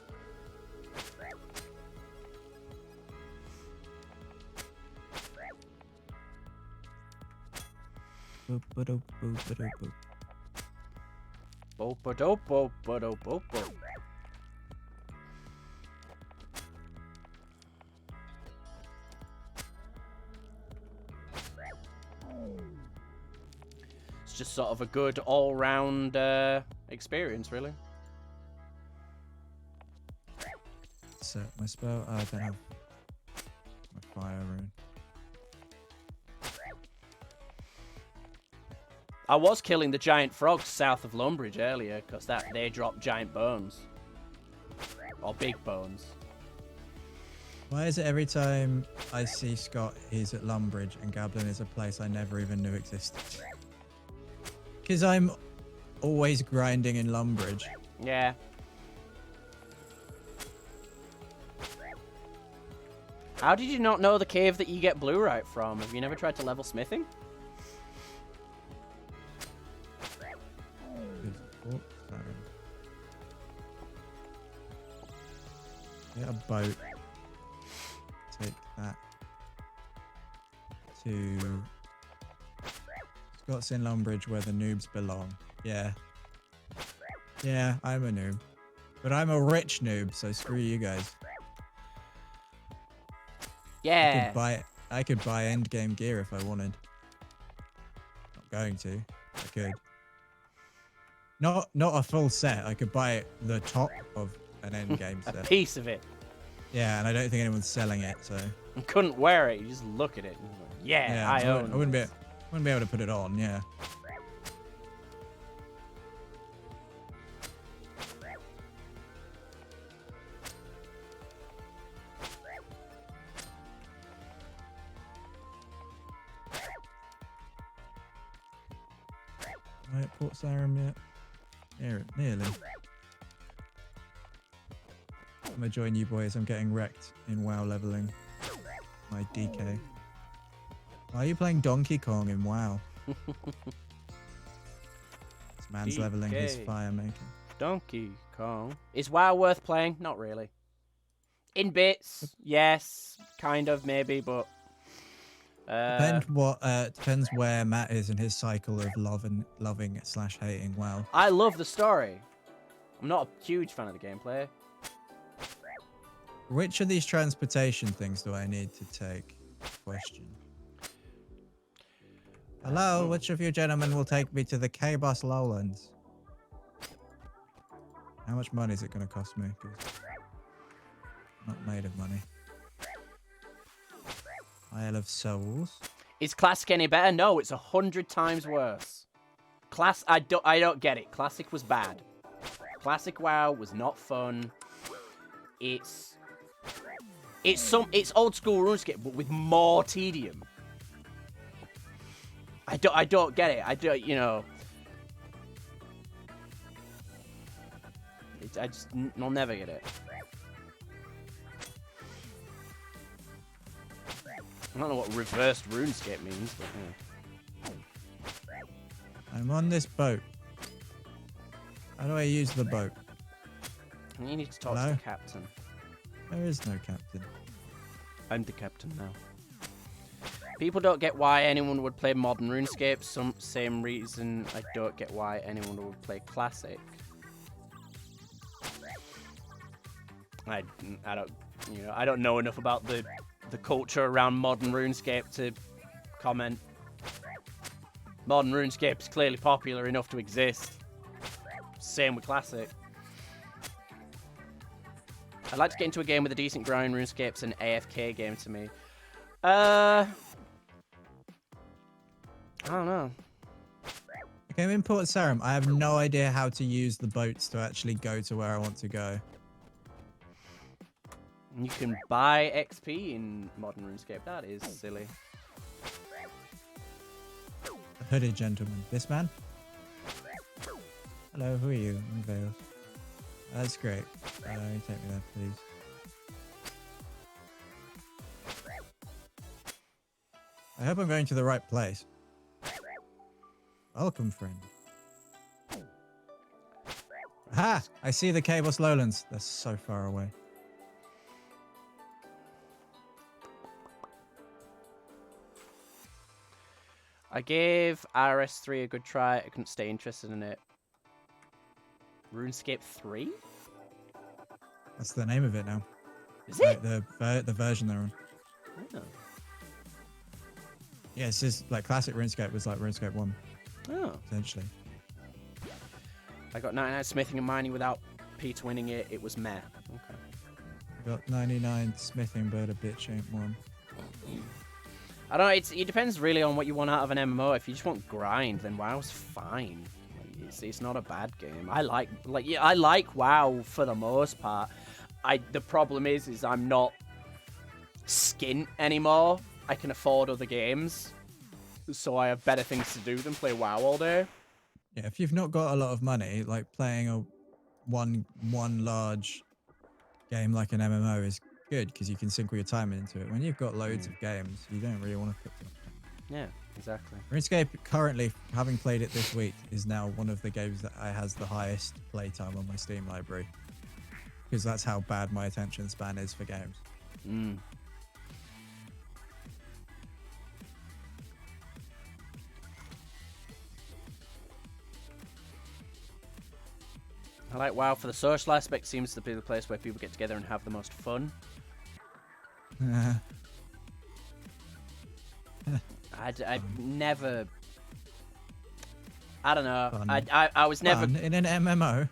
Boop, ba-doop, boop, ba-doop, boop. Boop-a-doop, boop-a-doop, boop, boop. It's just sort of a good all-round experience, really. Set my spell. I don't have my fire rune. I was killing the giant frogs south of Lumbridge earlier, because they drop giant bones. Or big bones. Why is it every time I see Scott, he's at Lumbridge, and Gablin is a place I never even knew existed? Because I'm always grinding in Lumbridge. Yeah. How did you not know the cave that you get bluerite from? Have you never tried to level smithing? Get a boat. Take that to Scott's in Lumbridge where the noobs belong. Yeah. Yeah, I'm a noob. But I'm a rich noob, so screw you guys. Yeah. I could buy endgame gear if I wanted. Not going to. I could. Not a full set. I could buy the top of an endgame A set. piece of it. Yeah, and I don't think anyone's selling it, so. You couldn't wear it. You just look at it. And you're like, yeah, I own. I wouldn't be able to put it on. Yeah. Right, Port Sarum yet? Nearly. I'm gonna join you boys. I'm getting wrecked in WoW leveling. My DK. Why are you playing Donkey Kong in WoW? This man's leveling his DK. fire making. Donkey Kong. Is WoW worth playing? Not really. In bits, yes. Kind of, maybe, but... Depends where Matt is in his cycle of loving/hating WoW. I love the story. I'm not a huge fan of the gameplay. Which of these transportation things do I need to take? Question. Hello, which of you gentlemen will take me to the K-Bus Lowlands? How much money is it going to cost me? 'Cause I'm not made of money. Isle of Souls. Is Classic any better? No, it's 100 times worse. I don't get it. Classic was bad. Classic WoW was not fun. It's old school RuneScape, but with more tedium. I don't get it. I'll never get it. I don't know what reversed RuneScape means, but yeah. I'm on this boat. How do I use the boat? You need to talk to Hello? the captain. There is no captain. I'm the captain now. People don't get why anyone would play modern RuneScape. Same reason I don't get why anyone would play classic. I don't know enough about the culture around modern RuneScape to comment. Modern RuneScape is clearly popular enough to exist. Same with classic. I'd like to get into a game with a decent grind. RuneScape's an AFK game to me. I don't know. Okay, I'm in Port Sarum. I have no idea how to use the boats to actually go to where I want to go. You can buy XP in modern RuneScape. That is silly. The hooded gentleman. This man? Hello, who are you? I'm Vale. That's great. You take me there, please. I hope I'm going to the right place. Welcome, friend. Ha! I see the K-Bus Lowlands. They're so far away. I gave RS3 a good try. I couldn't stay interested in it. RuneScape 3? That's the name of it now. Is it? Like the version they're on. Oh. Yeah, it's just like classic RuneScape was like RuneScape 1, Oh. essentially. I got 99 smithing and mining without Pete winning it. It was meh. Okay. I got 99 smithing, but a bitch ain't one. I don't know. It depends really on what you want out of an MMO. If you just want grind, then WoW's fine. Like, it's not a bad game. I like WoW for the most part. The problem is I'm not skint anymore. I can afford other games, so I have better things to do than play WoW all day. Yeah, if you've not got a lot of money, like playing a one large game like an MMO is good because you can sink all your time into it. When you've got loads of games, you don't really want to put too much time. Yeah, exactly. RuneScape, currently, having played it this week, is now one of the games that has the highest playtime on my Steam library. Because that's how bad my attention span is for games. Mm. I like WoW for the social aspect. Seems to be the place where people get together and have the most fun. I'd never. I don't know. Fun. I was never Fun in an MMO.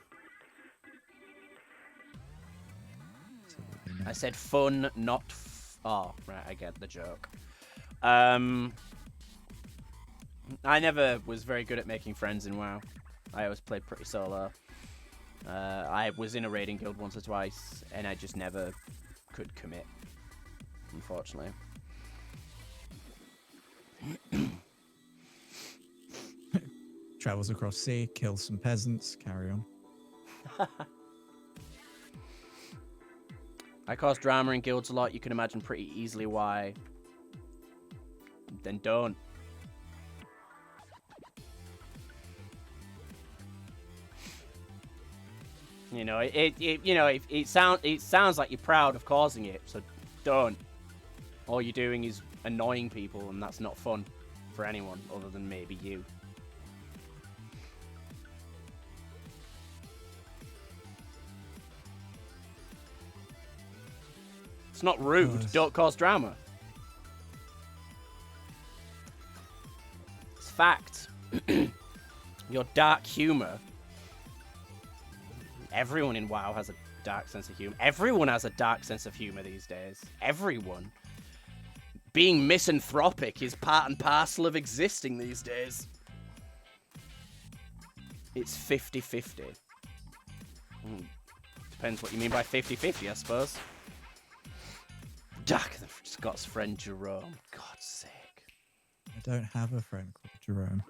I said fun, not. Oh, right. I get the joke. I never was very good at making friends in WoW. I always played pretty solo. I was in a raiding guild once or twice, and I just never could commit, unfortunately. Travels across sea, kills some peasants, carry on. I cause drama in guilds a lot. You can imagine pretty easily why. Then don't. You know, it sounds like you're proud of causing it, so don't. All you're doing is annoying people, and that's not fun for anyone other than maybe you. It's not rude. Nice. Don't cause drama. It's fact. Your dark humor. Everyone in WoW has a dark sense of humor. Everyone has a dark sense of humor these days. Everyone. Being misanthropic is part and parcel of existing these days. It's 50-50. Depends what you mean by 50-50, I suppose. Dark the Scott's friend Jerome. God's sake. I don't have a friend called Jerome.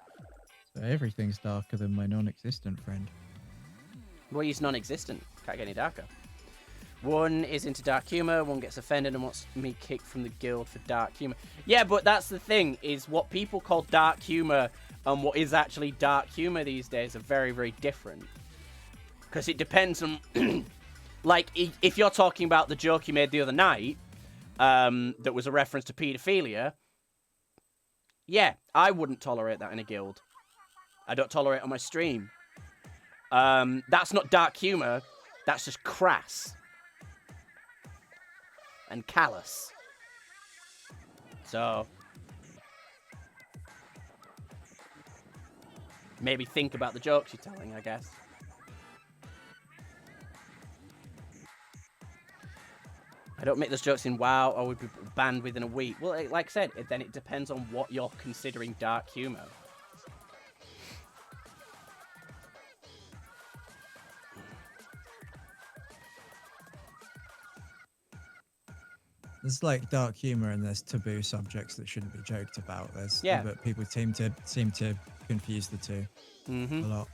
So everything's darker than my non-existent friend. Well, he's non-existent. Can't get any darker. One is into dark humor. One gets offended and wants me kicked from the guild for dark humor. Yeah, but that's the thing, is what people call dark humor and what is actually dark humor these days are very, very different. Because it depends on... like, if you're talking about the joke you made the other night, that was a reference to paedophilia, yeah, I wouldn't tolerate that in a guild. I don't tolerate it on my stream. That's not dark humor. That's just crass. And callous. So... maybe think about the jokes you're telling, I guess. I don't make those jokes in WoW, or would be banned within a week. Well, like I said, then it depends on what you're considering dark humor. There's like dark humor and there's taboo subjects that shouldn't be joked about. But people seem to confuse the two a lot,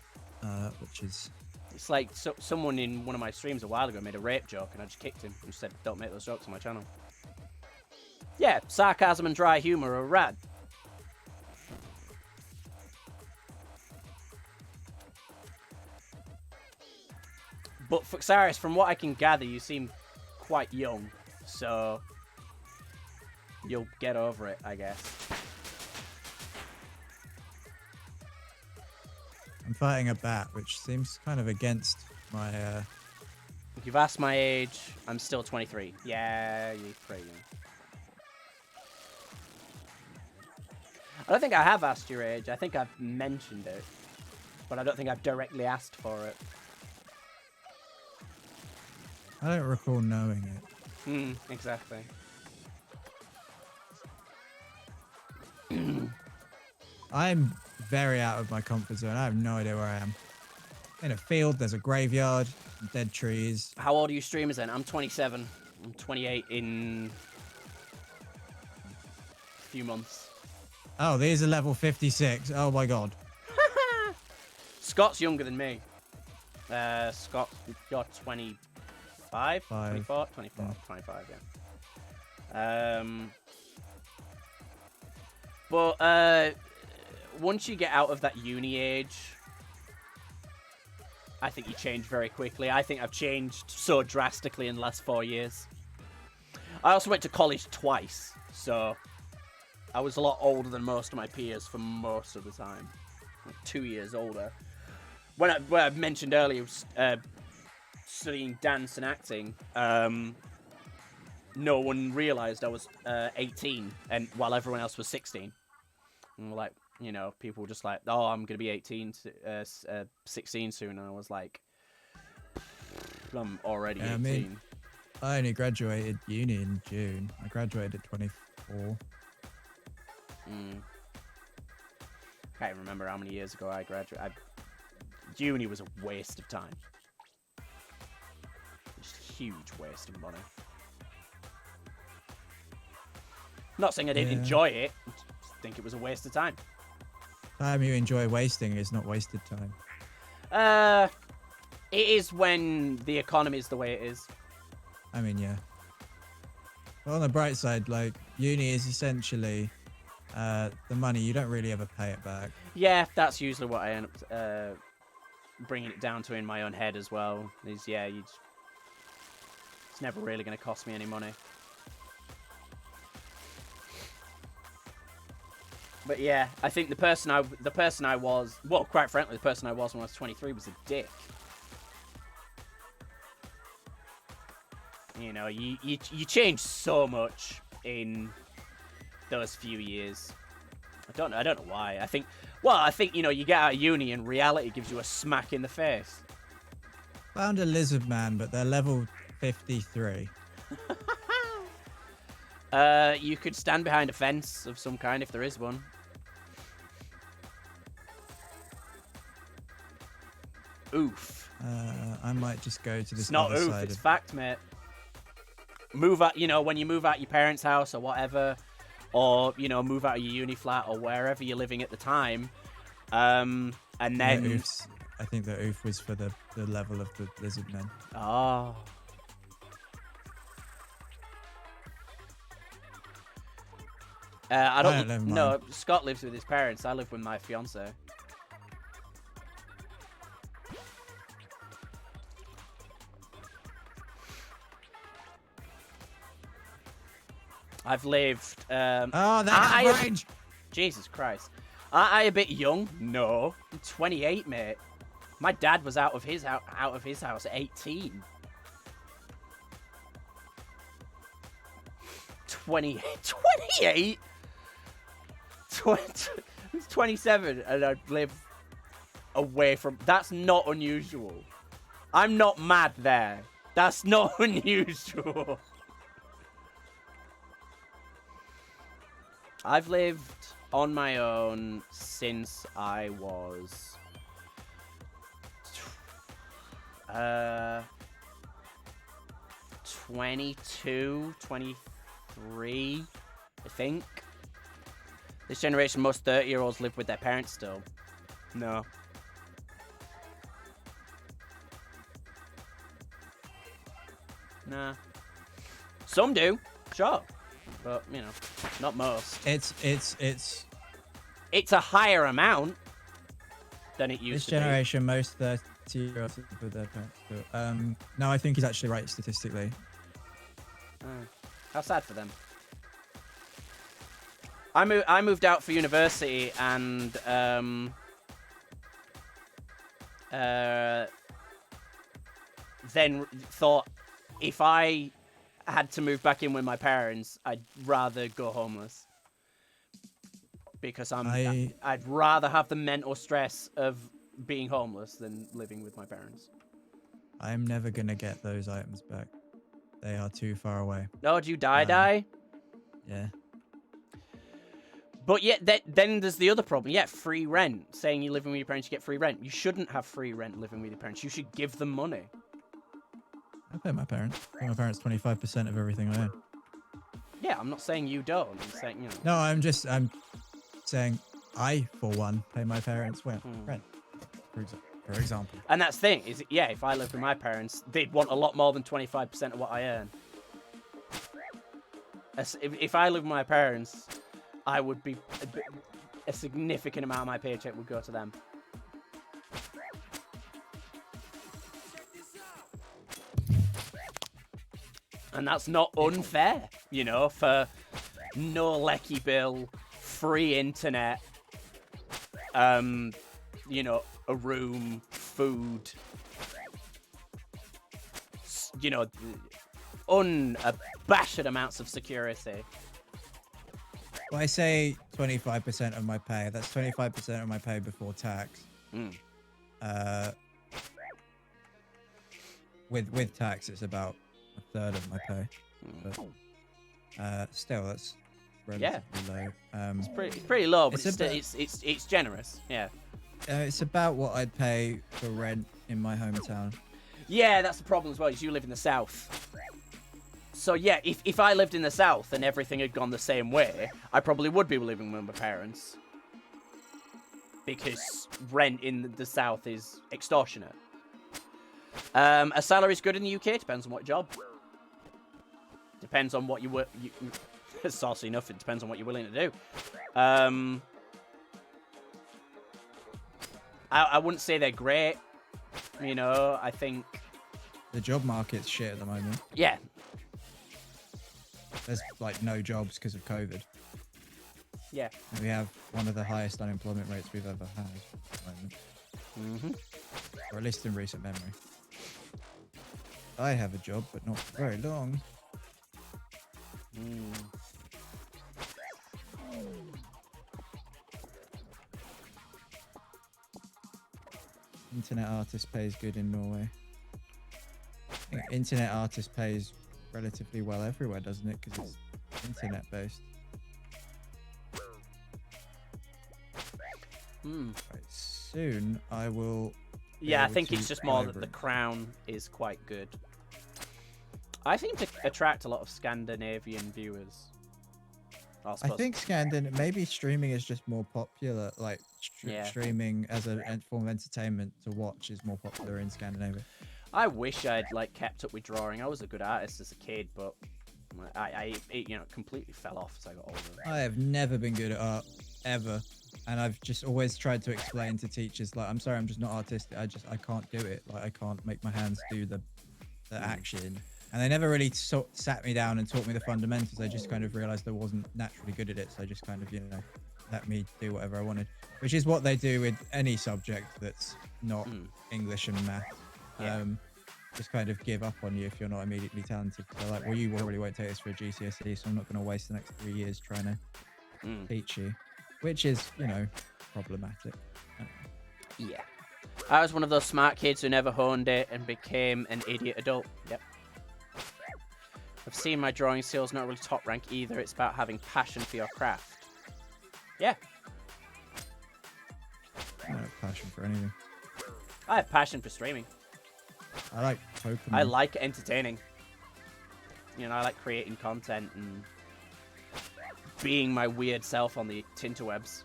which is... It's like someone in one of my streams a while ago made a rape joke, and I just kicked him and said, "Don't make those jokes on my channel." Yeah, sarcasm and dry humor are rad. But for Xarius, from what I can gather, you seem quite young, so you'll get over it, I guess. I'm fighting a bat, which seems kind of against my... If you've asked my age, I'm still 23. Yeah, you're pretty young. I don't think I have asked your age. I think I've mentioned it, but I don't think I've directly asked for it. I don't recall knowing it. Exactly. I'm very out of my comfort zone. I have no idea where I am. In a field, there's a graveyard, dead trees. How old are you streamers then? I'm 27. I'm 28 in a few months. Oh, these are level 56. Oh my god. Scott's younger than me. Scott, you're 25? 24? 24, Yeah. 25, yeah. But once you get out of that uni age, I think you change very quickly. I think I've changed so drastically in the last 4 years. I also went to college twice, so I was a lot older than most of my peers for most of the time. Like 2 years older. When I mentioned earlier studying dance and acting, no one realised I was 18, and while everyone else was 16. And like, you know, people were just like, oh, I'm going to be 16 soon. And I was like, I'm already 18. I mean, I only graduated uni in June. I graduated at 24. Can't remember how many years ago I graduated. Uni was a waste of time. Just a huge waste of money. Not saying I didn't enjoy it. I just think it was a waste of time. Time you enjoy wasting is not wasted time. It is when the economy is the way it is. I mean, yeah. But on the bright side, like, uni is essentially the money. You don't really ever pay it back. Yeah, that's usually what I end up bringing it down to in my own head as well. Is yeah, it's never really going to cost me any money. But yeah, I think the person I was, well, quite frankly, the person I was when I was 23 was a dick. You know, you change so much in those few years. I don't know why. I think you know, you get out of uni and reality gives you a smack in the face. Found a lizard man, but they're level 53. You could stand behind a fence of some kind if there is one. Oof. I might just go to this It's not other oof, side it's of... fact, mate. Move out, you know, when you move out your parents' house or whatever, or, you know, move out of your uni flat or wherever you're living at the time, and then... Yeah, I think the oof was for the level of the lizard men. Oh. I don't... never No, mind. Scott lives with his parents. I live with my fiance. I've lived... Oh, that range! Jesus Christ. I a bit young? No. I'm 28, mate. My dad was out of his house at 18. 28? 27 and I live away from... That's not unusual. I'm not mad there. That's not unusual. I've lived on my own since I was 22, 23, I think. This generation, most 30-year-olds live with their parents still. No. Nah. Some do, sure. But, you know, not most. It's It's a higher amount than it used this to generation, most 30-year-olds live with their parents still. No, I think he's actually right statistically. be. How sad for them. I moved out for university and then thought if I had to move back in with my parents, I'd rather go homeless. Because I'd rather have the mental stress of being homeless than living with my parents. I'm never gonna get those items back. They are too far away. Oh, do you die? Yeah. But yeah, then there's the other problem. Yeah, free rent. Saying you live with your parents, you get free rent. You shouldn't have free rent living with your parents. You should give them money. I pay my parents. I pay my parents 25% of everything I own. Yeah, I'm not saying you don't. I'm saying, you know. No, I'm saying I, for one, pay my parents rent, for example. And that's the thing, is, yeah, if I lived with my parents, they'd want a lot more than 25% of what I earn. If I lived with my parents, I would be... A significant amount of my paycheck would go to them. And that's not unfair, you know, for no lecky bill, free internet, you know, a room, food, you know, unabashed amounts of security. Well, I say 25% of my pay. That's 25% of my pay before tax. Mm. With tax, it's about a third of my pay. But still, that's relatively low. It's pretty low, but it's it's generous. Yeah. It's about what I'd pay for rent in my hometown. Yeah, that's the problem as well. Is you live in the south. So yeah, if I lived in the south and everything had gone the same way, I probably would be living with my parents. Because rent in the south is extortionate. A salary's good in the UK, depends on what job. Depends on what you work. Saucy enough, it depends on what you're willing to do. I wouldn't say they're great. You know, I think... The job market's shit at the moment. Yeah. There's, like, no jobs because of COVID. Yeah. And we have one of the highest unemployment rates we've ever had at the moment. Mm-hmm. Or at least in recent memory. I have a job, but not for very long. Internet artist pays good in Norway. I think internet artist pays relatively well everywhere, doesn't it? Because it's internet based. Right, soon I will. Yeah, I think it's just more that the crown is quite good. I think to attract a lot of Scandinavian viewers. I think maybe streaming is just more popular. Like streaming as a form of entertainment to watch is more popular in Scandinavia. I wish I'd like kept up with drawing. I was a good artist as a kid, but I you know, completely fell off as I got older. I have never been good at art ever, and I've just always tried to explain to teachers like, I'm sorry, I'm just not artistic. I can't do it. Like I can't make my hands do the action. And they never really sat me down and taught me the fundamentals. I just kind of realized I wasn't naturally good at it. So I just kind of, you know, let me do whatever I wanted, which is what they do with any subject that's not English and math. Yeah. Just kind of give up on you if you're not immediately talented. So like, well, you probably won't take this for a GCSE, so I'm not going to waste the next 3 years trying to teach you, which is, you know, problematic. Yeah. I was one of those smart kids who never honed it and became an idiot adult. Yep. I've seen my drawing skills not really top rank either. It's about having passion for your craft. Yeah. I don't have passion for anything. I have passion for streaming. I like Pokemon. I like entertaining. You know, I like creating content and being my weird self on the tinterwebs.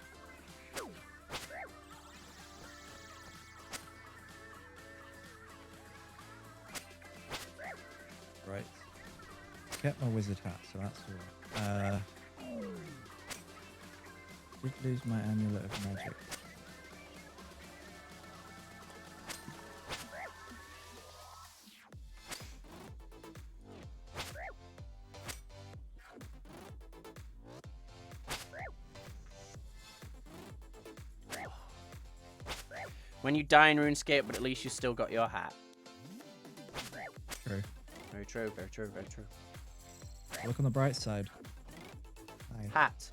Right. Kept my wizard hat, so that's alright. Did lose my amulet of magic. When you die in RuneScape, but at least you still got your hat. True. Very true, very true, very true. Look on the bright side. Hi. Hat.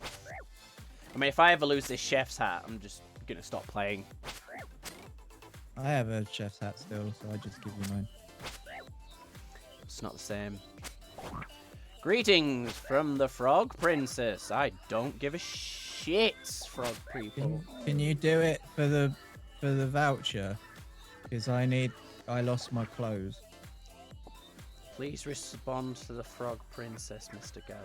I mean, if I ever lose this chef's hat, I'm just gonna stop playing. I have a chef's hat still, so I just give you mine. It's not the same. Greetings from the Frog Princess. I don't give a shit, frog people. Can you do it for the voucher? Because I lost my clothes. Please respond to the Frog Princess, MrGablin.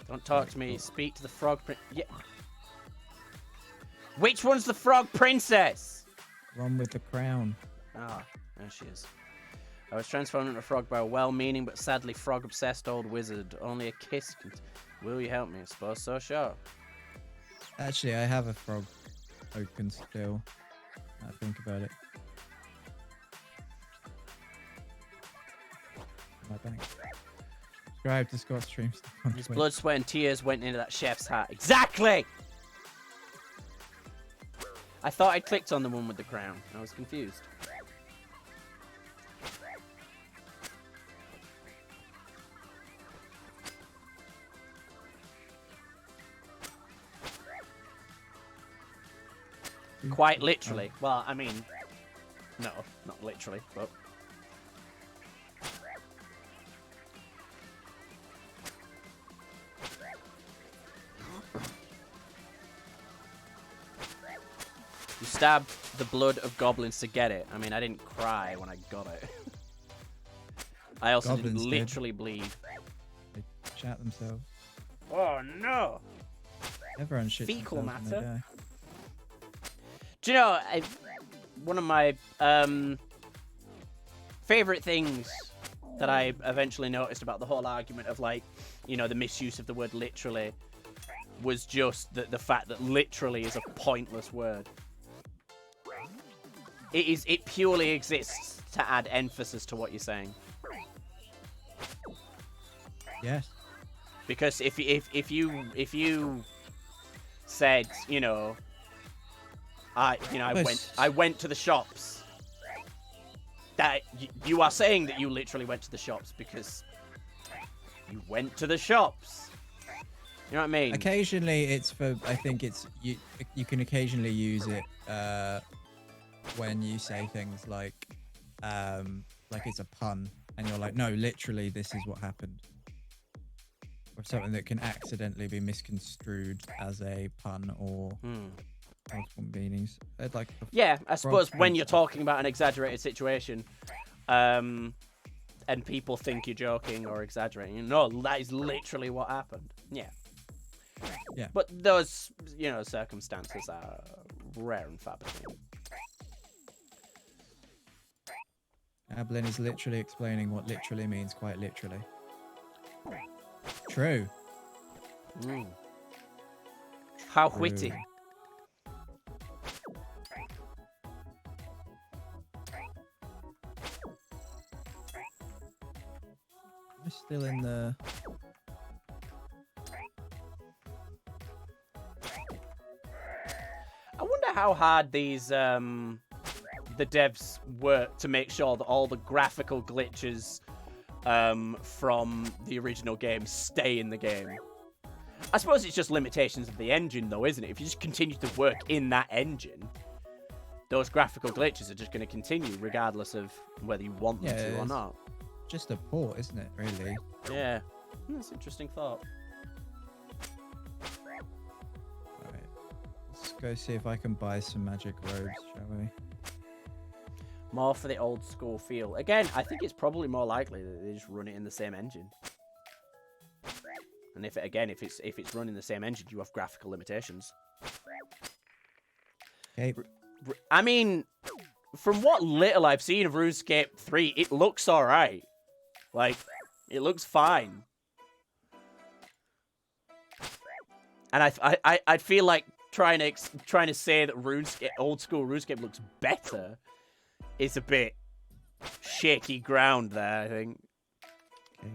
Don't talk to me. Speak to the Frog Prin. Yeah. Which one's the Frog Princess? One with the crown. Ah, there she is. I was transformed into a frog by a well-meaning but sadly frog-obsessed old wizard. Only a kiss can... Will you help me? I suppose so, sure. Actually, I have a frog token still. I think about it. My bank. Subscribe to Scott Streams. His blood, sweat, and tears went into that chef's hat. Exactly! I thought I clicked on the one with the crown. I was confused. Quite literally. Well, I mean, no, not literally, but... You stabbed the blood of goblins to get it. I mean, I didn't cry when I got it. I also Goblins didn't did. literally bleed. They chat themselves. Oh, no! Everyone shits Fecal themselves when they matter. die. Do you know, one of my favorite things that I eventually noticed about the whole argument of, like, you know, the misuse of the word literally was just the fact that literally is a pointless word. It purely exists to add emphasis to what you're saying. Yes. Because if you said, you know, I went to the shops. That you are saying that you literally went to the shops because you went to the shops. You know what I mean? Occasionally, it's for. I think it's you. You can occasionally use it when you say things like it's a pun, and you're like, no, literally, this is what happened. Or something that can accidentally be misconstrued as a pun or multiple meanings. Yeah, I suppose when you're talking about an exaggerated situation, and people think you're joking or exaggerating, no, that is literally what happened. Yeah. Yeah. But those, you know, circumstances are rare and far between. Ablin is literally explaining what literally means quite literally. True. How True. witty. I'm still in the... I wonder how hard these the devs work to make sure that all the graphical glitches from the original game stay in the game. I suppose it's just limitations of the engine, though, isn't it? If you just continue to work in that engine, those graphical glitches are just going to continue regardless of whether you want them to or not. Just a port, isn't it, really? Yeah. That's an interesting thought. Alright. Let's go see if I can buy some magic robes, shall we? More for the old school feel. Again, I think it's probably more likely that they just run it in the same engine. And if it's running the same engine, you have graphical limitations. Okay. I mean, from what little I've seen of RuneScape 3, it looks alright. Like, it looks fine. And I feel like trying to say that RuneScape, old school RuneScape looks better is a bit shaky ground there, I think. Okay.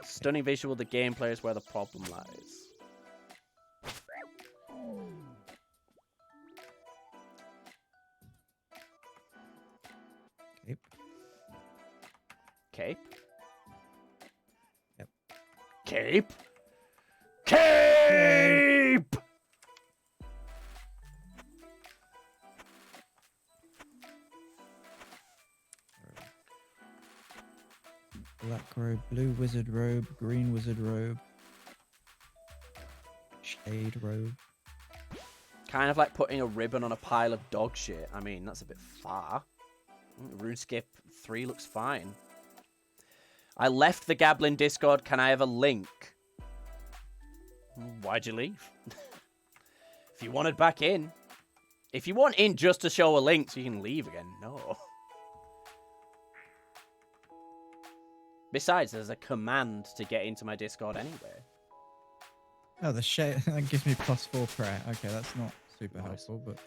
Stunning visual, the gameplay is where the problem lies. Cape. Cape? Yep. Cape? Cape! Black robe, blue wizard robe, green wizard robe, shade robe. Kind of like putting a ribbon on a pile of dog shit. I mean, that's a bit far. RuneScape 3 looks fine. I left the Gablin Discord. Can I have a link? Why'd you leave? If you wanted back in. If you want in just to show a link so you can leave again, no. Besides, there's a command to get into my Discord anyway. Oh, the shade that gives me +4 prayer. Okay, that's not super Nice. helpful, but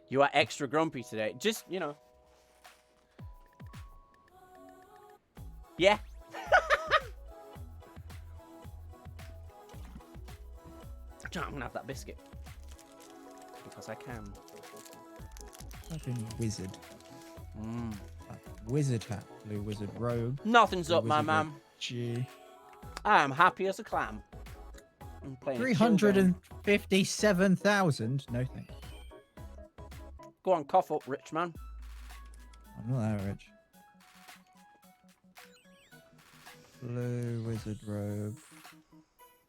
You are extra grumpy today. Just, you know. Yeah. I'm gonna have that biscuit. Because I can. fucking wizard. Mm. Wizard hat, blue wizard robe. Nothing's blue up, my wizard robe, man. G. I am happy as a clam. I'm playing a chill game. 357,000. No thanks. Go on, cough up, rich man. I'm not that rich. Blue wizard robe.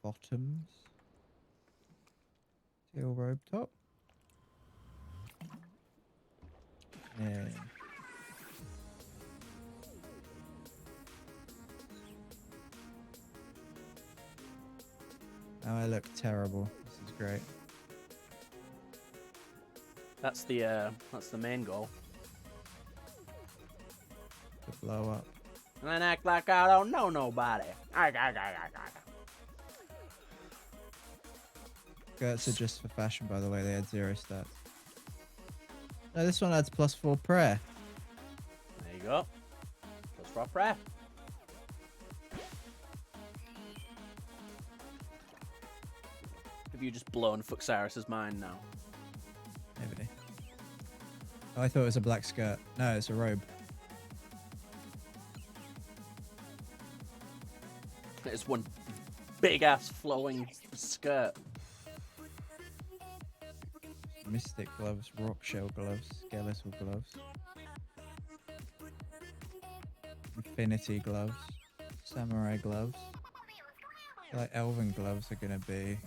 Bottoms. Teal robe top. Yeah. Oh, I look terrible. This is great. That's the main goal. To blow up. And then act like I don't know nobody. Skirts are just for fashion, by the way. They had 0 stats. No, this one adds +4 prayer. There you go. Plus for prayer. Have you just blown Fuxaris's mind now? Maybe. Oh, I thought it was a black skirt. No, it's a robe. It's one big ass flowing skirt. Mystic gloves, rock shell gloves, skeletal gloves. Infinity gloves, samurai gloves. I feel like elven gloves are gonna be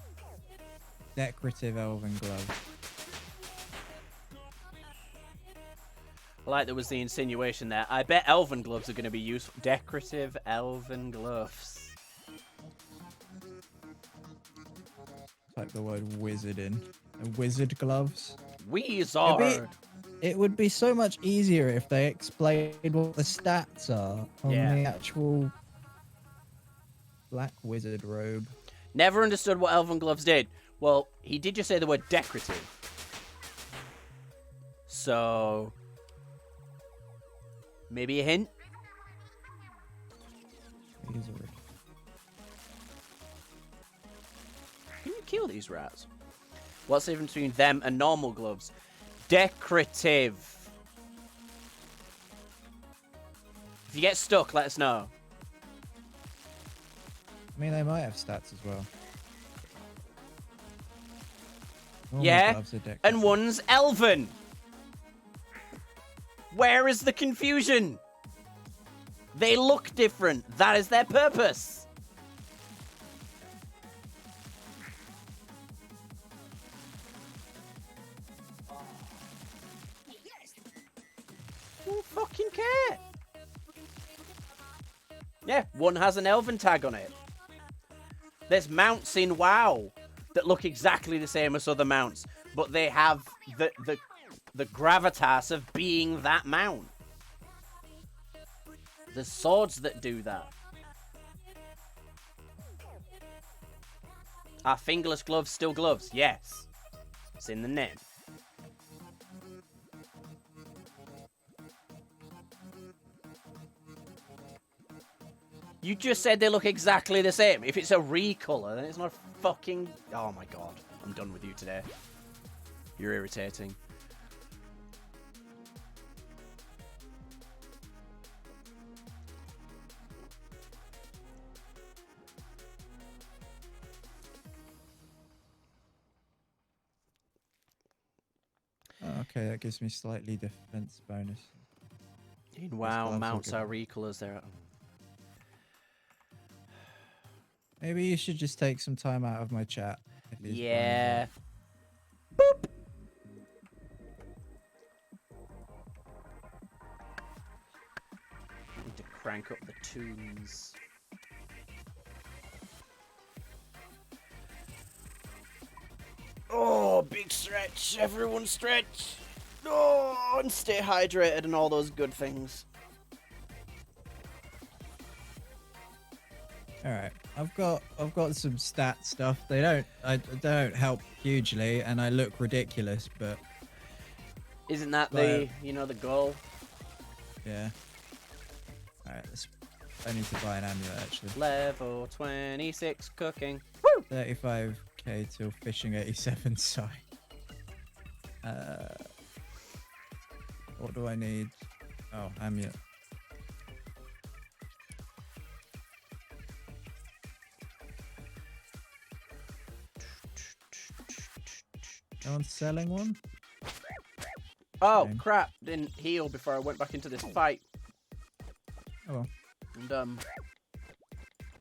decorative elven gloves. Like there was the insinuation there. I bet elven gloves are going to be useful. Decorative elven gloves. Type the word wizard in. Wizard gloves. Weezard. It would be so much easier if they explained what the stats are on Yeah. the actual black wizard robe. Never understood what elven gloves did. Well, he did just say the word decorative. So... maybe a hint? Wizard. Can you kill these rats? What's the difference between them and normal gloves? Decorative. If you get stuck, let us know. I mean, they might have stats as well. Normal Yeah, gloves are decorative. and one's elven. Where is the confusion? They look different. That is their purpose. Who fucking care? Yeah, one has an elven tag on it. There's mounts in WoW that look exactly the same as other mounts, but they have the gravitas of being that mount. There's swords that do that. Are fingerless gloves still gloves? Yes. It's in the name. You just said they look exactly the same. If it's a recolor, then it's not a fucking... oh my god. I'm done with you today. You're irritating. Oh, okay, that gives me slightly defense bonus. In Those WoW, gloves are mounts good. are recolors. They're... Maybe you should just take some time out of my chat. If he's fine with Yeah. that. Boop. Need to crank up the tunes. Oh, big stretch. Everyone stretch. Oh, and stay hydrated and all those good things. All right, I've got some stat stuff. They don't help hugely, and I look ridiculous, but Isn't that Like- the goal? yeah. All right, I need to buy an amulet actually. Level 26 cooking. 35k till fishing 87 site. What do I need? Oh, amulet. No one's selling one? Oh, Okay. crap. Didn't heal before I went back into this fight. Oh well.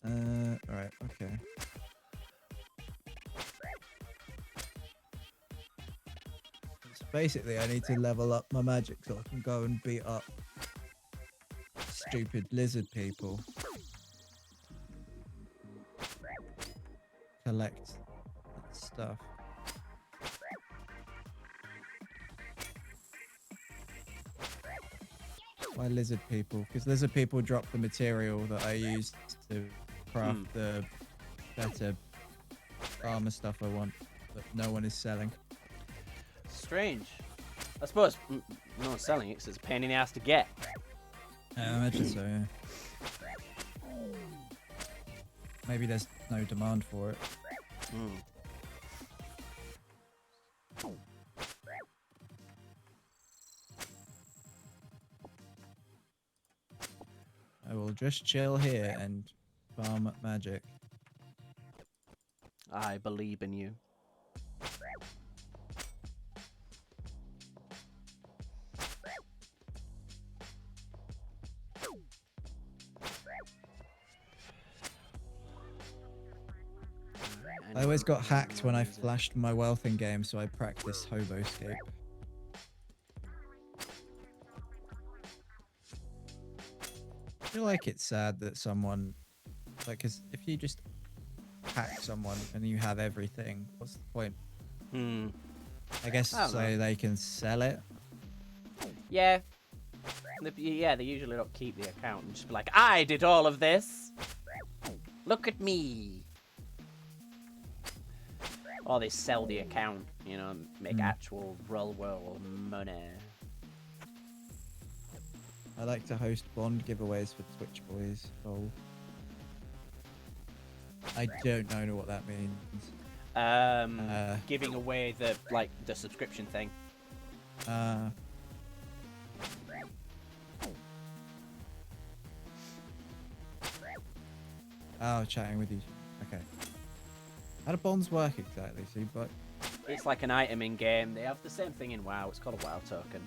And, Alright, okay. So basically, I need to level up my magic so I can go and beat up stupid lizard people. Collect stuff. Why lizard people? Because lizard people drop the material that I used to craft the better armor stuff I want, that no one is selling. strange. I suppose no one's selling it because it's a pain in the ass to get. I imagine so, yeah. Maybe there's no demand for it. Mm. I will just chill here and farm magic. I believe in you. I always got hacked when I flashed my wealth in game, so I practiced Hoboscape. I feel like it's sad that someone, like, 'cause if you just hack someone and you have everything, what's the point? Hmm. I guess I don't so know. they can sell it. Yeah. Yeah, they usually don't keep the account and just be like, I did all of this. Look at me. Or they sell the account, you know, and make actual real world money. I like to host Bond giveaways for Twitch boys. Oh. I don't know what that means. Giving away the subscription thing. Oh, chatting with you. Okay. How do bonds work exactly? So you buy... It's like an item in game. They have the same thing in WoW. It's called a WoW token.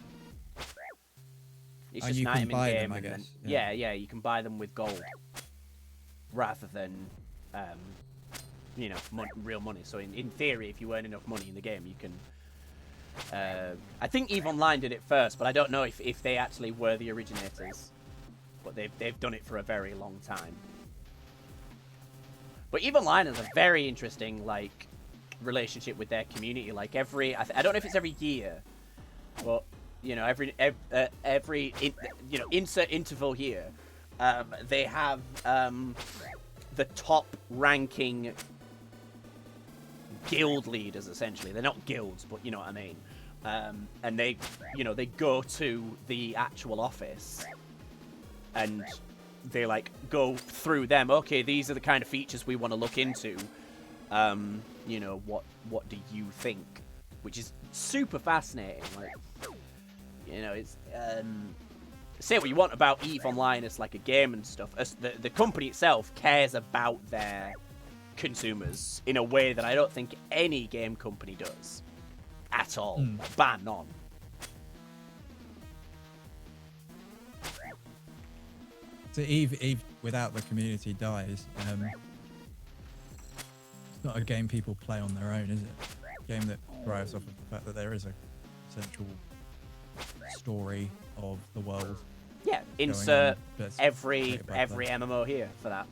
It's And just you an can item in buy game. them, I and then- guess, yeah, yeah. you can buy them with gold rather than, you know, real money. So in theory, if you earn enough money in the game, you can. I think EVE Online did it first, but I don't know if they actually were the originators. But they've done it for a very long time. But EVE Online has a very interesting relationship with their community. Like I don't know if it's every year, but you know every insert interval here, they have the top ranking guild leaders. Essentially, they're not guilds, but you know what I mean. And they go to the actual office and they go through them. Okay, these are the kind of features we want to look into. You know, what do you think? Which is super fascinating. Like, you know, it's say what you want about EVE Online as like a game and stuff. The company itself cares about their consumers in a way that I don't think any game company does at all. Like, bar none. So Eve without the community dies. It's not a game people play on their own, is it? A game that thrives off of the fact that there is a central story of the world. Yeah, going insert on that's every created by players. MMO here for that.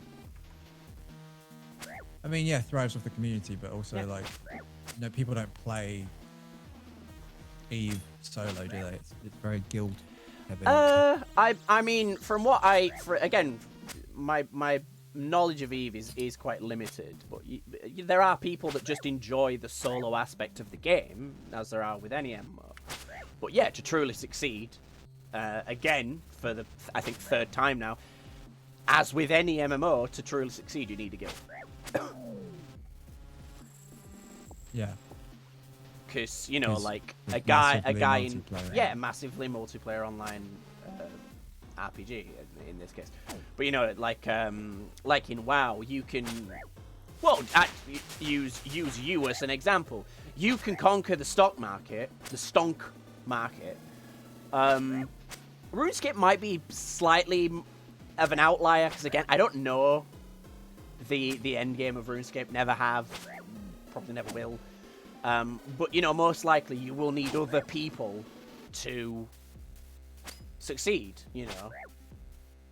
I mean, yeah, thrives off the community, but also Yeah. like, people don't play Eve solo, do they? It's very guild heavy. I mean, from what again, my knowledge of Eve is quite limited, but there are people that just enjoy the solo aspect of the game, as there are with any MMO. But yeah, to truly succeed, again, for the, I think, third time now, as with any MMO, to truly succeed, you need a guild. Yeah. Because, you know, 'Cause like, it's a guy massively in... multiplayer. Yeah, massively multiplayer online RPG, in this case. But, you know, like in WoW, you can... Well, use you as an example. You can conquer the stock market, the stonk market. RuneScape might be slightly of an outlier, because, again, I don't know the end game of RuneScape. Never have. Probably never will. But, you know, most likely you will need other people to succeed, you know.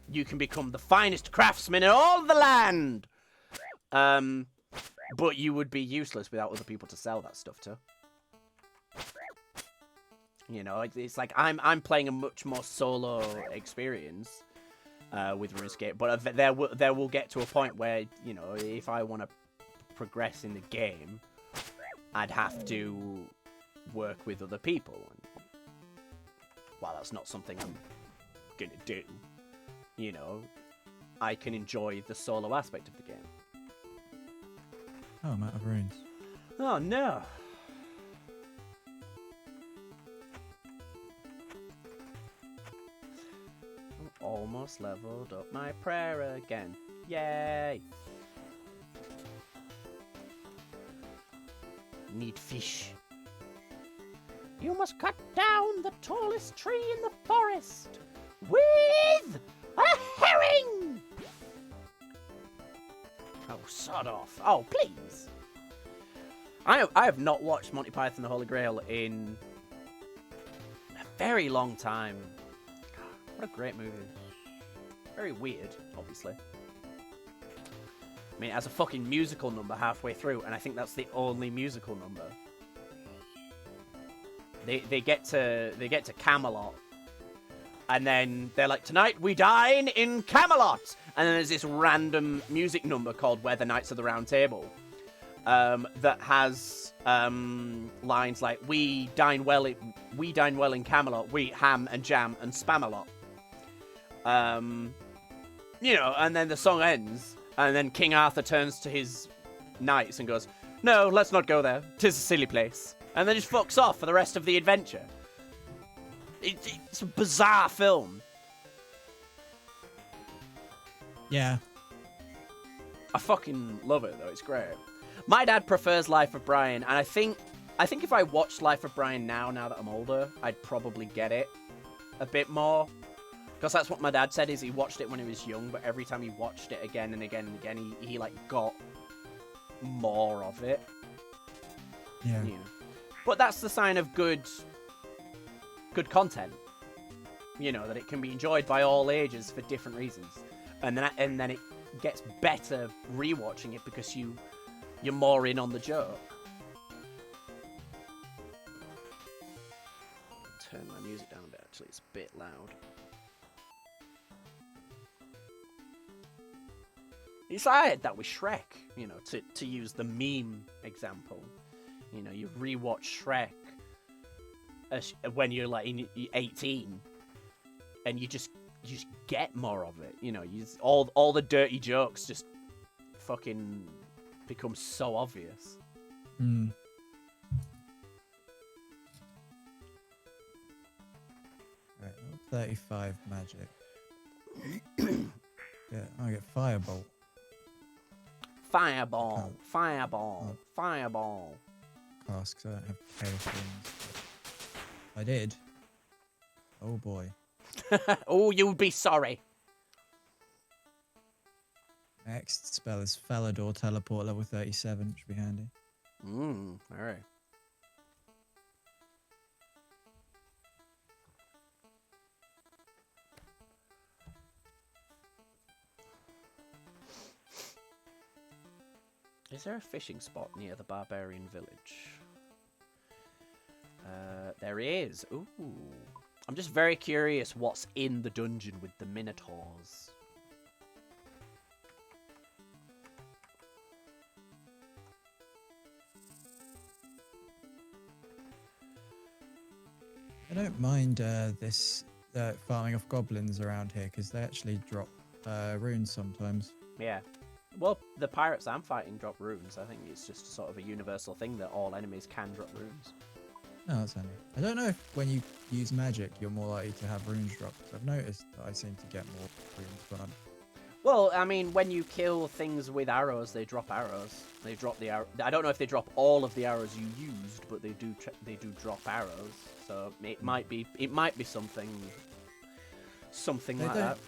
You can become the finest craftsman in all the land! But you would be useless without other people to sell that stuff to. You know, it's like I'm playing a much more solo experience with RuneScape, but there will get to a point where, you know, if I want to progress in the game, I'd have to work with other people. And while that's not something I'm gonna do, you know, I can enjoy the solo aspect of the game. Oh, I'm out of runes. Oh no! I'm almost leveled up my prayer again. Yay! Need fish. You must cut down the tallest tree in the forest with a herring! Oh, sod off. Oh, please. I have not watched Monty Python the Holy Grail in a very long time. God, what a great movie. Very weird, obviously. I mean, it has a fucking musical number halfway through, and I think that's the only musical number. They get to Camelot, and then they're like, tonight we dine in Camelot, and then there's this random music number called We're the Knights of the Round Table, that has lines like we dine well in Camelot, we eat ham and jam and spam a lot. You know, and then the song ends. And then King Arthur turns to his knights and goes, no, let's not go there. 'Tis a silly place. And then just fucks off for the rest of the adventure. It's a bizarre film. Yeah. I fucking love it, though. It's great. My dad prefers Life of Brian, and I think if I watched Life of Brian now that I'm older, I'd probably get it a bit more. Because that's what my dad said, is he watched it when he was young, but every time he watched it again and again and again, he like, got more of it. Yeah. You know. But that's the sign of good content. You know, that it can be enjoyed by all ages for different reasons. And then it gets better rewatching it because you're more in on the joke. Turn my music down a bit, actually, it's a bit loud. It's like I had that with Shrek, you know, to use the meme example. You know, you rewatch Shrek when you're like 18, and you just get more of it. You know, all the dirty jokes just fucking become so obvious. Hmm. Right, 35 magic. Yeah, I get firebolt. Fireball, Oh. fireball, Oh. fireball. Casks, I don't have hail things. I did. Oh boy. Oh, you'd be sorry. Next spell is Felidor Teleport level 37, which would be handy. Alright. Is there a fishing spot near the barbarian village? There is. Ooh. I'm just very curious what's in the dungeon with the minotaurs. I don't mind this farming off goblins around here because they actually drop runes sometimes. Yeah. Well, the pirates I'm fighting drop runes. I think it's just sort of a universal thing that all enemies can drop runes. Oh, that's handy. I don't know if when you use magic, you're more likely to have runes drop. I've noticed that I seem to get more runes when I'm... Well, I mean, when you kill things with arrows, they drop arrows. They drop the arrow. I don't know if they drop all of the arrows you used, but they do drop arrows. So it might be something like that.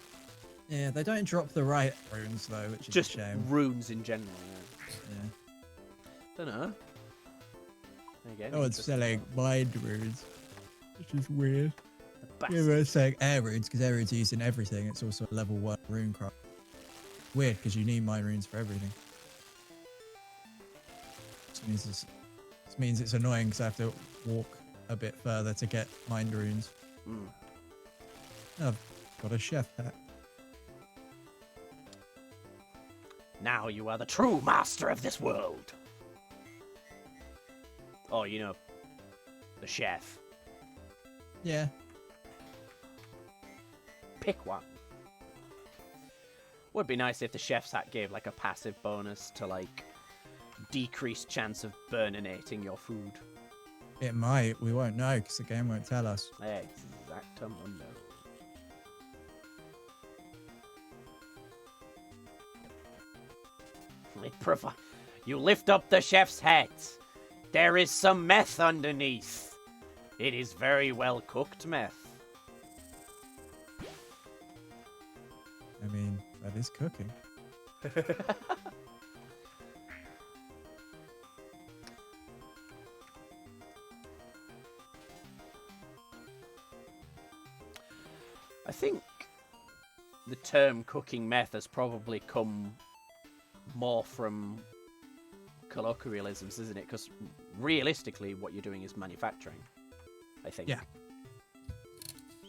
Yeah, they don't drop the right runes though, which is Just a shame. runes in general. Yeah. Don't know. There you go. No one's selling mind runes, which is weird. The Yeah, we're saying air runes because air runes are used in everything. It's also a level 1 rune craft. Weird because you need mind runes for everything. This means it's annoying because I have to walk a bit further to get mind runes. I've got a chef hat. Now you are the true master of this world. Oh, you know, the chef. Yeah. Pick one. Would be nice if the chef's hat gave like a passive bonus to like decreased chance of burninating your food. It might. We won't know because the game won't tell us. Exactamundo. You lift up the chef's hat. There is some meth underneath. It is very well cooked meth. I mean, that is cooking. I think the term cooking meth has probably come more from colloquialisms, isn't it? Because realistically, what you're doing is manufacturing, I think. Yeah.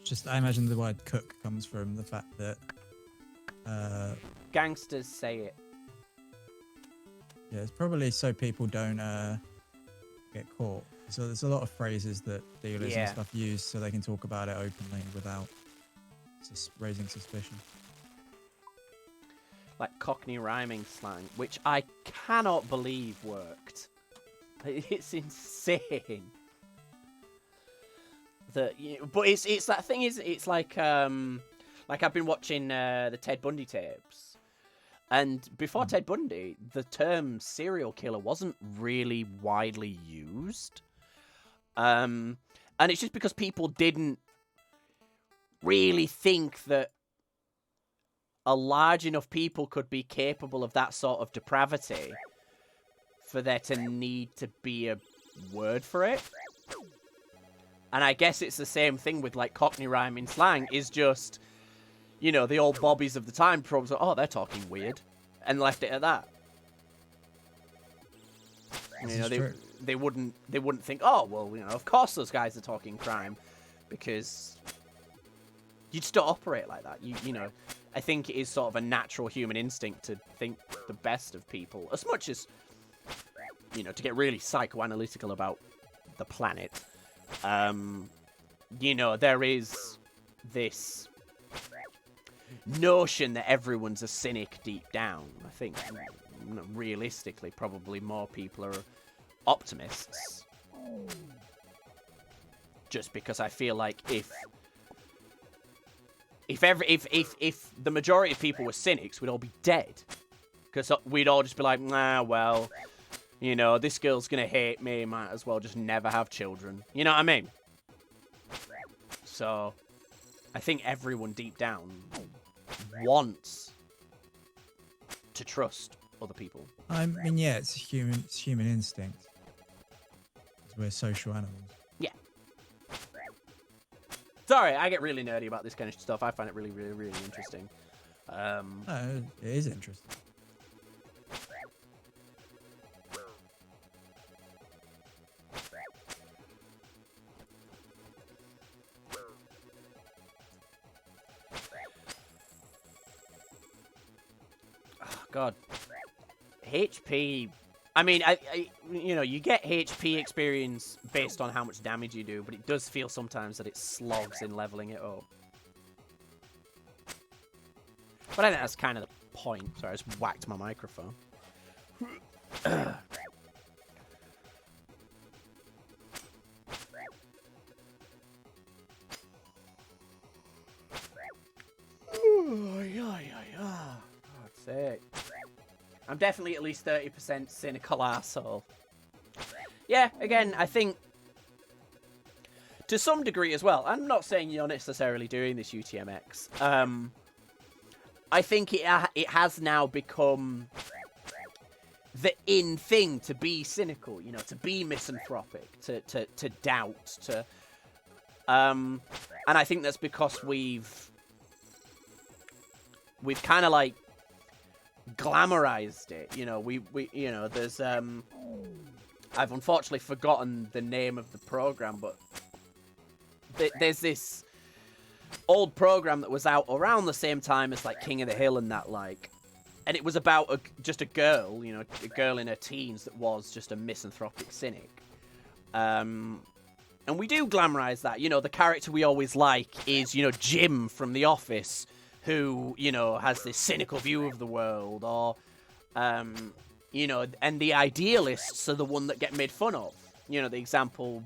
Just, I imagine the word cook comes from the fact that... Gangsters say it. Yeah, it's probably so people don't get caught. So there's a lot of phrases that dealers and stuff use so they can talk about it openly without raising suspicion. Like Cockney rhyming slang, which I cannot believe worked. It's insane. But it's that thing, is it's like I've been watching the Ted Bundy tapes, and before Ted Bundy, the term serial killer wasn't really widely used, and it's just because people didn't really think that a large enough people could be capable of that sort of depravity for there to need to be a word for it. And I guess it's the same thing with like Cockney rhyming slang, is just, you know, the old bobbies of the time probably, oh, they're talking weird, and left it at that. You know, they wouldn't think, oh, well, you know, of course those guys are talking crime, because you just don't operate like that. You know, I think it is sort of a natural human instinct to think the best of people, as much as, you know, to get really psychoanalytical about the planet. You know, there is this notion that everyone's a cynic deep down. I think, realistically, probably more people are optimists. Just because I feel like if the majority of people were cynics, we'd all be dead. Because we'd all just be like, nah, well, you know, this girl's gonna hate me, might as well just never have children. You know what I mean? So, I think everyone deep down wants to trust other people. I mean, yeah, it's human instinct. 'Cause we're social animals. Sorry, I get really nerdy about this kind of stuff. I find it really, really, really interesting. No, it is interesting. Oh, God. HP. I mean, you know, you get HP experience based on how much damage you do, but it does feel sometimes that it slogs in leveling it up. But I think that's kind of the point. Sorry, I just whacked my microphone. God's sake. I'm definitely at least 30% cynical arsehole. Yeah, again, I think to some degree as well. I'm not saying you're necessarily doing this UTMX. I think it has now become the in thing to be cynical, you know, to be misanthropic, to doubt, to and I think that's because we've kind of like glamorized it, you know. We you know, there's I've unfortunately forgotten the name of the program, but there's this old program that was out around the same time as like King of the Hill and that, like, and it was about just a girl, you know, a girl in her teens that was just a misanthropic cynic. And we do glamorize that, you know. The character we always like is, you know, Jim from The Office, who, you know, has this cynical view of the world, or you know, and the idealists are the one that get made fun of. You know, the example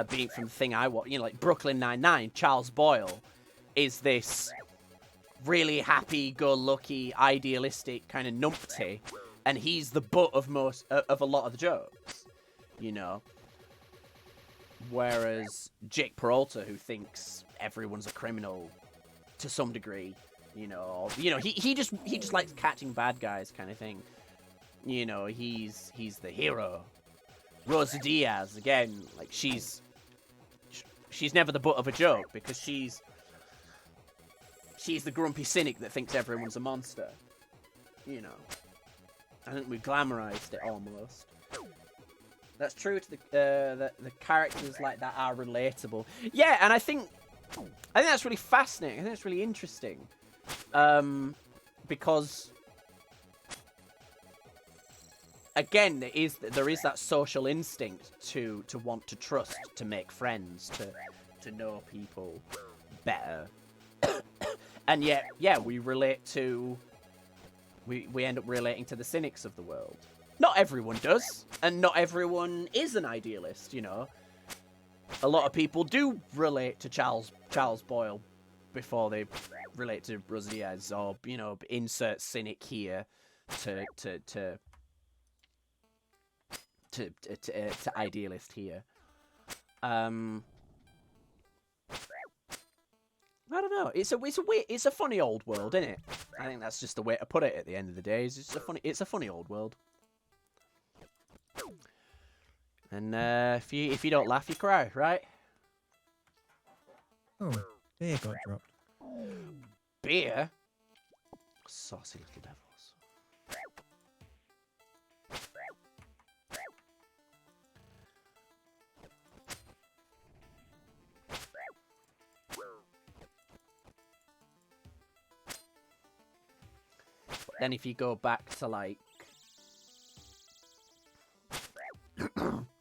being from the thing I watch, you know, like Brooklyn Nine-Nine, Charles Boyle is this really happy-go-lucky, idealistic kind of numpty, and he's the butt of of a lot of the jokes, you know. Whereas Jake Peralta, who thinks everyone's a criminal to some degree, you know, he just likes catching bad guys, kind of thing. You know, he's the hero. Rosa Diaz, again, like she's never the butt of a joke because she's the grumpy cynic that thinks everyone's a monster. You know, I think we glamorized it almost. That's true to the characters like that are relatable. Yeah, and I think that's really fascinating. I think it's really interesting, because again, there is that social instinct to want to trust, to make friends, to know people better, and yet, yeah, we end up relating to the cynics of the world. Not everyone does, and not everyone is an idealist, you know. A lot of people do relate to Charles Boyle before they relate to Rosa Diaz, or, you know, insert cynic here to idealist here. I don't know. It's a funny old world, isn't it? I think that's just the way to put it. At the end of the day, it's a funny old world. And if you don't laugh, you cry, right? Oh, beer got dropped. Beer? Saucy little devils. But then if you go back to like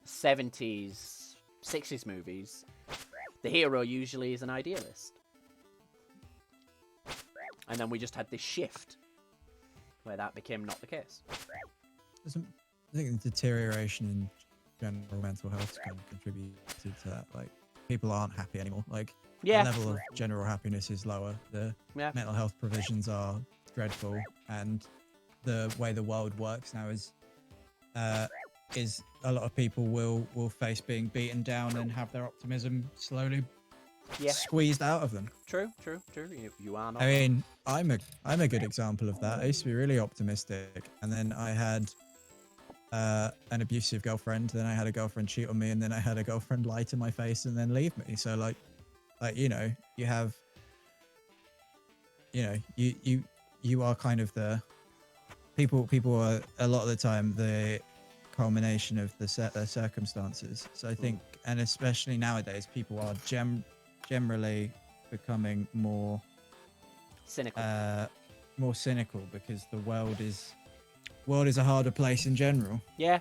70s, 60s movies, the hero usually is an idealist. And then we just had this shift where that became not the case. I think the deterioration in general mental health kind of contributed to that. Like, people aren't happy anymore. Like, Yeah. the level of general happiness is lower. The mental health provisions are dreadful, and the way the world works now is a lot of people will face being beaten down and have their optimism slowly Yeah. squeezed out of them. True. You are not. I mean, I'm a good example of that. I used to be really optimistic, and then I had an abusive girlfriend. Then I had a girlfriend cheat on me, and then I had a girlfriend lie to my face and then leave me. So like you know, you have, you know, you are kind of the people are a lot of the time the culmination of the circumstances. So I think, and especially nowadays, people are generally becoming more Cynical. Because the world is a harder place in general. Yeah.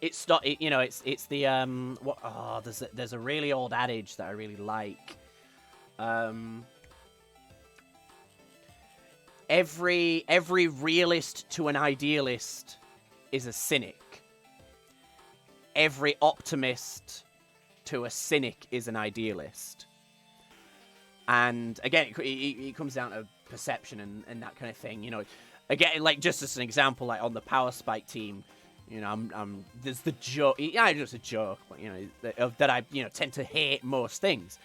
It's not. You know. It's the What? Oh, there's a really old adage that I really like. Every realist to an idealist is a cynic. Every optimist to a cynic is an idealist. And again, it comes down to perception and that kind of thing. You know, again, like just as an example, like on the Power Spike team, you know, I'm there's the joke. Yeah, just a joke, but you know, that I tend to hate most things.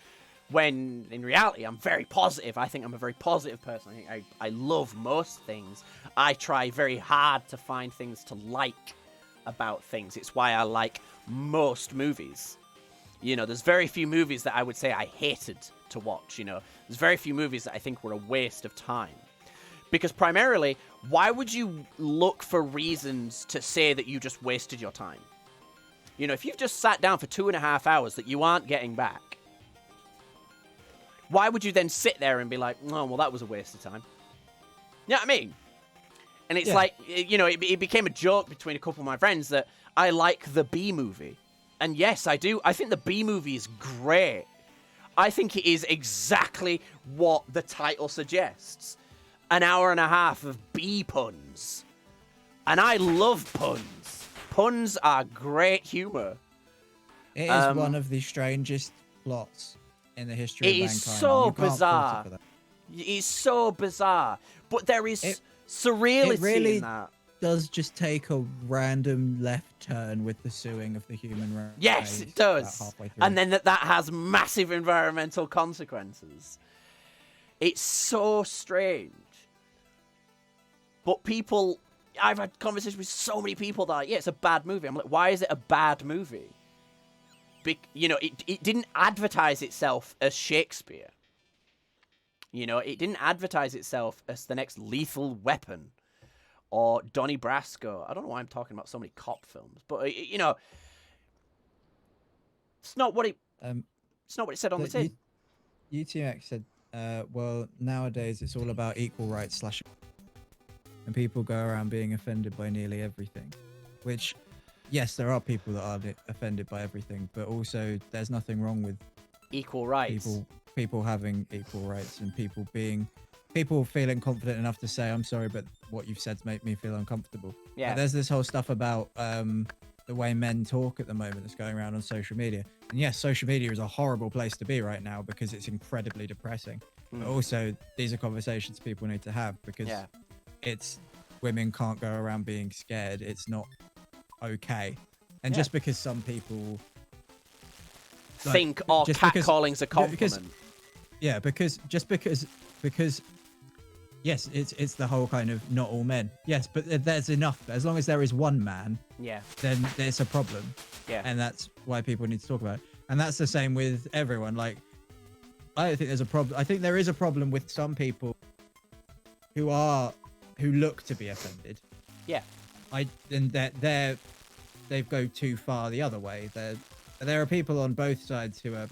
When in reality, I'm very positive. I think I'm a very positive person. I think I love most things. I try very hard to find things to like about things. It's why I like most movies. You know, there's very few movies that I would say I hated to watch. You know, there's very few movies that I think were a waste of time. Because primarily, why would you look for reasons to say that you just wasted your time? You know, if you've just sat down for 2.5 hours that you aren't getting back, why would you then sit there and be like, oh, well, that was a waste of time? You know what I mean? And it's like, you know, it became a joke between a couple of my friends that I like the B movie. And yes, I do. I think the B movie is great. I think it is exactly what the title suggests. An hour and a half of B puns. And I love puns. Puns are great humor. It is one of the strangest plots in the history of mankind. It is so You can't fault bizarre. it for that. It's so bizarre. But there is surreality really in that. Does just take a random left turn with the suing of the human race. Yes, it about does. halfway through. And then that has massive environmental consequences. It's so strange. But people, I've had conversations with so many people that are like, yeah, it's a bad movie. I'm like, why is it a bad movie? You know, it didn't advertise itself as Shakespeare. You know, it didn't advertise itself as the next Lethal Weapon or Donnie Brasco. I don't know why I'm talking about so many cop films, but you know, it's not what it. It's not what it said on the tin. UTX said, "Well, nowadays it's all about equal rights and people go around being offended by nearly everything." Which, yes, there are people that are offended by everything, but also there's nothing wrong with equal rights. People having equal rights and people feeling confident enough to say, I'm sorry, but what you've said's made me feel uncomfortable. Yeah. But there's this whole stuff about the way men talk at the moment that's going around on social media. And yes, social media is a horrible place to be right now because it's incredibly depressing. But also, these are conversations people need to have because it's women can't go around being scared. It's not okay. And just because some people think catcalling's a compliment. Because yes, it's the whole kind of not all men. Yes, but there's enough. As long as there is one man, then there's a problem. Yeah. And that's why people need to talk about it. And that's the same with everyone. Like, I don't think there's a problem. I think there is a problem with some people who look to be offended. Yeah. And they go too far the other way. There are people on both sides who are.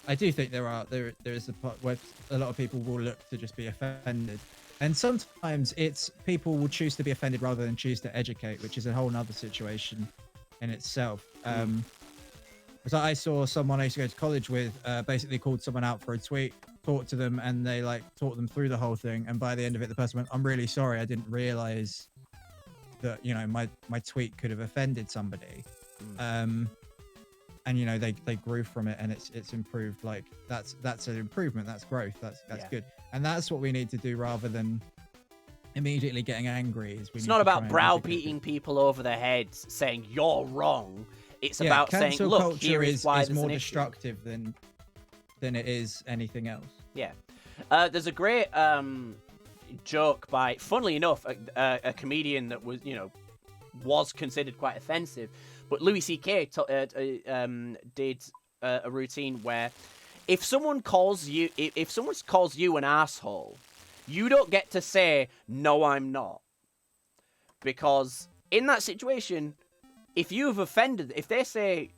I do think there is a part where a lot of people will look to just be offended, and sometimes it's people will choose to be offended rather than choose to educate, which is a whole nother situation in itself. So I saw someone I used to go to college with basically called someone out for a tweet, talked to them, and they talked them through the whole thing. And by the end of it, the person went, "I'm really sorry, I didn't realize that my tweet could have offended somebody." And they grew from it, and it's improved. Like that's an improvement. That's growth. That's good. And that's what we need to do rather than immediately getting angry. It's not about browbeating people over their heads, saying you're wrong. It's about saying, look, here is why is more destructive than than it is anything else. Yeah. There's a great joke by, funnily enough, a comedian that was, was considered quite offensive, but Louis C.K. Did a routine where if someone calls you an asshole, you don't get to say, no, I'm not. Because in that situation, if they say,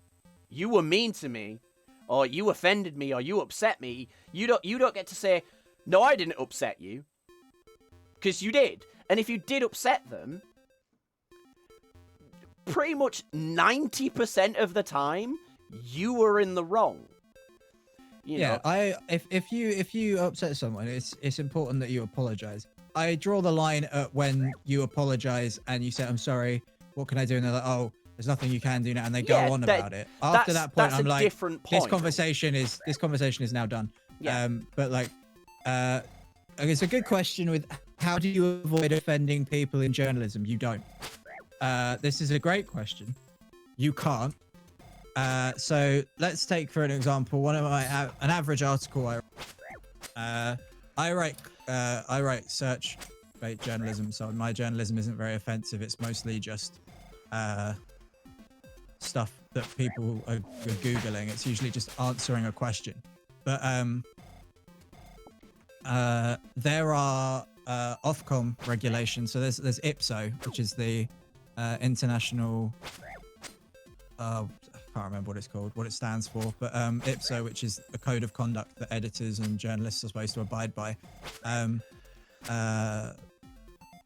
you were mean to me, or you offended me, or you upset me, you don't get to say, no, I didn't upset you. Because you did. And if you did upset them, pretty much 90% of the time, you were in the wrong. You know? If you upset someone, it's important that you apologize. I draw the line at when you apologize and you say, I'm sorry, what can I do? And they're like, oh, there's nothing you can do now, and they go on about it. After that point, I'm like, this conversation is now done. Yeah. But like, it's a good question with how do you avoid offending people in journalism? You don't. This is a great question. You can't. So let's take for an example one of an average article I write search-based journalism, so my journalism isn't very offensive. It's mostly just stuff that people are Googling. It's usually just answering a question. But there are Ofcom regulations. So there's IPSO, which is the international. I can't remember what it's called, what it stands for, but IPSO, which is a code of conduct that editors and journalists are supposed to abide by.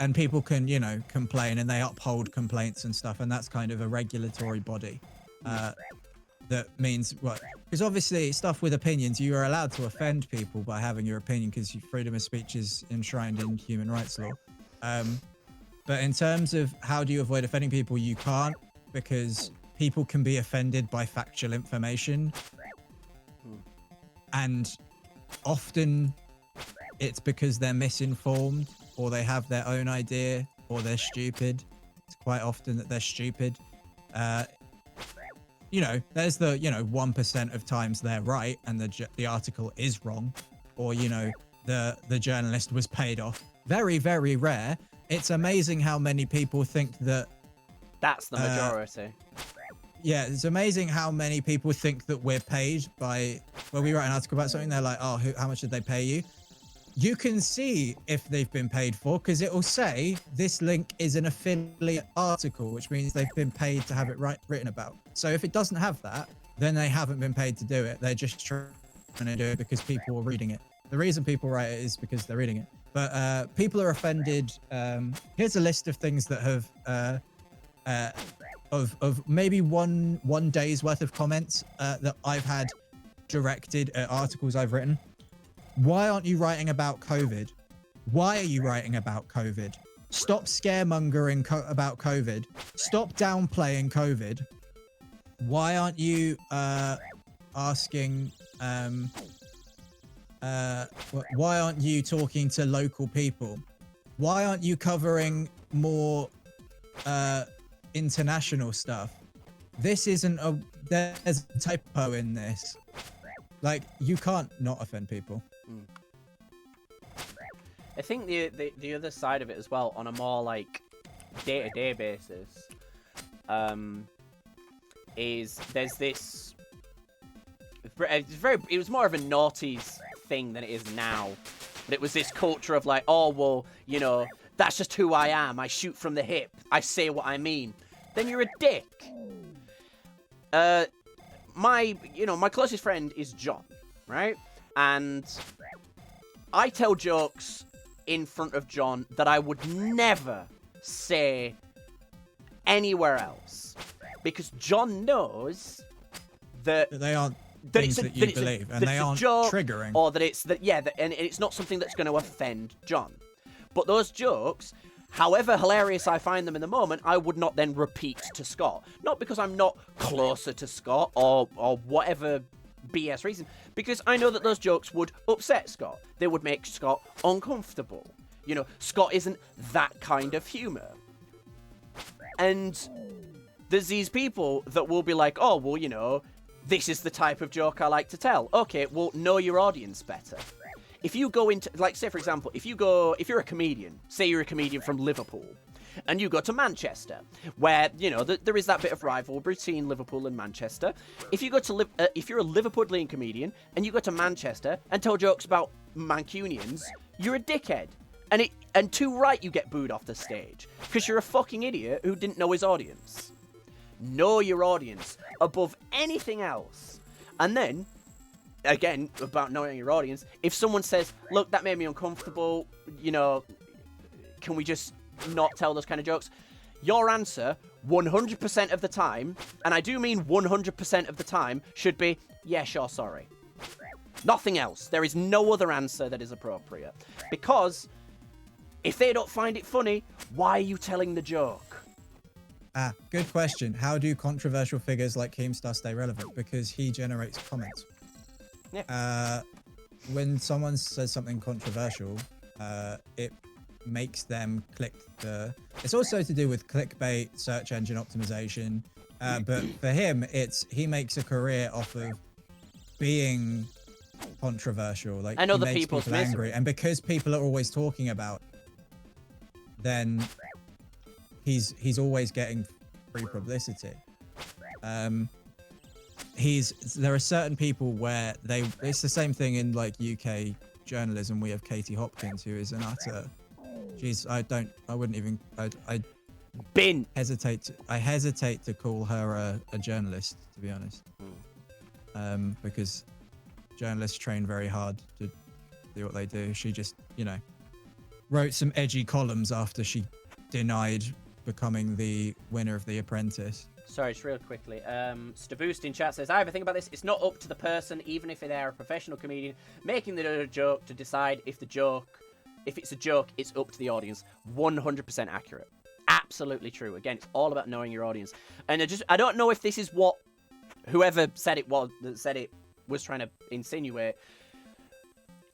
And people can, complain, and they uphold complaints and stuff, and that's kind of a regulatory body. That means what? Because obviously, stuff with opinions, you are allowed to offend people by having your opinion, because freedom of speech is enshrined in human rights law. But in terms of how do you avoid offending people, you can't, because people can be offended by factual information, and often it's because they're misinformed, or they have their own idea, or they're stupid. It's quite often that they're stupid. There's the 1% of times they're right and the article is wrong, or the journalist was paid off. Very, very rare. It's amazing how many people think that that's the majority. Yeah, it's amazing how many people think that we're paid by, when we write an article about something, they're like, oh, how much did they pay you? You can see if they've been paid for, because it will say this link is an affiliate article, which means they've been paid to have it written about. So if it doesn't have that, then they haven't been paid to do it. They're just trying to do it because people are reading it. The reason people write it is because they're reading it. But people are offended. Here's a list of things that have of maybe one day's worth of comments that I've had directed at articles I've written. Why aren't you writing about COVID? Why are you writing about COVID? Stop scaremongering about COVID. Stop downplaying COVID. Why aren't you asking? Why aren't you talking to local people? Why aren't you covering more international stuff? This isn't there's a typo in this. Like, you can't not offend people. I think the other side of it as well, on a more like day-to-day basis, is there's this. It was more of a noughties thing than it is now, but it was this culture of like, oh well, that's just who I am. I shoot from the hip. I say what I mean. Then you're a dick. My closest friend is John, right? And I tell jokes in front of John that I would never say anywhere else, because John knows that they aren't things that you believe, and they aren't triggering, or that it's and it's not something that's going to offend John. But those jokes, however hilarious I find them in the moment, I would not then repeat to Scott. Not because I'm not closer to Scott or whatever BS reason, because I know that those jokes would upset Scott. They would make Scott uncomfortable. Scott isn't that kind of humor. And there's these people that will be like, oh, well, this is the type of joke I like to tell. Okay, well, know your audience better. If you go into, like, say, for example, if you're a comedian, say you're a comedian from Liverpool, and you go to Manchester, where, you know, there is that bit of rivalry between Liverpool and Manchester. If you go to, if you're a Liverpudlian comedian, and you go to Manchester and tell jokes about Mancunians, you're a dickhead. And too right you get booed off the stage, because you're a fucking idiot who didn't know his audience. Know your audience above anything else. And then, again, about knowing your audience, if someone says, look, that made me uncomfortable, you know, can we just not tell those kind of jokes? Your answer, 100% of the time, and I do mean 100% of the time, should be, yeah, sure, sorry. Nothing else. There is no other answer that is appropriate. Because if they don't find it funny, why are you telling the joke? Good question. How do controversial figures like Keemstar stay relevant? Because he generates comments. Yeah. When someone says something controversial, it makes them click the... It's also to do with clickbait, search engine optimization. But for him, he makes a career off of being controversial. Like, I know he the makes people's people angry. misery. And because people are always talking about, then he's always getting free publicity. There are certain people where it's the same thing in like UK journalism. We have Katie Hopkins, who is an utter... I wouldn't even... I hesitate to call her a journalist, to be honest. Because journalists train very hard to do what they do. She just, you know, wrote some edgy columns after she denied becoming the winner of The Apprentice. Sorry, just real quickly. Staboost in chat says, I have a thing about this. It's not up to the person, even if they're a professional comedian, making the joke to decide if it's a joke, it's up to the audience. 100% accurate. Absolutely true. Again, it's all about knowing your audience. And I don't know if this is what whoever said it was trying to insinuate.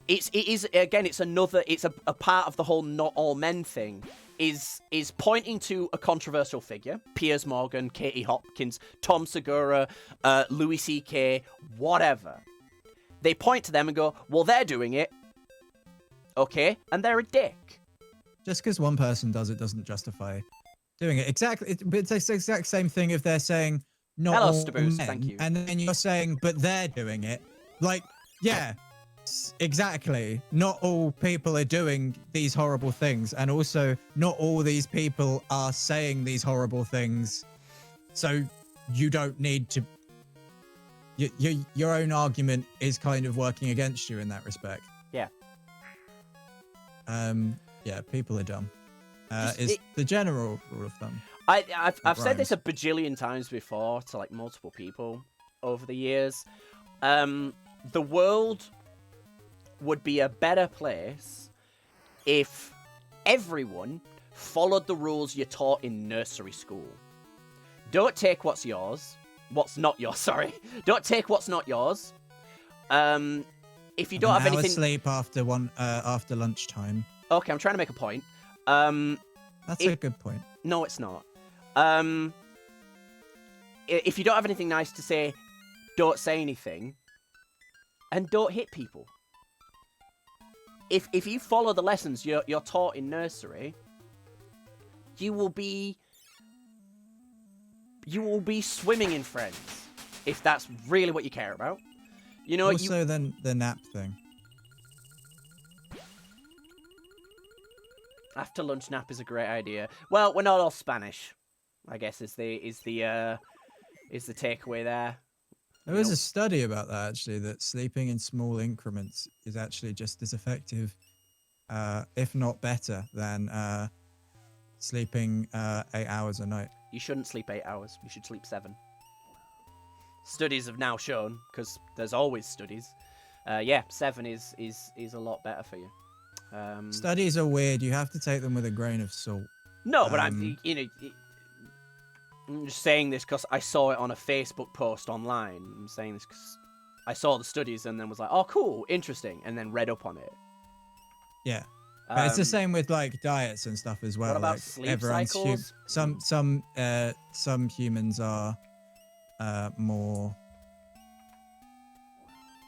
It's a part of the whole not all men thing is pointing to a controversial figure, Piers Morgan, Katie Hopkins, Tom Segura, Louis C.K., whatever. They point to them and go, well, they're doing it, okay, and they're a dick. Just because one person does it doesn't justify doing it. Exactly, it's the exact same thing if they're saying not Hello, all Staboost, men, thank you. and then you're saying, but they're doing it. Like, yeah, exactly. Not all people are doing these horrible things, and also not all these people are saying these horrible things. So you don't need to. Your own argument is kind of working against you in that respect. Yeah. Yeah, people are dumb. Is the general rule of thumb. I've said this a bajillion times before to like multiple people over the years. The world would be a better place if everyone followed the rules you're taught in nursery school. Don't take what's not yours, sorry. Don't take what's not yours. If you don't have anything... sleep after lunchtime. Okay, I'm trying to make a point. That's a good point. No, it's not. If you don't have anything nice to say, don't say anything. And don't hit people. If you follow the lessons you're taught in nursery, you will be swimming in friends. If that's really what you care about. You know, also, then the nap thing. After lunch nap is a great idea. Well, we're not all Spanish, I guess is the takeaway there. There was a study about that, actually, that sleeping in small increments is actually just as effective, if not better, than sleeping 8 hours a night. You shouldn't sleep 8 hours. You should sleep 7. Studies have now shown, because there's always studies. 7 is a lot better for you. Studies are weird. You have to take them with a grain of salt. No, but I'm just saying this because I saw it on a Facebook post online. I'm saying this because I saw the studies and then was like, oh, cool, interesting, and then read up on it. Yeah. But it's the same with like diets and stuff as well. What about like, sleep cycles? Some humans are more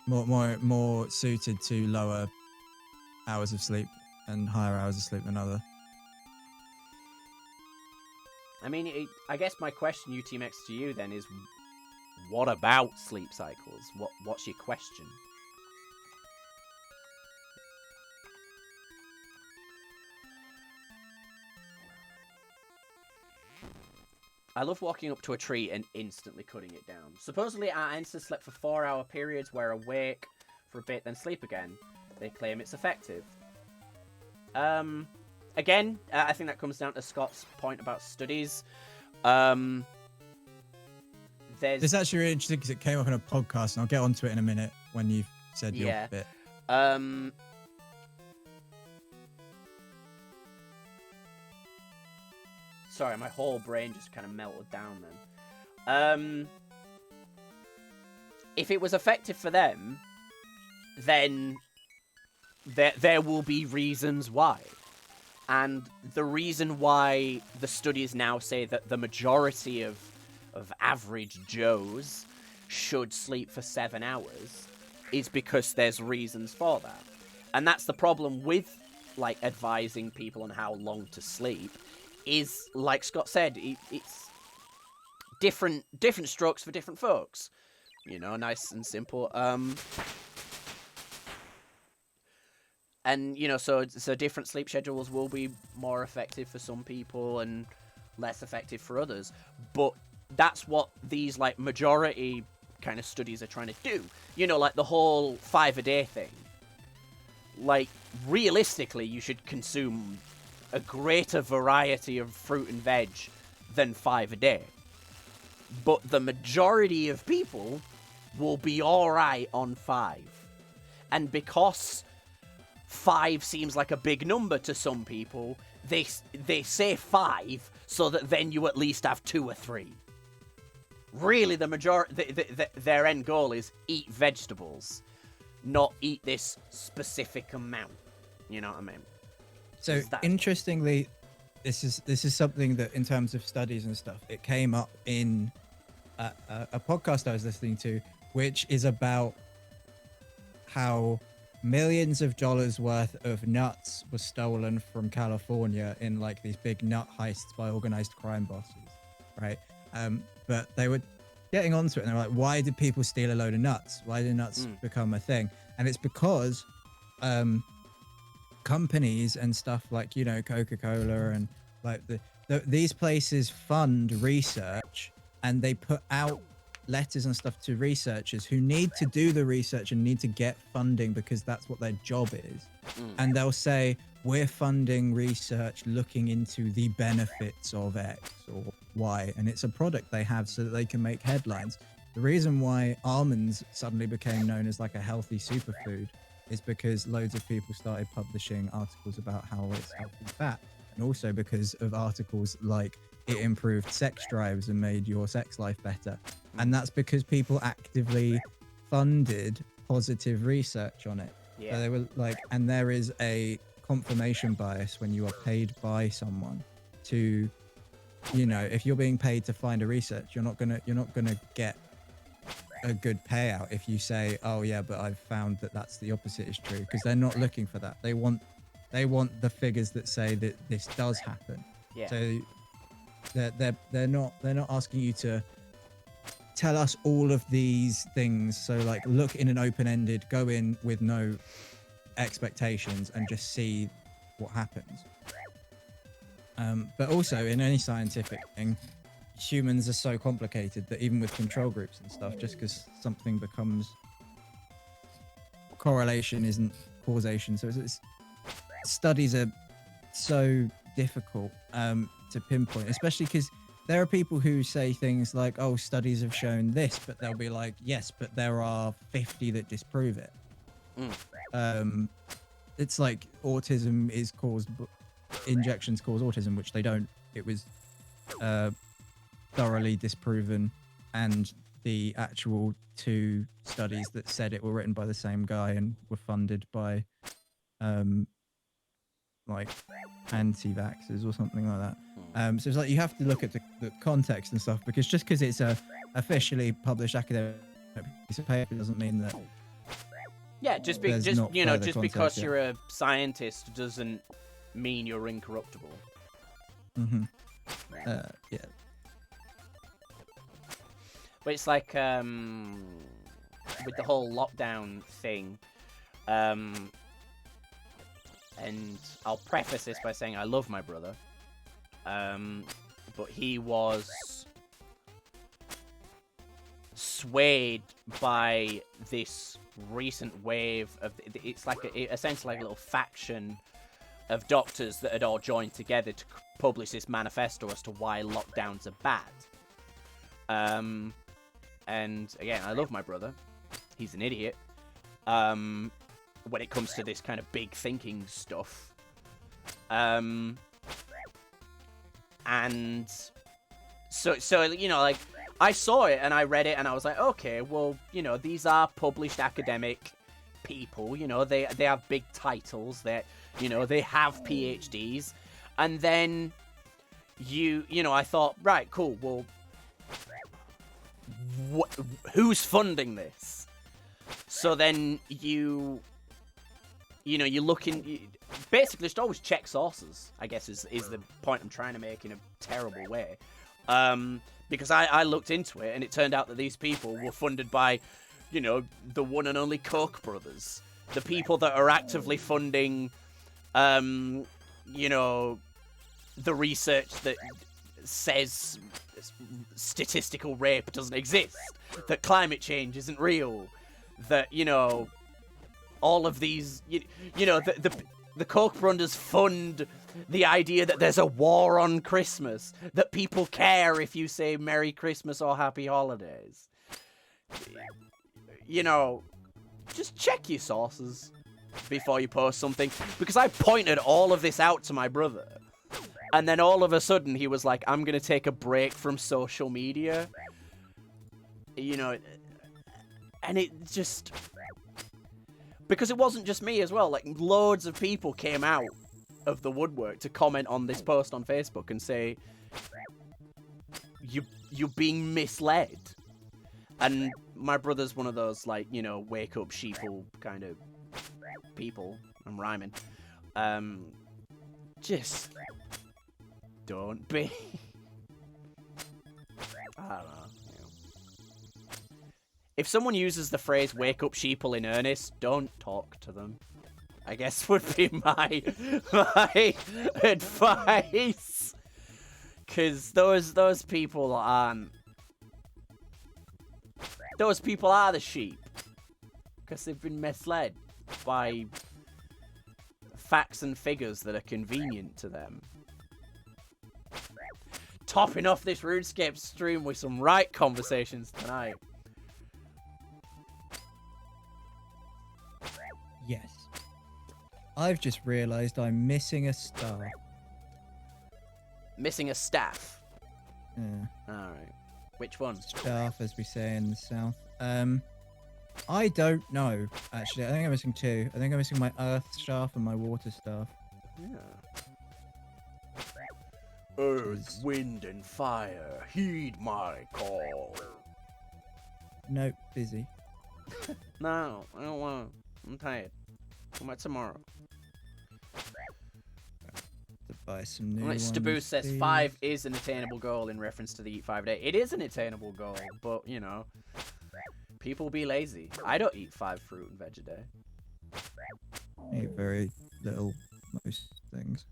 more suited to lower hours of sleep and higher hours of sleep than other. I mean, I guess my question, UTMX, to you then is, what about sleep cycles? What's your question? I love walking up to a tree and instantly cutting it down. Supposedly, our ancestors slept for 4-hour periods, were awake for a bit, then sleep again. They claim it's effective. Again, I think that comes down to Scott's point about studies. There's It's actually really interesting because it came up on a podcast, and I'll get onto it in a minute when you've said your bit. Sorry, my whole brain just kind of melted down then. If it was effective for them, then there will be reasons why. And the reason why the studies now say that the majority of average Joes should sleep for 7 hours is because there's reasons for that. And that's the problem with, like, advising people on how long to sleep, is, like Scott said, it's different strokes for different folks. You know, nice and simple. And, you know, so different sleep schedules will be more effective for some people and less effective for others. But that's what these, like, majority kind of studies are trying to do. You know, like the whole 5-a-day thing. Like, realistically, you should consume a greater variety of fruit and veg than 5 a day. But the majority of people will be alright on 5. And because 5 seems like a big number to some people, they say 5 so that then you at least have 2 or 3. Really, the majority, their end goal is eat vegetables, not eat this specific amount. You know what I mean? So interestingly, this is something that, in terms of studies and stuff, it came up in a podcast I was listening to, which is about how millions of dollars worth of nuts were stolen from California in, like, these big nut heists by organized crime bosses, right? But they were getting onto it, and they were like, why did people steal a load of nuts? Why did nuts become a thing? And it's because companies and stuff like, you know, Coca-Cola and, like, these places fund research, and they put out letters and stuff to researchers who need to do the research and need to get funding because that's what their job is. And they'll say, we're funding research looking into the benefits of X or Y, and it's a product they have so that they can make headlines. The reason why almonds suddenly became known as, like, a healthy superfood is because loads of people started publishing articles about how it's healthy fat, and also because of articles like it improved sex drives and made your sex life better. And that's because people actively funded positive research on it. Yeah. So they were like, and there is a confirmation bias when you are paid by someone to, you know, if you're being paid to find a research, you're not gonna get a good payout if you say, oh yeah, but I've found that that's the opposite is true, because they're not looking for that. They want the figures that say that this does happen. Yeah. So they're not asking you to tell us all of these things. So, like, look in an open-ended, go in with no expectations and just see what happens. But also, in any scientific thing, humans are so complicated that even with control groups and stuff, just because something becomes correlation isn't causation. So studies are so difficult to pinpoint, especially because there are people who say things like, oh, studies have shown this, but they'll be like, yes, but there are 50 that disprove it. It's like autism is caused, injections cause autism, which they don't. It was thoroughly disproven, and the actual 2 studies that said it were written by the same guy and were funded by like anti-vaxxers or something like that. So it's like you have to look at the context and stuff, because just because it's a officially published academic piece of paper doesn't mean that just There's not you know, further just context because yet. you're a scientist doesn't mean you're incorruptible. Mm-hmm. Yeah. Yeah. But it's like with the whole lockdown thing, and I'll preface this by saying I love my brother, but he was swayed by this recent wave of it's like essentially like a little faction of doctors that had all joined together to publish this manifesto as to why lockdowns are bad. And again, I love my brother. He's an idiot. When it comes to this kind of big thinking stuff. And so you know, like, I saw it and I read it and I was like, okay, well, you know, these are published academic people. You know, they have big titles. You know, they have PhDs. And then you know, I thought, right, cool. Well, who's funding this? So then you know, you look in, basically just always check sources, I guess is the point I'm trying to make in a terrible way. Because I looked into it and it turned out that these people were funded by, you know, the one and only Koch brothers. The people that are actively funding, you know, the research that says statistical rape doesn't exist, that climate change isn't real, that, you know, all of these, you know, the Koch brothers fund the idea that there's a war on Christmas, that people care if you say Merry Christmas or Happy Holidays. You know, just check your sources before you post something, because I pointed all of this out to my brother. And then all of a sudden, he was like, I'm going to take a break from social media. You know, and it just... Because it wasn't just me as well. Like, loads of people came out of the woodwork to comment on this post on Facebook and say, you're being misled. And my brother's one of those, like, you know, wake up sheeple kind of people. I'm rhyming. Just... don't be. I don't know. If someone uses the phrase "wake up sheeple" in earnest, don't talk to them. I guess would be my advice. Because those people aren't. Those people are the sheep. Because they've been misled by facts and figures that are convenient to them. Topping off this RuneScape stream with some right conversations tonight. Yes. I've just realised I'm missing a star. Missing a staff. Yeah. Alright. Which one? Staff, as we say in the south. I don't know, actually. I think I'm missing two. I think I'm missing my earth staff and my water staff. Yeah. Earth, wind, and fire, heed my call. Nope, busy. No, I don't want to. I'm tired. Come back tomorrow. To buy some new Like ones, Staboo says, please. 5 is an attainable goal in reference to the Eat 5 day. It is an attainable goal, but, you know, people be lazy. I don't eat 5 fruit and veg a day. I eat very little, most things.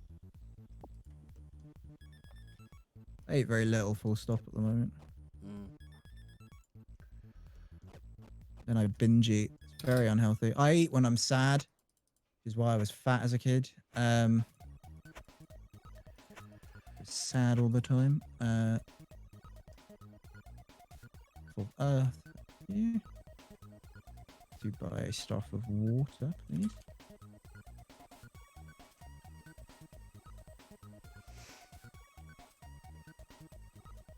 I eat very little, full stop at the moment. Then I binge eat. It's very unhealthy. I eat when I'm sad, which is why I was fat as a kid. Sad all the time. For earth, yeah. To buy a staff of water, please.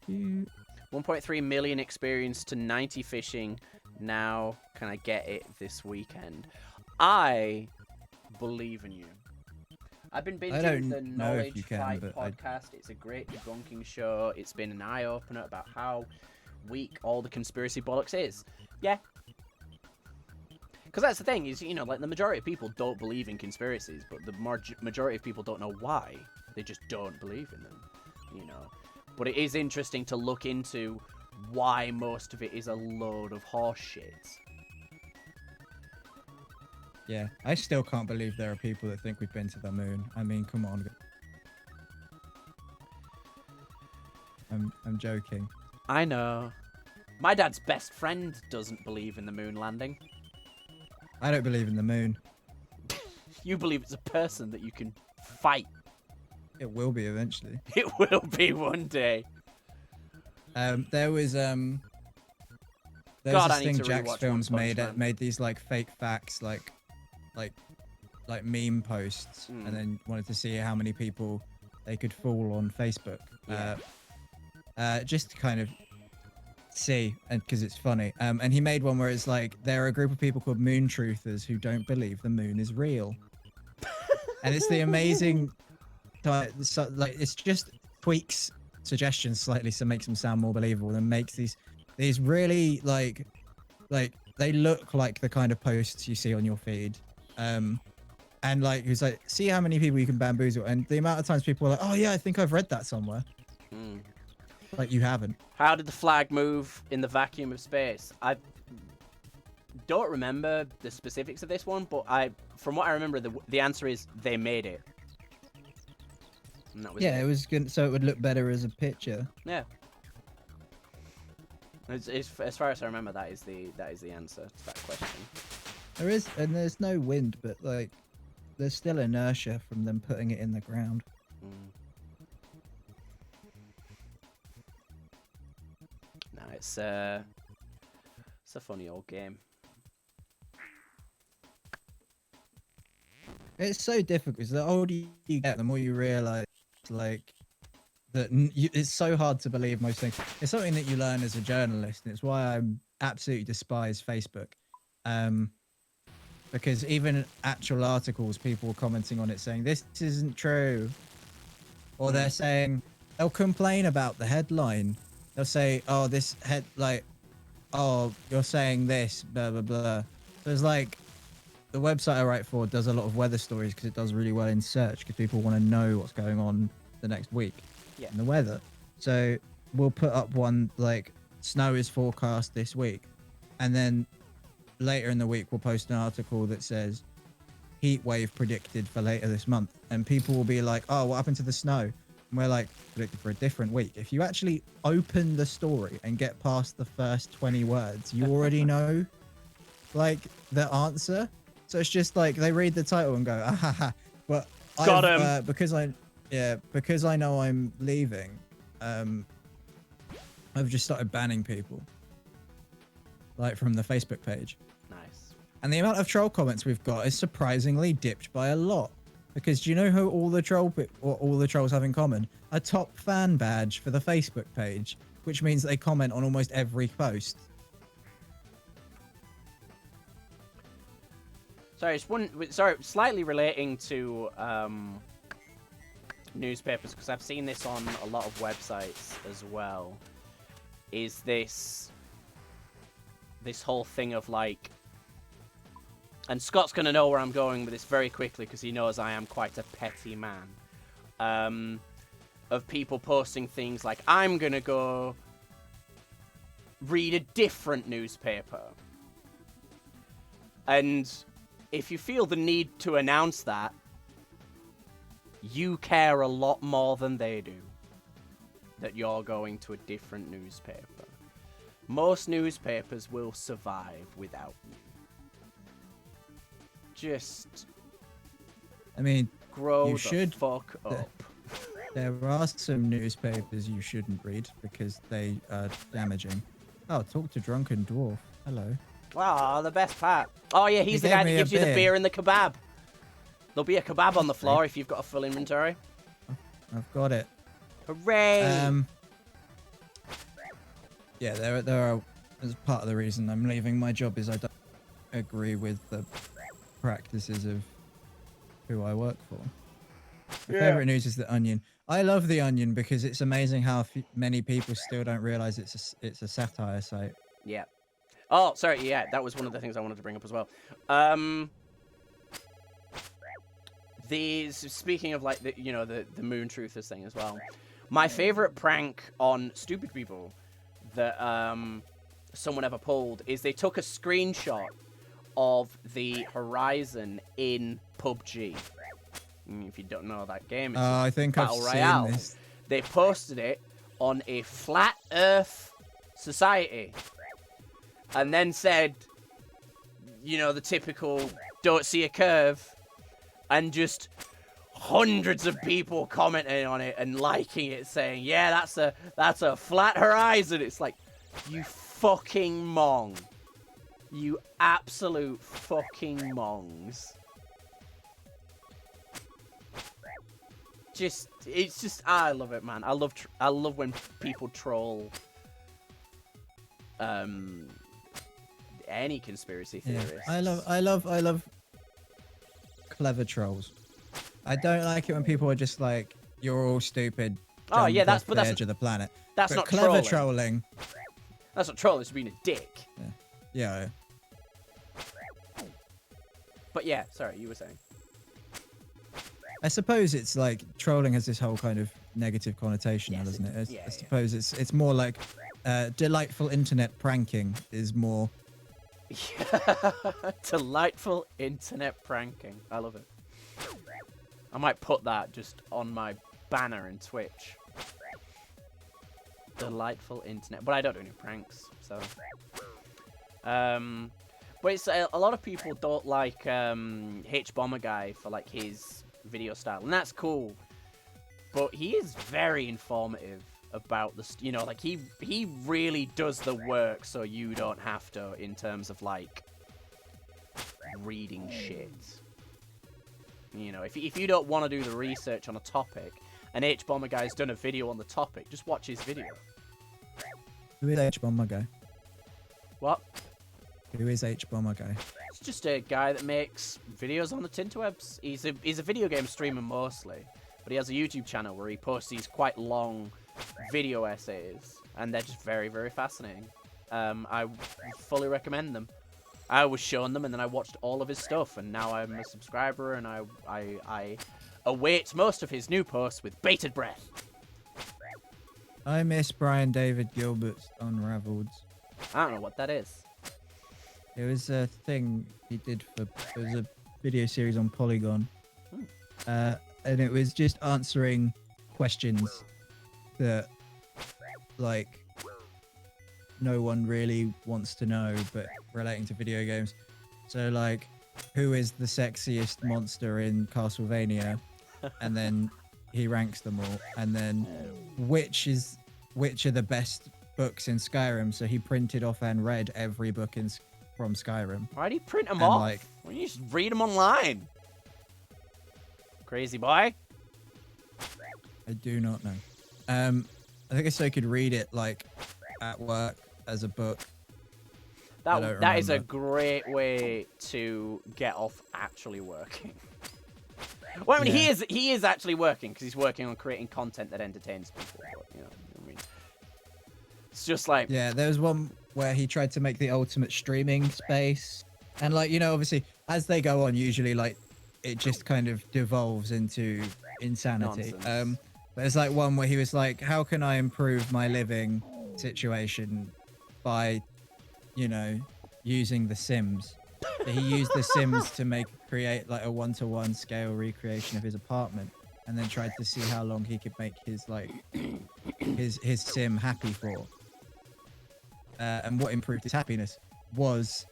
You 1.3 million experience to 90 fishing. Now, can I get it this weekend? I believe in you. I've been binging don't the know if Knowledge you can, Fight but podcast. It's a great debunking show. It's been an eye-opener about how weak all the conspiracy bollocks is. Yeah. Because that's the thing is, like the majority of people don't believe in conspiracies, but the majority of people don't know why. They just don't believe in them, But it is interesting to look into why most of it is a load of horse shit. Yeah, I still can't believe there are people that think we've been to the moon. I mean, come on. I'm joking. I know. My dad's best friend doesn't believe in the moon landing. I don't believe in the moon. You believe it's a person that you can fight. It will be eventually. It will be one day. There was God, this I need thing to Jack's rewatch Films One Punch made Man. made these like fake facts like meme posts and then wanted to see how many people they could fool on Facebook. Yeah. Just to kind of see, and because it's funny. And he made one where it's like there are a group of people called moon truthers who don't believe the moon is real. And it's the amazing it's just tweaks suggestions slightly so makes them sound more believable and makes these really like they look like the kind of posts you see on your feed. And like he's like, see how many people you can bamboozle, and the amount of times people are like, oh yeah, I think I've read that somewhere. Like you haven't. How did the flag move in the vacuum of space? I don't remember the specifics of this one, but from what I remember, the answer is they made it. And that was Yeah, it was good, so it would look better as a picture. Yeah. As far as I remember, that is the answer to that question. There's no wind, but like there's still inertia from them putting it in the ground. No, it's a funny old game. It's so difficult because the older you get, the more you realize like that it's so hard to believe most things. It's something that you learn as a journalist, and it's why I absolutely despise Facebook. Because even actual articles, people were commenting on it saying this isn't true, or they're saying they'll complain about the headline. They'll say, "Oh, this oh, you're saying this, blah blah blah." So it's like the website I write for does a lot of weather stories because it does really well in search because people want to know what's going on the next week in the weather. So we'll put up one like snow is forecast this week, and then later in the week we'll post an article that says heat wave predicted for later this month, and people will be like, oh, what happened to the snow? And we're like, predicted for a different week. If you actually open the story and get past the first 20 words, you already know like the answer. So it's just like they read the title and go, ah ha ha. But Got him. because I know I'm leaving, I've just started banning people like from the Facebook page. Nice. And the amount of troll comments we've got is surprisingly dipped by a lot. Because do you know who all the trolls have in common? A top fan badge for the Facebook page, which means they comment on almost every post. Sorry, slightly relating to newspapers, because I've seen this on a lot of websites as well. Is this whole thing of like, and Scott's gonna know where I'm going with this very quickly because he knows I am quite a petty man. Of people posting things like, I'm gonna go read a different newspaper, and if you feel the need to announce that, you care a lot more than they do that you're going to a different newspaper. Most newspapers will survive without you. Just, I mean, grow you the should fuck up. There are some newspapers you shouldn't read because they are damaging. Oh, talk to Drunken Dwarf. Hello. Wow, the best part. Oh yeah, he's the guy that gives you the beer and the kebab. There'll be a kebab on the floor if you've got a full inventory. I've got it. Hooray! Yeah, there are. As part of the reason I'm leaving my job is I don't agree with the practices of who I work for. My favorite news is the Onion. I love the Onion because it's amazing how many people still don't realize it's a satire site. Yeah. Oh, sorry. Yeah, that was one of the things I wanted to bring up as well. Speaking of like the moon truthers thing as well. My favorite prank on stupid people that someone ever pulled is they took a screenshot of the horizon in PUBG. If you don't know that game, it's I think I've Battle Royale. seen this. They posted it on a flat Earth society, and then said, the typical "don't see a curve," and just hundreds of people commenting on it and liking it, saying, "Yeah, that's a flat horizon." It's like, you fucking mong. You absolute fucking mongs. I love it, man. I love when people troll any conspiracy theorists. Yeah. I love clever trolls. I don't like it when people are just like, "You're all stupid." Oh yeah, that's the edge of the planet. That's but not clever trolling. That's not trolling. It's being a dick. Yeah. But yeah, sorry, you were saying. I suppose it's like trolling has this whole kind of negative connotation, Yes, doesn't it? yeah, I suppose it's more like delightful internet pranking is more. Delightful internet pranking. I love it. I might put that just on my banner in Twitch. Delightful internet. But I don't do any pranks, so. But it's a lot of people don't like H Bomber Guy for like his video style, and that's cool. But he is very informative about like he really does the work, so you don't have to, in terms of like reading shit. If you don't want to do the research on a topic, and H Bomber Guy's done a video on the topic, just watch his video. Who is H Bomber Guy? What? Who is H Bomber Guy? It's just a guy that makes videos on the Tinterwebs. He's a video game streamer mostly, but he has a YouTube channel where he posts these quite long video essays, and they're just very, very fascinating. I fully recommend them. I was shown them, and then I watched all of his stuff, and now I'm a subscriber, and I await most of his new posts with bated breath. I miss Brian David Gilbert's Unraveled. I don't know what that is. It was a thing he did it was a video series on Polygon. And it was just answering questions that, like, no one really wants to know, but relating to video games. So, like, who is the sexiest monster in Castlevania? And then he ranks them all. And then which are the best books in Skyrim? So he printed off and read every book from Skyrim. Why do you print them And, off? like, Why don't you just read them online? Crazy boy. I do not know. I guess I could read it like at work as a book. That is a great way to get off actually working. Well, I mean, Yeah. he is actually working because he's working on creating content that entertains people. But, I mean, it's just like Yeah, there was one where he tried to make the ultimate streaming space, and like obviously as they go on, usually like it just kind of devolves into insanity. Nonsense. But there's like one where he was like, "How can I improve my living situation by, using The Sims?" So he used The Sims to create like a 1-to-1 scale recreation of his apartment, and then tried to see how long he could make his his sim happy for. And what improved his happiness was,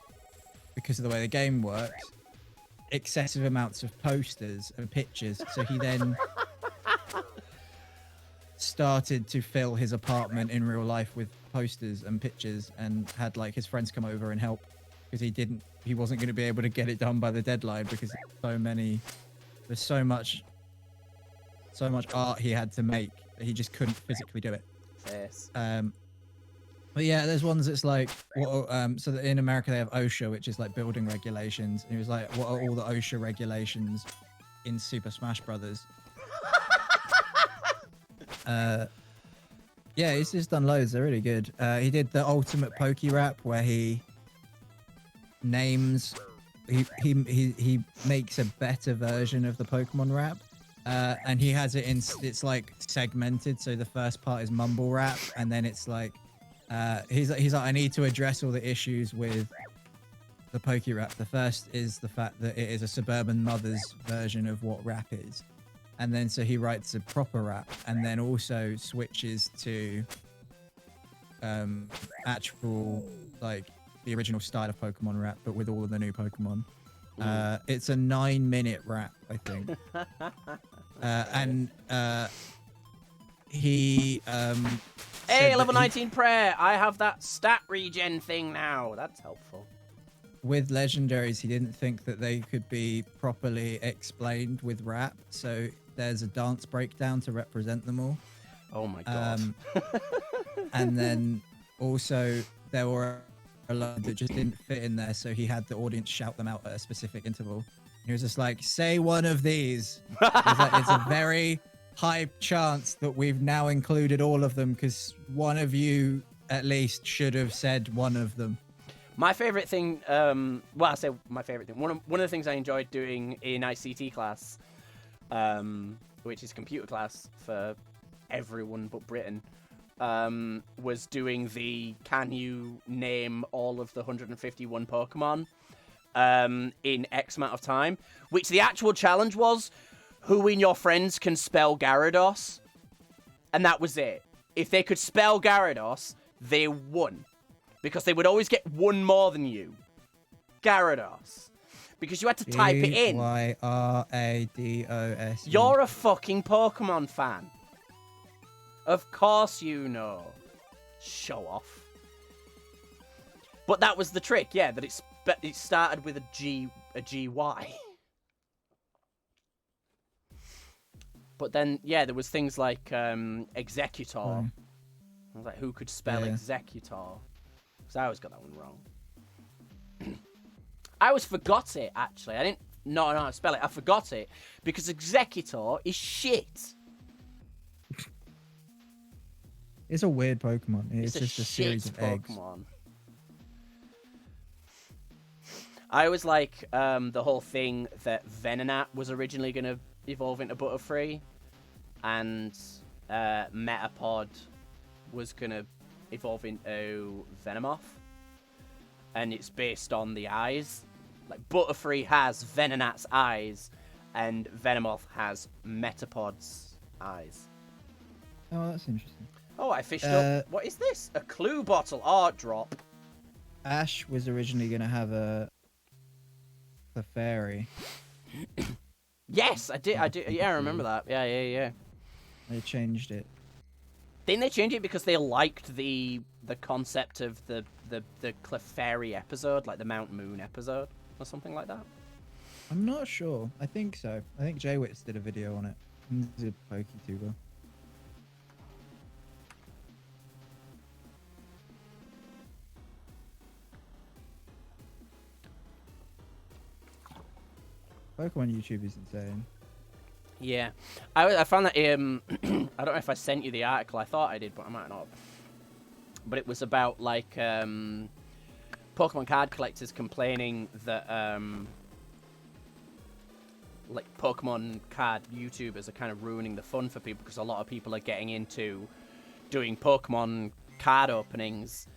because of the way the game works, excessive amounts of posters and pictures. So he then started to fill his apartment in real life with posters and pictures, and had like his friends come over and help, because he wasn't going to be able to get it done by the deadline, because there's so much art he had to make that he just couldn't physically do it. yes. But yeah, there's ones that's like, so that in America they have OSHA, which is like building regulations. And he was like, what are all the OSHA regulations in Super Smash Brothers? Yeah, he's just done loads. They're really good. He did the ultimate Poke Rap, where he names. He makes a better version of the Pokemon rap. And he has it in, it's like segmented. So the first part is mumble rap, and then it's like, he's like, I need to address all the issues with the Poke Rap. The first is the fact that it is a suburban mother's version of what rap is. And then so he writes a proper rap, and then also switches to actual, like, the original style of Pokemon rap, but with all of the new Pokemon. It's a 9-minute rap, I think. And he Hey, said level that 19 prayer. I have that stat regen thing now. That's helpful. with legendaries, he didn't think that they could be properly explained with rap, so there's a dance breakdown to represent them all. Oh my god. And then also there were a lot that just didn't fit in there, so he had the audience shout them out at a specific interval. He was just like, say one of these. It's a very high chance that we've now included all of them, because one of you at least should have said one of them. My favorite thing, well, I say my favorite thing. One of the things I enjoyed doing in ICT class, which is computer class for everyone but Britain, was doing the can you name all of the 151 Pokemon in X amount of time, which the actual challenge was who in your friends can spell Gyarados, and that was it. If they could spell Gyarados, they won. Because they would always get one more than you. Gyarados. Because you had to type it in. Gyrados. You're a fucking Pokemon fan. Of course you know. Show off. But that was the trick, yeah, that it started with a GY. But then, yeah, there was things like Executor. I was like, who could spell Executor? Because I always got that one wrong. I always forgot it, actually. I didn't know how to spell it. I forgot it because Executor is shit. It's a weird Pokemon. It's just a shit series of eggs. Pokemon. I always like the whole thing that Venonat was originally going to evolve into Butterfree, and Metapod was going to evolve into Venomoth, and it's based on the eyes. Like, Butterfree has Venonat's eyes, and Venomoth has Metapod's eyes. Oh, that's interesting. Oh, I fished up. What is this? A clue bottle art drop. Ash was originally going to have a fairy. Yes, I did. Yeah, I remember that. Yeah. They changed it. Didn't they change it because they liked the concept of the Clefairy episode, like the Mount Moon episode, or something like that? I'm not sure. I think so. I think J-Wits did a video on it. He's a PokeTuber. Pokemon YouTube is insane. Yeah, I found that I don't know if I sent you the article. I thought I did, but I might not. But it was about like Pokemon card collectors complaining that like Pokemon card YouTubers are kind of ruining the fun for people, because a lot of people are getting into doing Pokemon card openings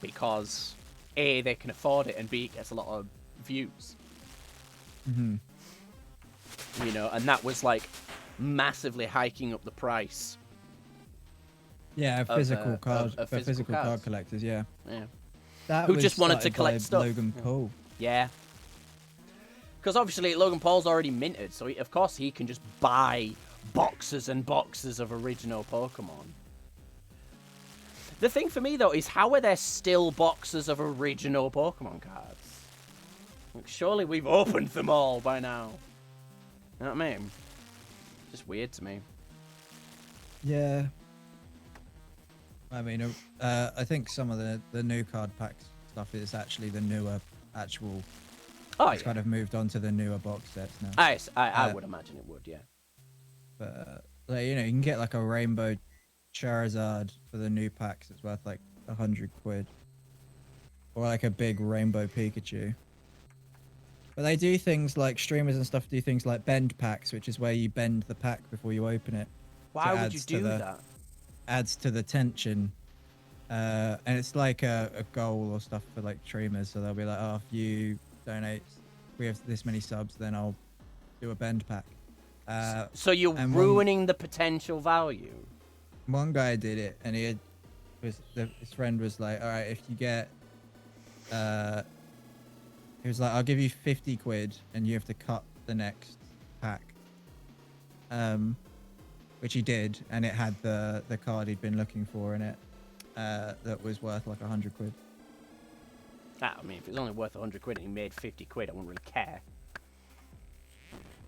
because A, they can afford it, and B, it gets a lot of views. Mm-hmm. You know, and that was like massively hiking up the price. Yeah, physical card, of physical cards. card collectors. Yeah. Yeah. That Who was just wanted to started collect by stuff. Logan Paul. Yeah. Because obviously Logan Paul's already minted, so of course he can just buy boxes and boxes of original Pokemon. The thing for me, though, is how are there still boxes of original Pokemon cards? Like, surely we've opened them all by now. You know what I mean? Just weird to me. Yeah. I mean, I think some of the new card pack stuff is actually the newer actual. Oh, it's yeah. kind of moved on to the newer box sets now. I would imagine it would, yeah. But like, you know, you can get like a rainbow Charizard for the new packs. It's worth like £100. or like a big rainbow Pikachu. But they do things like streamers and stuff do things like bend packs, which is where you bend the pack before you open it. Why would you do that? Adds to the tension. And it's like a goal or stuff for like streamers. So they'll be like, oh, if you donate, we have this many subs, then I'll do a bend pack. So you're ruining the potential value. One guy did it, and his friend was like, all right, if you get, he was like, I'll give you 50 quid, and you have to cut the next pack. Which he did, and it had the card he'd been looking for in it, that was worth like 100 quid. I mean, if it was only worth 100 quid and he made 50 quid, I wouldn't really care.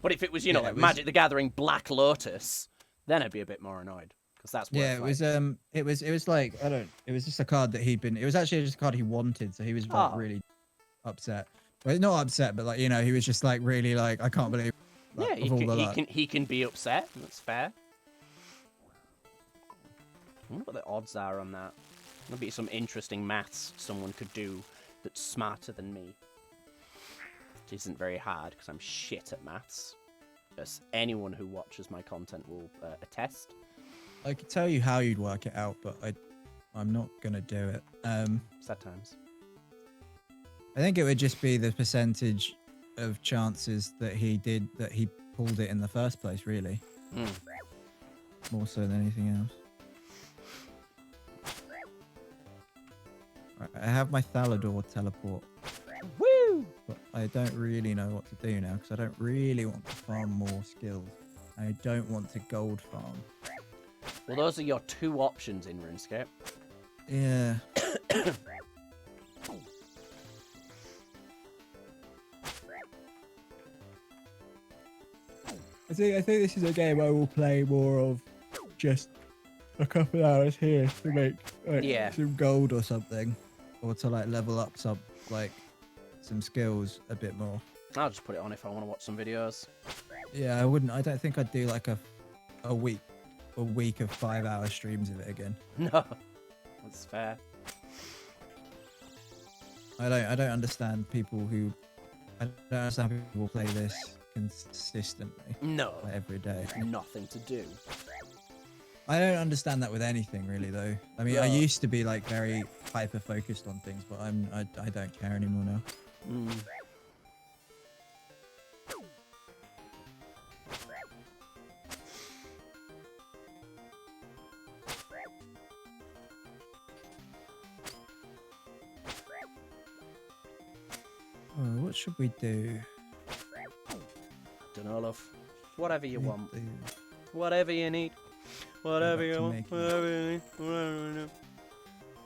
But if it was, you know, like Magic the Gathering Black Lotus, then I'd be a bit more annoyed. Because that's worth, yeah, it was like, it was just a card that it was actually just a card he wanted, so he was like really upset. Well, not upset, but like, you know, he was just like really like, I can't believe. Like, yeah, he can be upset. That's fair. I wonder what the odds are on that. There'll be some interesting maths someone could do that's smarter than me. It isn't very hard because I'm shit at maths, as anyone who watches my content will attest. I could tell you how you'd work it out, but I'm not gonna do it. Sad times. I think it would just be the percentage of chances that he pulled it in the first place, really. More so than anything else. Right, I have my Thalador teleport. Woo! But I don't really know what to do now, because I don't really want to farm more skills. I don't want to gold farm. Well, those are your two options in RuneScape. Yeah. I think this is a game I will play more of, just a couple hours here to make some gold or something, or to like level up some skills a bit more. I'll just put it on if I want to watch some videos. Yeah, I wouldn't. I don't think I'd do like a week of 5-hour streams of it again. No, that's fair. I don't understand people who. I don't understand people who play this consistently. No. Like every day. Nothing to do. I don't understand that with anything really, though. I mean, I used to be like very hyper focused on things, but I don't care anymore now. Oh, what should we do? Don't know, love. Whatever you want. Whatever you need. Whatever you want. Whatever you need. Whatever you need.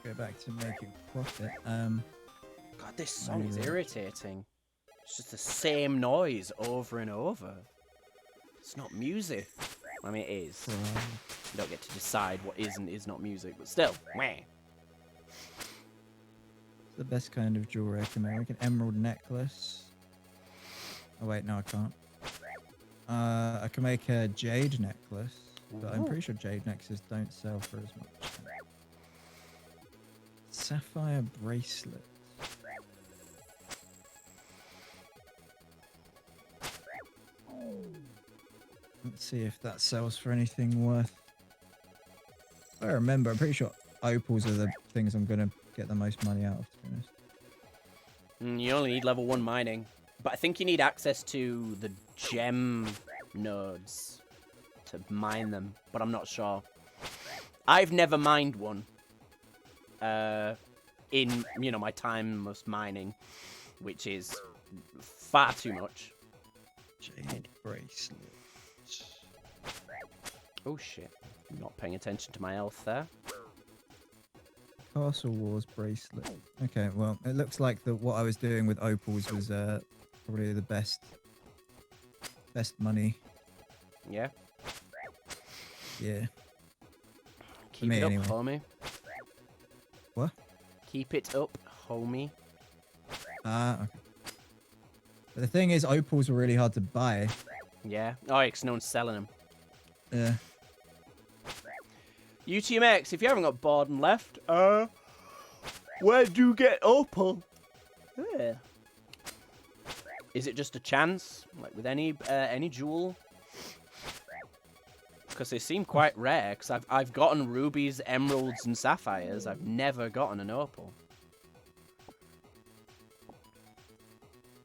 Go back to making profit. God, this song is irritating. It's just the same noise over and over. It's not music. I mean, it is. You don't get to decide what is and is not music, but still. Meh. The best kind of jewelry I can make. Like an emerald necklace. Oh wait, no I can't. I can make a jade necklace, but I'm pretty sure jade necklaces don't sell for as much. Sapphire bracelet. Let's see if that sells for anything worth. I remember, I'm pretty sure opals are the things I'm gonna get the most money out of, to be honest. You only need level 1 mining. But I think you need access to the gem nodes to mine them, but I'm not sure. I've never mined one in, you know, my time of mining, which is far too much. Jade bracelet. Oh shit. I'm not paying attention to my health there. Castle Wars bracelet. Okay, well, it looks like what I was doing with opals was probably the best money. Yeah? Yeah. Keep me, it up, anyway. homie. What? Keep it up, homie. Okay. But the thing is, opals were really hard to buy. Yeah? Oh, because no one's selling them. Yeah. UTMX, if you haven't got bored and left, Where'd you get opal? Yeah. Is it just a chance, like with any jewel? Because they seem quite rare. Because I've gotten rubies, emeralds, and sapphires. I've never gotten an opal.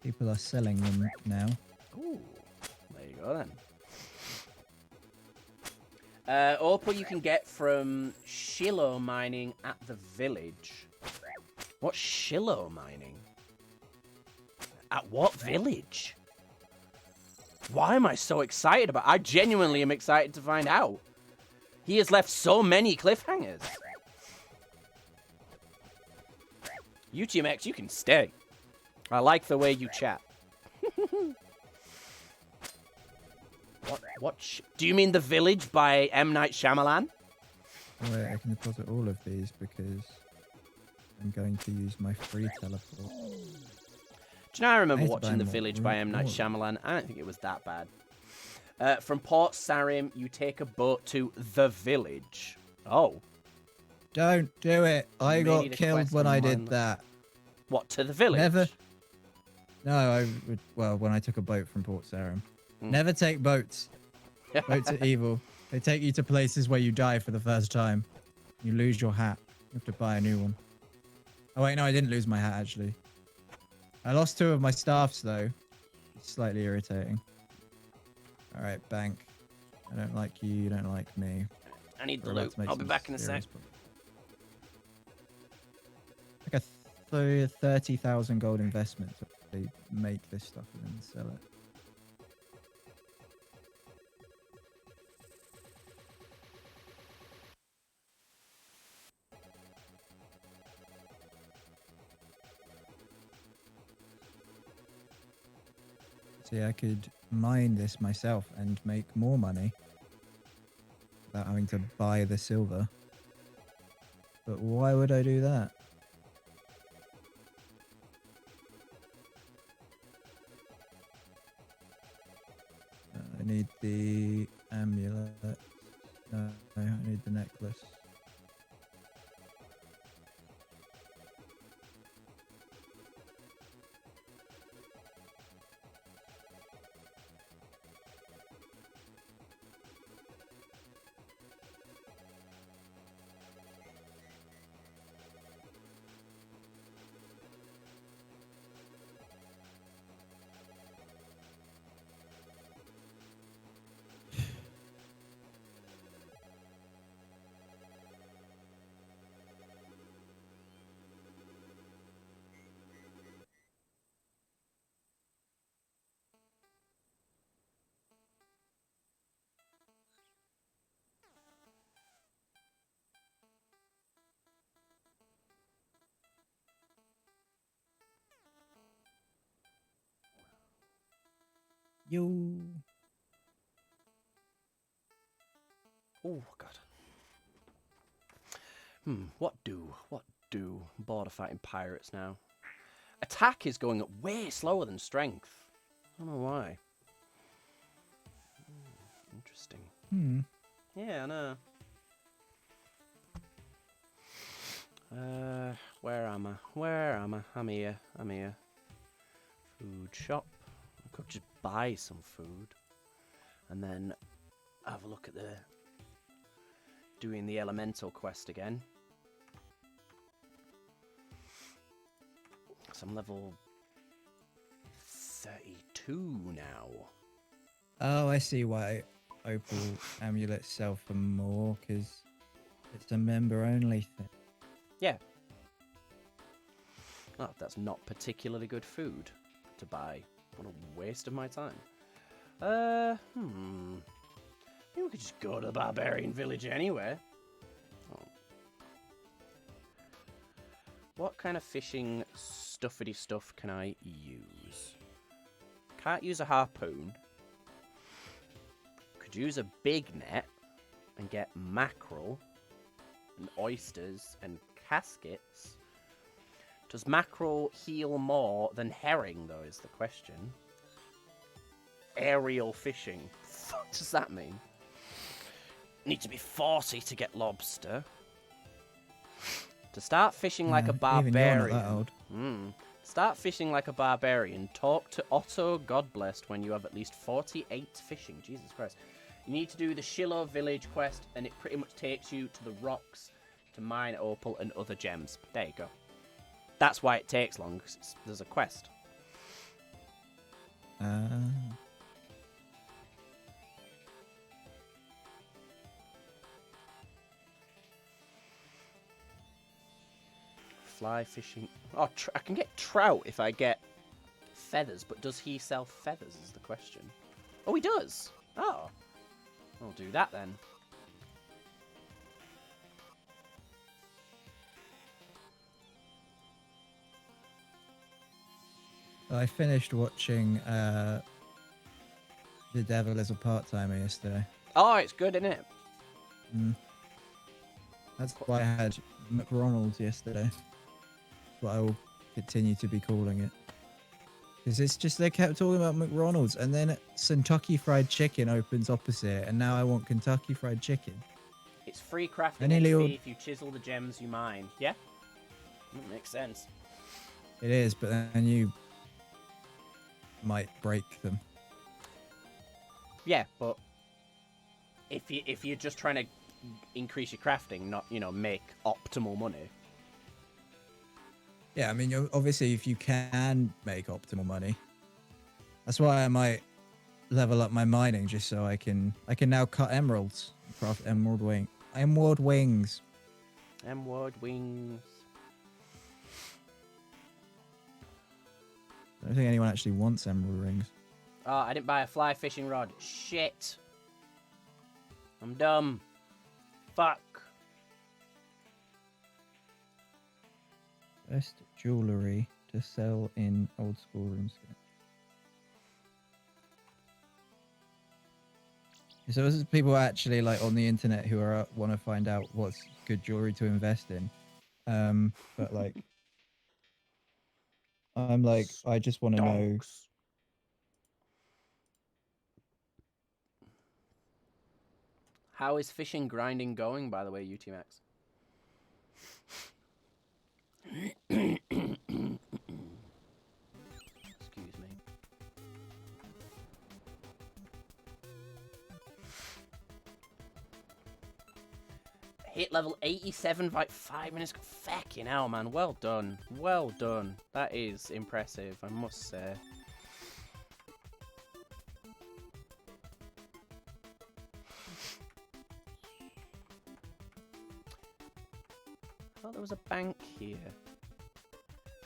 People are selling them now. Ooh, there you go then. Opal you can get from Shiloh mining at the village. What's Shiloh mining? At what village? Why am I so excited about? I genuinely am excited to find out. He has left so many cliffhangers. UTMX, you can stay. I like the way you chat. Do you mean The Village by M. Night Shyamalan? Wait, I can deposit all of these because I'm going to use my free teleport. Do you know, I remember I need to watching buy The more Village by M. Night more. Shyamalan. I don't think it was that bad. From Port Sarim, you take a boat to The Village. Oh. Don't do it. I Made got a killed quest when on I mine. did that. What, to The Village? Never. No, well, when I took a boat from Port Sarim. Never take boats. Boats are evil. They take you to places where you die for the first time. You lose your hat. You have to buy a new one. Oh wait, no, I didn't lose my hat actually. I lost 2 of my staffs though. It's slightly irritating. All right, bank. I don't like you. You don't like me. I need the We're about loot. to make I'll be some back in a sec. serious Like a 30,000 gold investment to actually make this stuff and then sell it. See, I could mine this myself and make more money without having to buy the silver. But why would I do that? I need the amulet. No, I need the necklace. Yo. Oh, God. What do? Bored of fighting pirates now. Attack is going up way slower than strength. I don't know why. Interesting. Yeah, I know. Where am I? I'm here. Food shop. I could just buy some food. And then have a look at doing the elemental quest again. So I'm level 32 now. Oh, I see why Opal amulets sell for more, because it's a member-only thing. Yeah. Oh, that's not particularly good food to buy. What a waste of my time. Maybe we could just go to the barbarian village anyway. Oh. What kind of fishing stuffity stuff can I use? Can't use a harpoon. Could use a big net and get mackerel and oysters and caskets. Does mackerel heal more than herring, though, is the question. Aerial fishing. What does that mean? Need to be 40 to get lobster. To start fishing like a Yeah, even you're not that barbarian. old. Start fishing like a barbarian. Talk to Otto Godblessed when you have at least 48 fishing. Jesus Christ. You need to do the Shiloh village quest, and it pretty much takes you to the rocks to mine opal and other gems. There you go. That's why it takes long, 'cause there's a quest. Fly fishing. Oh, I can get trout if I get feathers, but does he sell feathers is the question. Oh, he does. Oh. I'll do that then. I finished watching The Devil is a Part-Timer yesterday. Oh, it's good, isn't it? That's why I had McRonald's yesterday. What I will continue to be calling it. Because it's just, they kept talking about McRonald's, and then Kentucky Fried Chicken opens opposite, and now I want Kentucky Fried Chicken. It's free crafting I nearly XP if you chisel the gems you mine. Yeah? Makes sense. It is, but then you might break them. Yeah, but if you're just trying to increase your crafting, not, you know, make optimal money. Yeah, I mean, obviously, if you can make optimal money, that's why I might level up my mining just so I can now cut emeralds, craft emerald wings. Emerald wings. I don't think anyone actually wants emerald rings. Oh, I didn't buy a fly fishing rod. Shit. I'm dumb. Fuck. Best jewelry to sell in old school Runescape. So this is people actually like on the internet who are want to find out what's good jewelry to invest in. But like, I'm like, I just want to know. Donks. How is fishing grinding going, by the way, UTMax? Excuse me. Hit level 87 like 5 minutes ago. Fucking hell, man. Well done. Well done. That is impressive, I must say. I thought there was a bank here.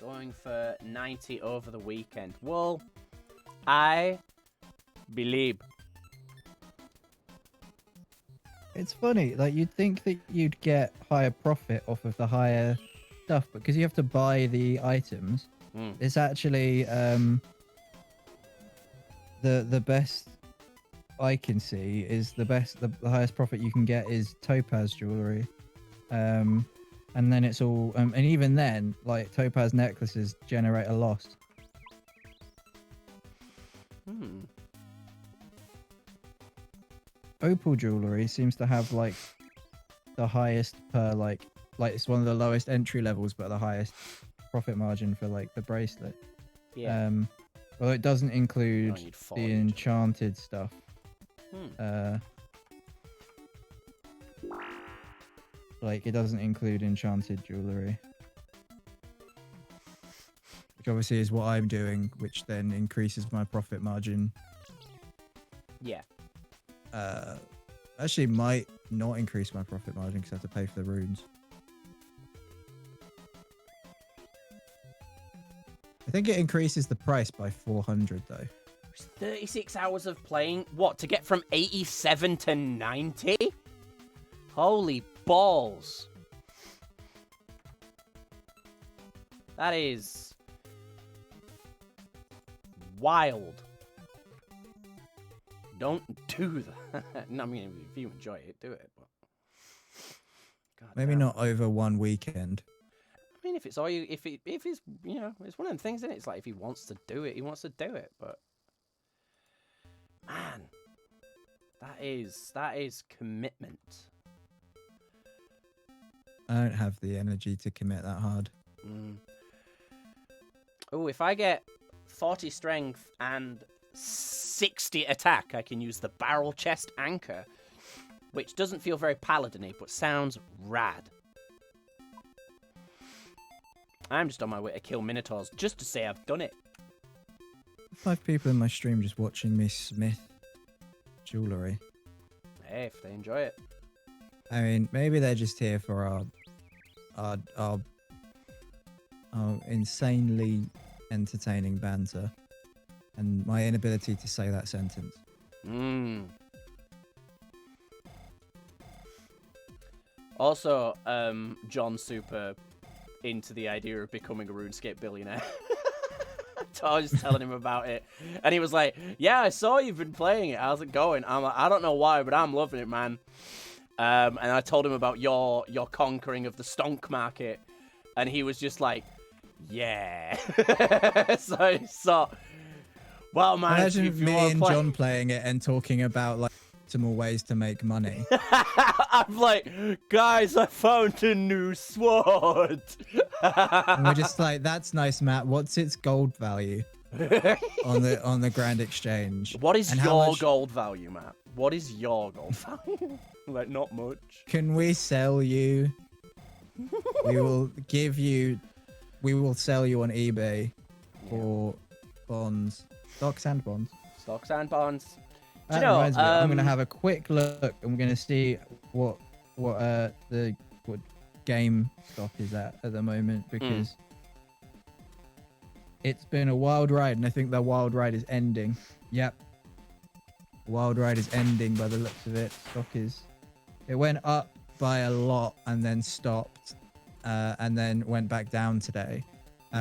Going for 90 over the weekend. Well, I believe. It's funny, like you'd think that you'd get higher profit off of the higher stuff, but because you have to buy the items, it's actually the best I can see is the highest profit you can get is topaz jewelry, and then it's all and even then, like topaz necklaces generate a loss. Opal jewelry seems to have like the highest per like it's one of the lowest entry levels, but the highest profit margin for like the bracelet. Yeah. Well, it doesn't include need the enchanted stuff. Like it doesn't include enchanted jewelry, which obviously is what I'm doing, which then increases my profit margin. Yeah. Actually might not increase my profit margin because I have to pay for the runes. I think it increases the price by 400 though. 36 hours of playing. What, to get from 87 to 90? Holy balls. That is wild. Don't do that. I mean, if you enjoy it, do it. But God maybe damn. not over one weekend. I mean, if it's all you, if it's, you know, it's one of them things, isn't it? It's like if he wants to do it, he wants to do it. But man, that is commitment. I don't have the energy to commit that hard. Oh, if I get 40 strength and 60 attack, I can use the barrel chest anchor, which doesn't feel very paladin-y, but sounds rad. I'm just on my way to kill minotaurs just to say I've done it. 5 people in my stream just watching me smith jewellery. Hey, if they enjoy it. I mean, maybe they're just here for our insanely entertaining banter and my inability to say that sentence. Also, John's super into the idea of becoming a RuneScape billionaire. So I was just telling him about it, and he was like, "Yeah, I saw you've been playing it. How's it going?" I'm like, "I don't know why, but I'm loving it, man." And I told him about your conquering of the stonk market, and he was just like, "Yeah." so, well, man. Imagine if you me wanna and play... John playing it and talking about like optimal ways to make money. I'm like, guys, I found a new sword. And we're just like, that's nice, Matt. What's its gold value on the Grand Exchange? What is and your gold value, Matt? What is your gold value? Like, not much. Can we sell you? We will sell you on eBay for bonds, stocks and bonds. Stocks and bonds. That reminds me, I'm gonna have a quick look and we're gonna see what game stock is at the moment, because it's been a wild ride and I think the wild ride is ending. Yep. Wild ride is ending by the looks of it. It went up by a lot and then stopped and then went back down today.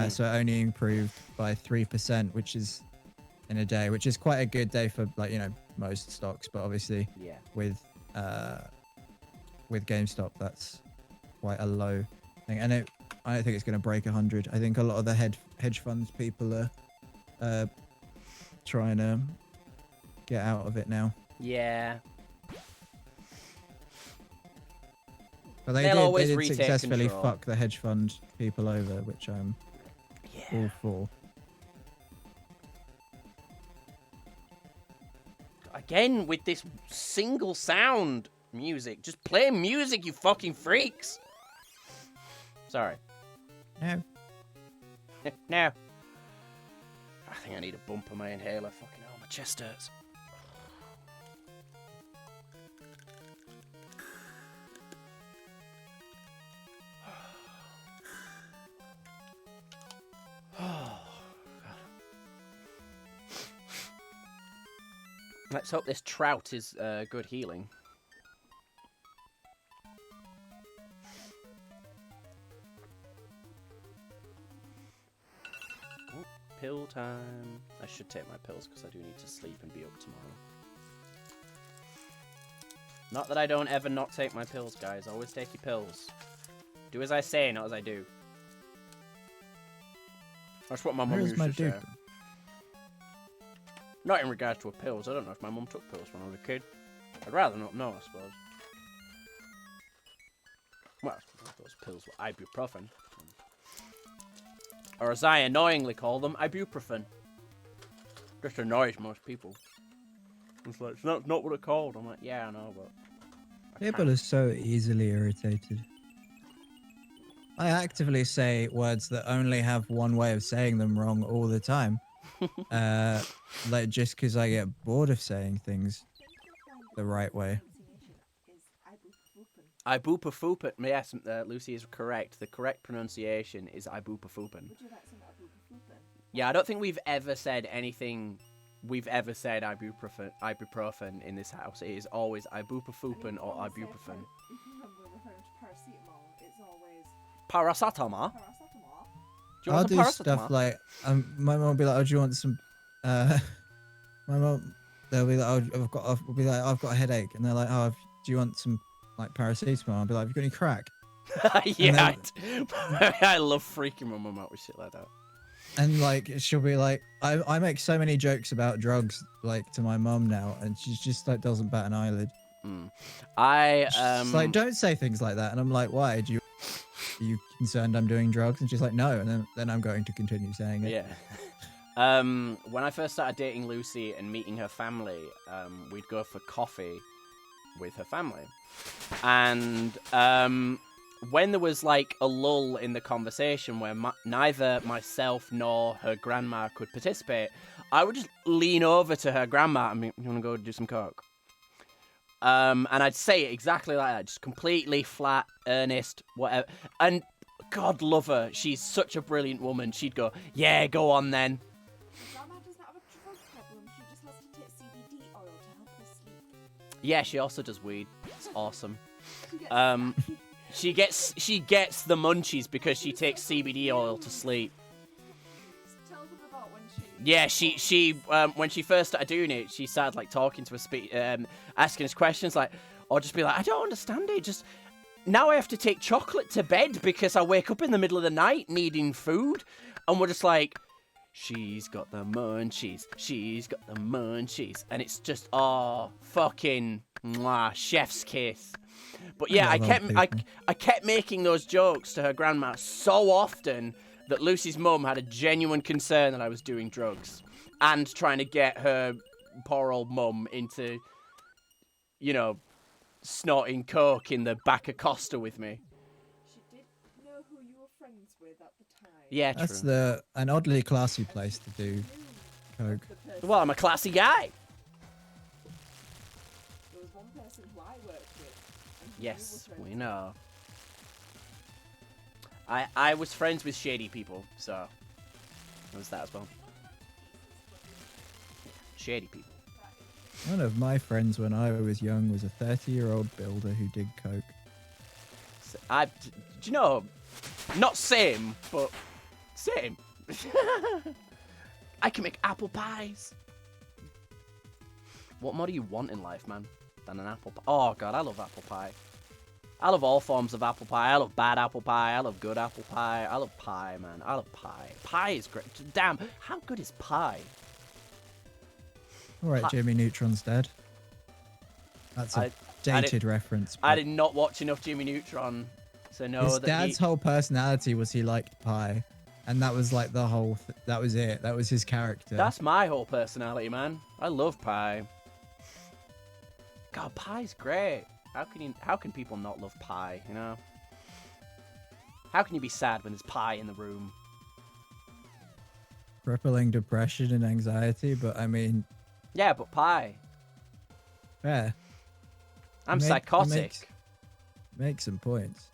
So it only improved by 3%, which is in a day, which is quite a good day for, like, you know, most stocks, but obviously with GameStop that's quite a low thing, and I don't think it's going to break 100. I think a lot of the hedge funds people are trying to get out of it now. Yeah. But They'll they always did retake successfully control. fuck the hedge fund people over, which I'm all for. Again, with this single sound music. Just play music, you fucking freaks. Sorry. No. No. I think I need a bump on my inhaler. Fucking hell, my chest hurts. Let's hope this trout is good healing. Oh, pill time. I should take my pills because I do need to sleep and be up tomorrow. Not that I don't ever not take my pills, guys. Always take your pills. Do as I say, not as I do. That's what my mum used to say. Not in regards to her pills. I don't know if my mum took pills when I was a kid. I'd rather not know, I suppose. Well, those pills were ibuprofen. Or as I annoyingly call them, ibuprofen. Just annoys most people. It's like, it's not what it's called. I'm like, yeah, I know, but... People are so easily irritated. I actively say words that only have one way of saying them wrong all the time. Like, just because I get bored of saying things the right way. Ibuprofen. Yes, Lucy is correct. The correct pronunciation is ibuprofen. Yeah, I don't think we've ever said anything. We've ever said ibuprofen in this house. It is always ibuprofen or ibuprofen. Paracetamol. I'll do stuff like, my mom will be like, "Oh, do you want some?" My mom, they'll be like, "Oh, I've got a headache," and they're like, "Oh, do you want some like paracetamol?" I'll be like, "Have you got any crack?" Yeah, I love freaking my mum out with shit like that. And like, she'll be like, I make so many jokes about drugs like to my mum now, and she's just like doesn't bat an eyelid. I She's like, don't say things like that, and I'm like, why? Do you are you concerned I'm doing drugs? And she's like, no. And then I'm going to continue saying it. Yeah. When I first started dating Lucy and meeting her family, we'd go for coffee with her family. And when there was like a lull in the conversation where neither myself nor her grandma could participate, I would just lean over to her grandma and be, you want to go do some coke? And I'd say it exactly like that, just completely flat, earnest, whatever. And God love her, she's such a brilliant woman. She'd go, yeah, go on then. Grandma doesn't have a drug problem. She just has to take CBD oil to help her sleep. Yeah, she also does weed. It's awesome. She gets She gets the munchies because she takes CBD oil to sleep. Tell them about when she. Yeah, she when she first started doing it, she started like talking to us, asking us questions like, or just be like, I don't understand it. Just now I have to take chocolate to bed because I wake up in the middle of the night needing food, and we're just like, she's got the munchies, she's got the munchies, and it's just fucking mwah, chef's kiss. But yeah, I kept making those jokes to her grandma so often that Lucy's mum had a genuine concern that I was doing drugs and trying to get her poor old mum into, you know, snorting coke in the back of Costa with me. She did know who you were friends with at the time. Yeah, That's true. an oddly classy place to do coke. The person. Well, I'm a classy guy. There was one person who I worked with. And who you Yes, were friends we with. know. I was friends with shady people, so it was that as well. Shady people. One of my friends when I was young was a 30-year-old builder who did coke. So do you know, not same, but same. I can make apple pies. What more do you want in life, man, than an apple pie? Oh, God, I love apple pie. I love all forms of apple pie. I love bad apple pie. I love good apple pie. I love pie, man. I love pie. Pie is great. Damn, how good is pie? All right, Hi- Jimmy Neutron's dead. That's a I dated did- reference. I but did not watch enough Jimmy Neutron to know His that dad's whole personality was he liked pie, and that was like the whole. That was it. That was his character. That's my whole personality, man. I love pie. God, pie's great. How can people not love pie, you know? How can you be sad when there's pie in the room? crippling depression and anxiety, but I mean, Yeah, but pie. yeah, I'm Make- psychotic. make some points.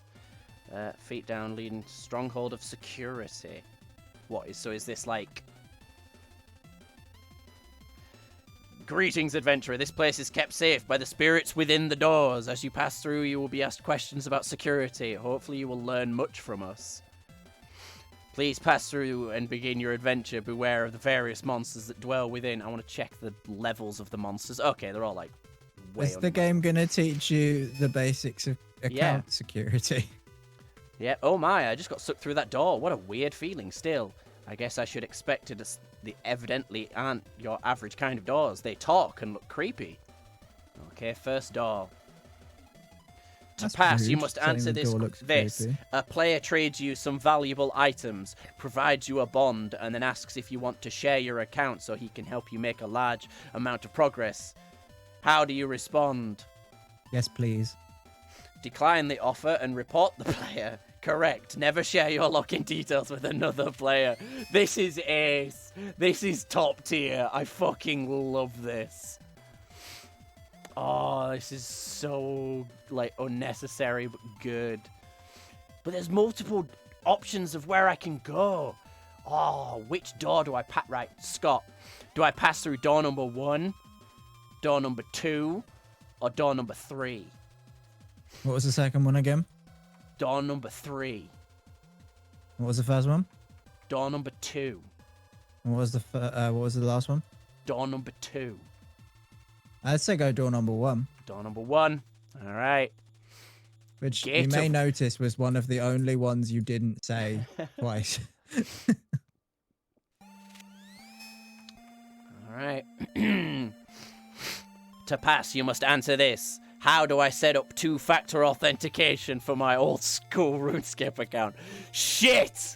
Feet down, leading to stronghold of security. Is this like... Greetings, adventurer. This place is kept safe by the spirits within the doors. As you pass through, you will be asked questions about security. Hopefully, you will learn much from us. Please pass through and begin your adventure. Beware of the various monsters that dwell within. I want to check the levels of the monsters. Okay, they're all like way Is the under- game gonna teach you the basics of account Yeah. security? Yeah. Oh my! I just got sucked through that door. What a weird feeling. Still, I guess I should expect it. They evidently aren't your average kind of doors. They talk and look creepy. Okay, first door. To That's pass, you rude, must saying answer the this. door looks This creepy. a player trades you some valuable items, provides you a bond, and then asks if you want to share your account so he can help you make a large amount of progress. How do you respond? Yes, please. Decline the offer and report the player. Correct. Never share your login details with another player. This is ace. This is top tier. I fucking love this. Oh, this is so, like, unnecessary but good. But there's multiple options of where I can go. Oh, which door do I pass? Right, Scott. Do I pass through door number 1, door number 2, or door number 3? What was the second one again? Door number 3. What was the first one? Door number 2. And what was the last one? Door number 2. I'd say go door number 1, Door number 1. All right. which you Gate may of- notice was one of the only ones you didn't say twice. All right. To pass, you must answer this. How do I set up two-factor authentication for my old school RuneScape account? Shit!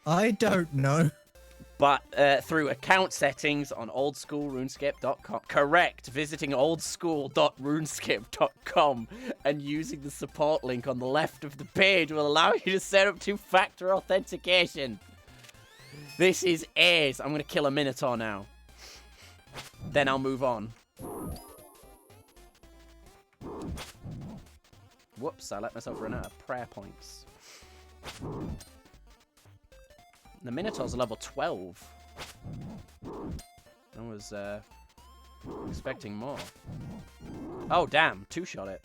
I don't know. But through account settings on oldschoolrunescape.com. Correct. Visiting oldschool.runescape.com and using the support link on the left of the page will allow you to set up two-factor authentication. This is ace. I'm going to kill a Minotaur now. Then I'll move on. Whoops, I let myself run out of prayer points. The Minotaur's level 12. I was expecting more. Oh, damn. Two-shot it.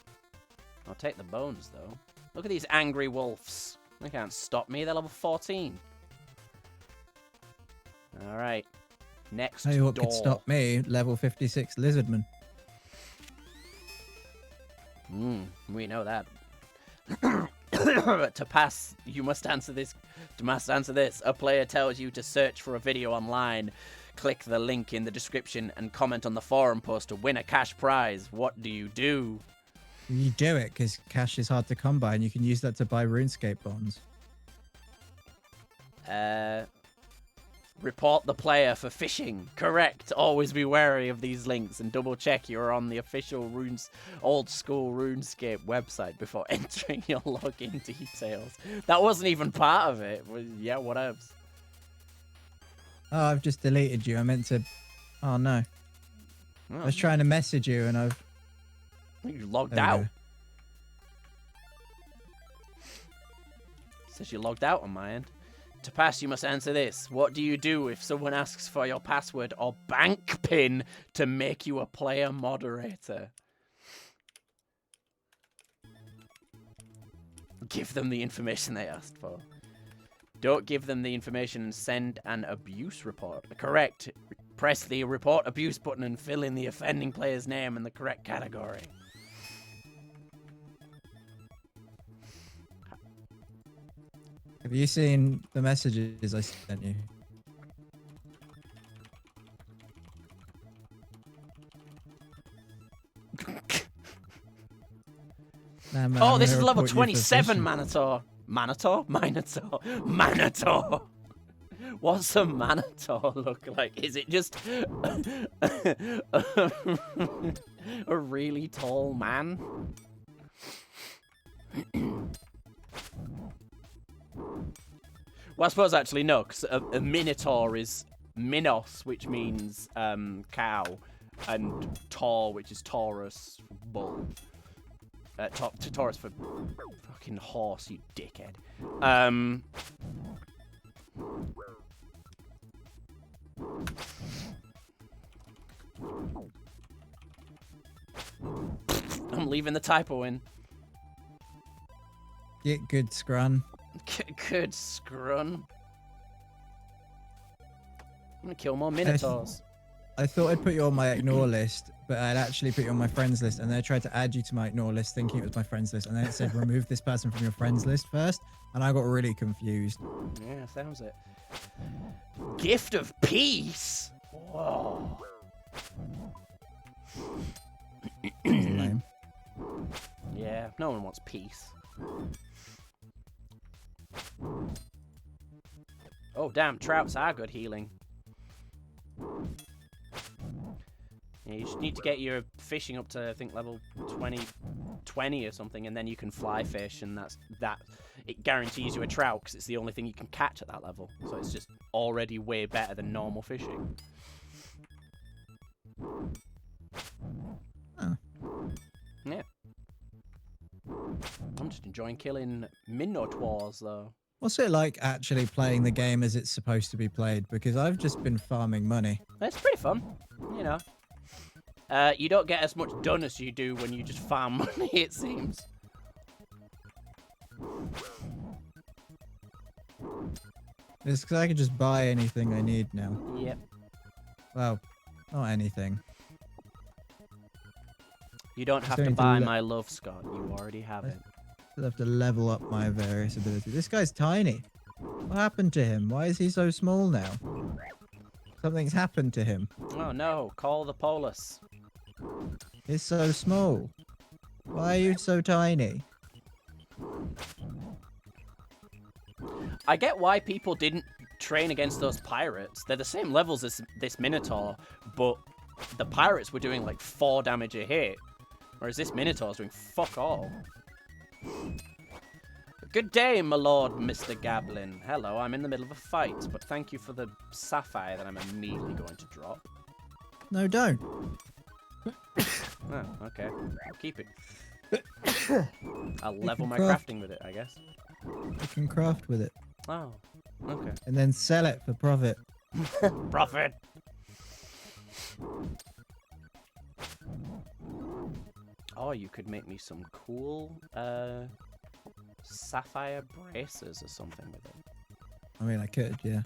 I'll take the bones, though. Look at these angry wolves. They can't stop me. They're level 14. All right. Next Hey, what door. could stop me? Level 56 Lizardman. We know that. To pass, you must answer this. A player tells you to search for a video online. Click the link in the description and comment on the forum post to win a cash prize. What do you do? You do it because cash is hard to come by, and you can use that to buy RuneScape bonds. Report the player for phishing. Correct. Always be wary of these links and double check you're on the official old school RuneScape website before entering your login details. That wasn't even part of it. Yeah, what else? Oh, I've just deleted you. I meant to... Oh, no. Oh, I was trying to message you, and I've... you logged There we out. go. Says you logged out on my end. To pass, you must answer this. What do you do if someone asks for your password or bank pin to make you a player moderator? Give them the information they asked for. Don't give them the information and send an abuse report. Correct. Press the report abuse button and fill in the offending player's name in the correct category. Have you seen the messages I sent you? Nah, man, Oh, I'm this gonna is level report you for 27 phishing. Minotaur. Minotaur. What's a Minotaur look like? Is it just a really tall man? Well, I suppose actually no, because a Minotaur is Minos, which means cow, and Tor, which is Taurus, bull. Taurus for fucking horse, you dickhead. I'm leaving the typo in. Get good, Scrun. Good scrun. I'm gonna kill more Minotaurs. I thought I'd put you on my ignore list, but I'd actually put you on my friends list, and then I tried to add you to my ignore list thinking it was my friends list, and then it said remove this person from your friends list first, and I got really confused. Yeah, sounds it. Gift of peace? Whoa. Sounds lame. Yeah, no one wants peace. Oh, damn, trouts are good healing. Yeah, you just need to get your fishing up to, I think, level 20 or something, and then you can fly fish, and that. It guarantees you a trout, because it's the only thing you can catch at that level. So it's just already way better than normal fishing. Oh. Yeah. I'm just enjoying killing Minotaurs, though. What's it like actually playing the game as it's supposed to be played? Because I've just been farming money. It's pretty fun, you know. You don't get as much done as you do when you just farm money, it seems. It's because I can just buy anything I need now. Yep. Well, not anything. You don't have Still to need to buy le- my love, Scott. You already have it. I'll have to level up my various abilities. This guy's tiny. What happened to him? Why is he so small now? Something's happened to him. Oh no, call the police. He's so small. Why are you so tiny? I get why people didn't train against those pirates. They're the same levels as this Minotaur, but the pirates were doing like 4 damage a hit, whereas this Minotaur's doing fuck all. Good day, my lord, MrGablin. Hello, I'm in the middle of a fight, but thank you for the sapphire that I'm immediately going to drop. No, don't. Oh, okay. I'll keep it. I'll level my craft. crafting with it, I guess. You can craft with it. Oh, okay. And then sell it for profit. Profit! Oh, you could make me some cool, sapphire braces or something with it. I mean, I could, yeah.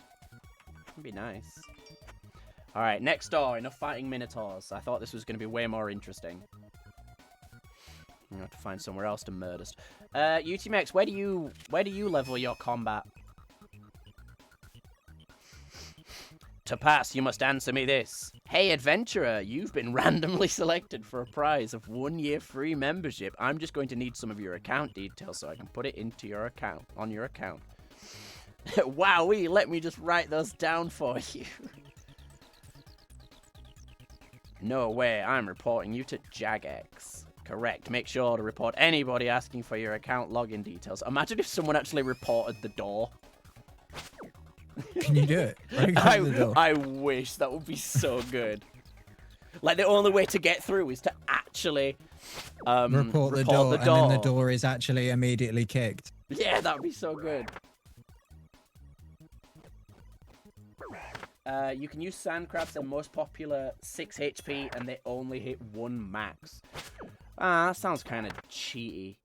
That'd be nice. Alright, next door. Enough fighting Minotaurs. I thought this was going to be way more interesting. I'm going to have to find somewhere else to murder. UTMX, where do you level your combat? To pass, you must answer me this. Hey, adventurer, you've been randomly selected for a prize of 1 year free membership. I'm just going to need some of your account details so I can put it into your account, on your account. Wowee, let me just write those down for you. No way, I'm reporting you to Jagex. Correct, make sure to report anybody asking for your account login details. Imagine if someone actually reported the door. Can you do it? Break into the door. I wish. That would be so good. Like, the only way to get through is to actually report the door, and then the door is actually immediately kicked. Yeah, that would be so good. You can use sand crabs. They're most popular 6 HP, and they only hit 1 max. That sounds kind of cheaty.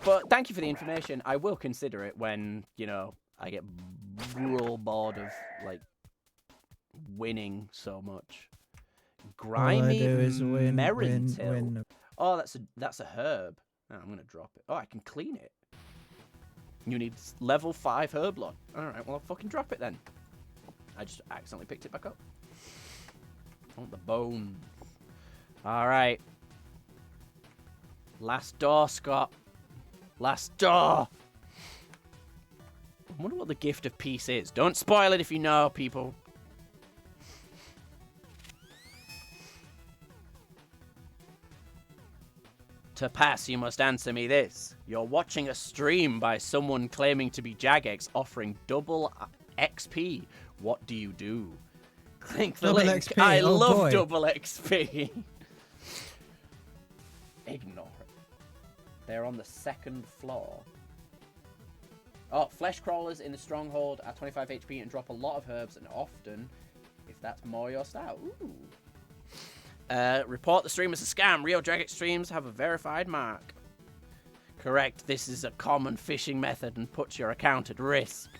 But thank you for the information. I will consider it when, you know, I get real bored of, like, winning so much. Grimy All I do is win. Oh, that's a herb. Oh, I'm gonna drop it. Oh, I can clean it. You need level 5 herb log. Alright, well, I'll fucking drop it then. I just accidentally picked it back up. I want the bone. Alright. Last door, Scott. Last door. I wonder what the gift of peace is. Don't spoil it if you know, people. To pass, you must answer me this. You're watching a stream by someone claiming to be Jagex offering double XP. What do you do? Click the Double link. XP, I oh love boy. double XP. Ignore it. They're on the 2nd floor. Oh, flesh crawlers in the stronghold at 25 HP and drop a lot of herbs, and often, if that's more your style. Ooh. Report the stream as a scam. Real Jagex streams have a verified mark. Correct. This is a common phishing method and puts your account at risk.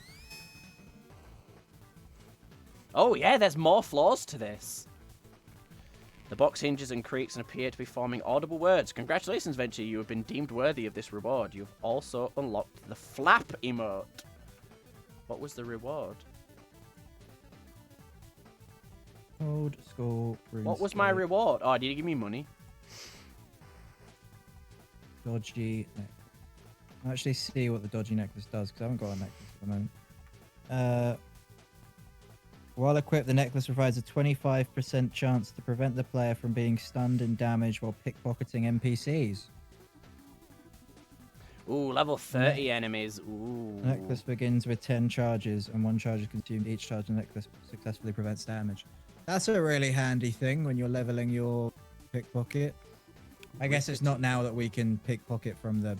Oh yeah, there's more flaws to this. The box hinges and creaks and appear to be forming audible words. Congratulations, Venture. You have been deemed worthy of this reward. You've also unlocked the flap emote. What was the reward? Old school. What was my reward? Oh, did you give me money? Dodgy necklace. I'll actually see what the dodgy necklace does, because I haven't got a necklace at the moment. While equipped, the necklace provides a 25% chance to prevent the player from being stunned and damaged while pickpocketing NPCs. Ooh, level 30 enemies. Ooh. The necklace begins with 10 charges, and 1 charge is consumed. Each charge of the necklace successfully prevents damage. That's a really handy thing when you're leveling your pickpocket. I guess it's not now that we can pickpocket from the...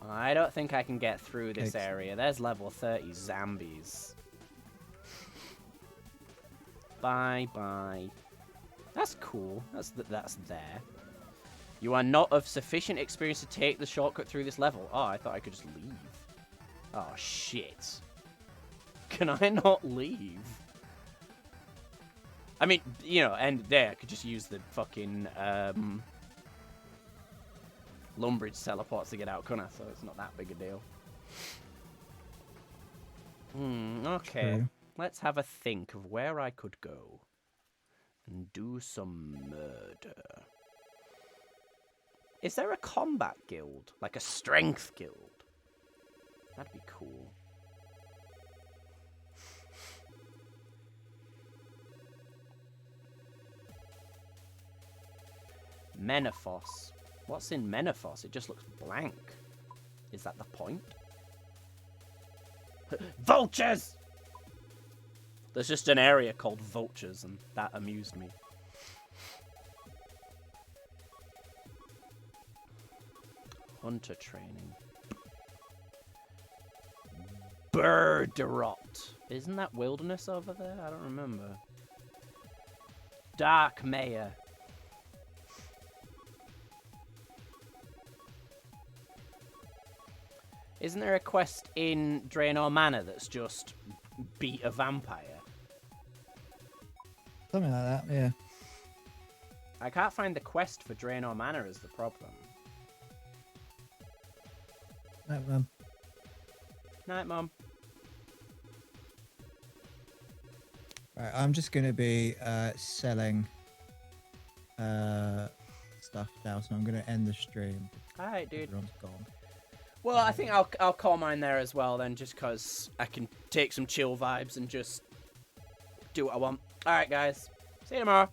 I don't think I can get through this Cakes. area. There's level 30 zombies. Bye-bye. That's cool. That's there. You are not of sufficient experience to take the shortcut through this level. Oh, I thought I could just leave. Oh, shit. Can I not leave? I mean, you know, and there, I could just use the fucking, Lumbridge teleports to get out, couldn't I? So it's not that big a deal. Okay. True. Let's have a think of where I could go and do some murder. Is there a combat guild? Like a strength guild? That'd be cool. Menaphos. What's in Menaphos? It just looks blank. Is that the point? Vultures! There's just an area called Vultures, and that amused me. Hunter training. Birderot. Isn't that wilderness over there? I don't remember. Dark Mayor. Isn't there a quest in Draenor Manor that's just beat a vampire? Something like that, yeah. I can't find the quest for Draenor Manor is the problem. Right, Night, Mum. Right, I'm just going to be selling stuff now, so I'm going to end the stream. Alright, dude. Everyone's gone. Well, I think I'll call mine there as well then, just because I can take some chill vibes and just do what I want. Alright, guys. See you tomorrow.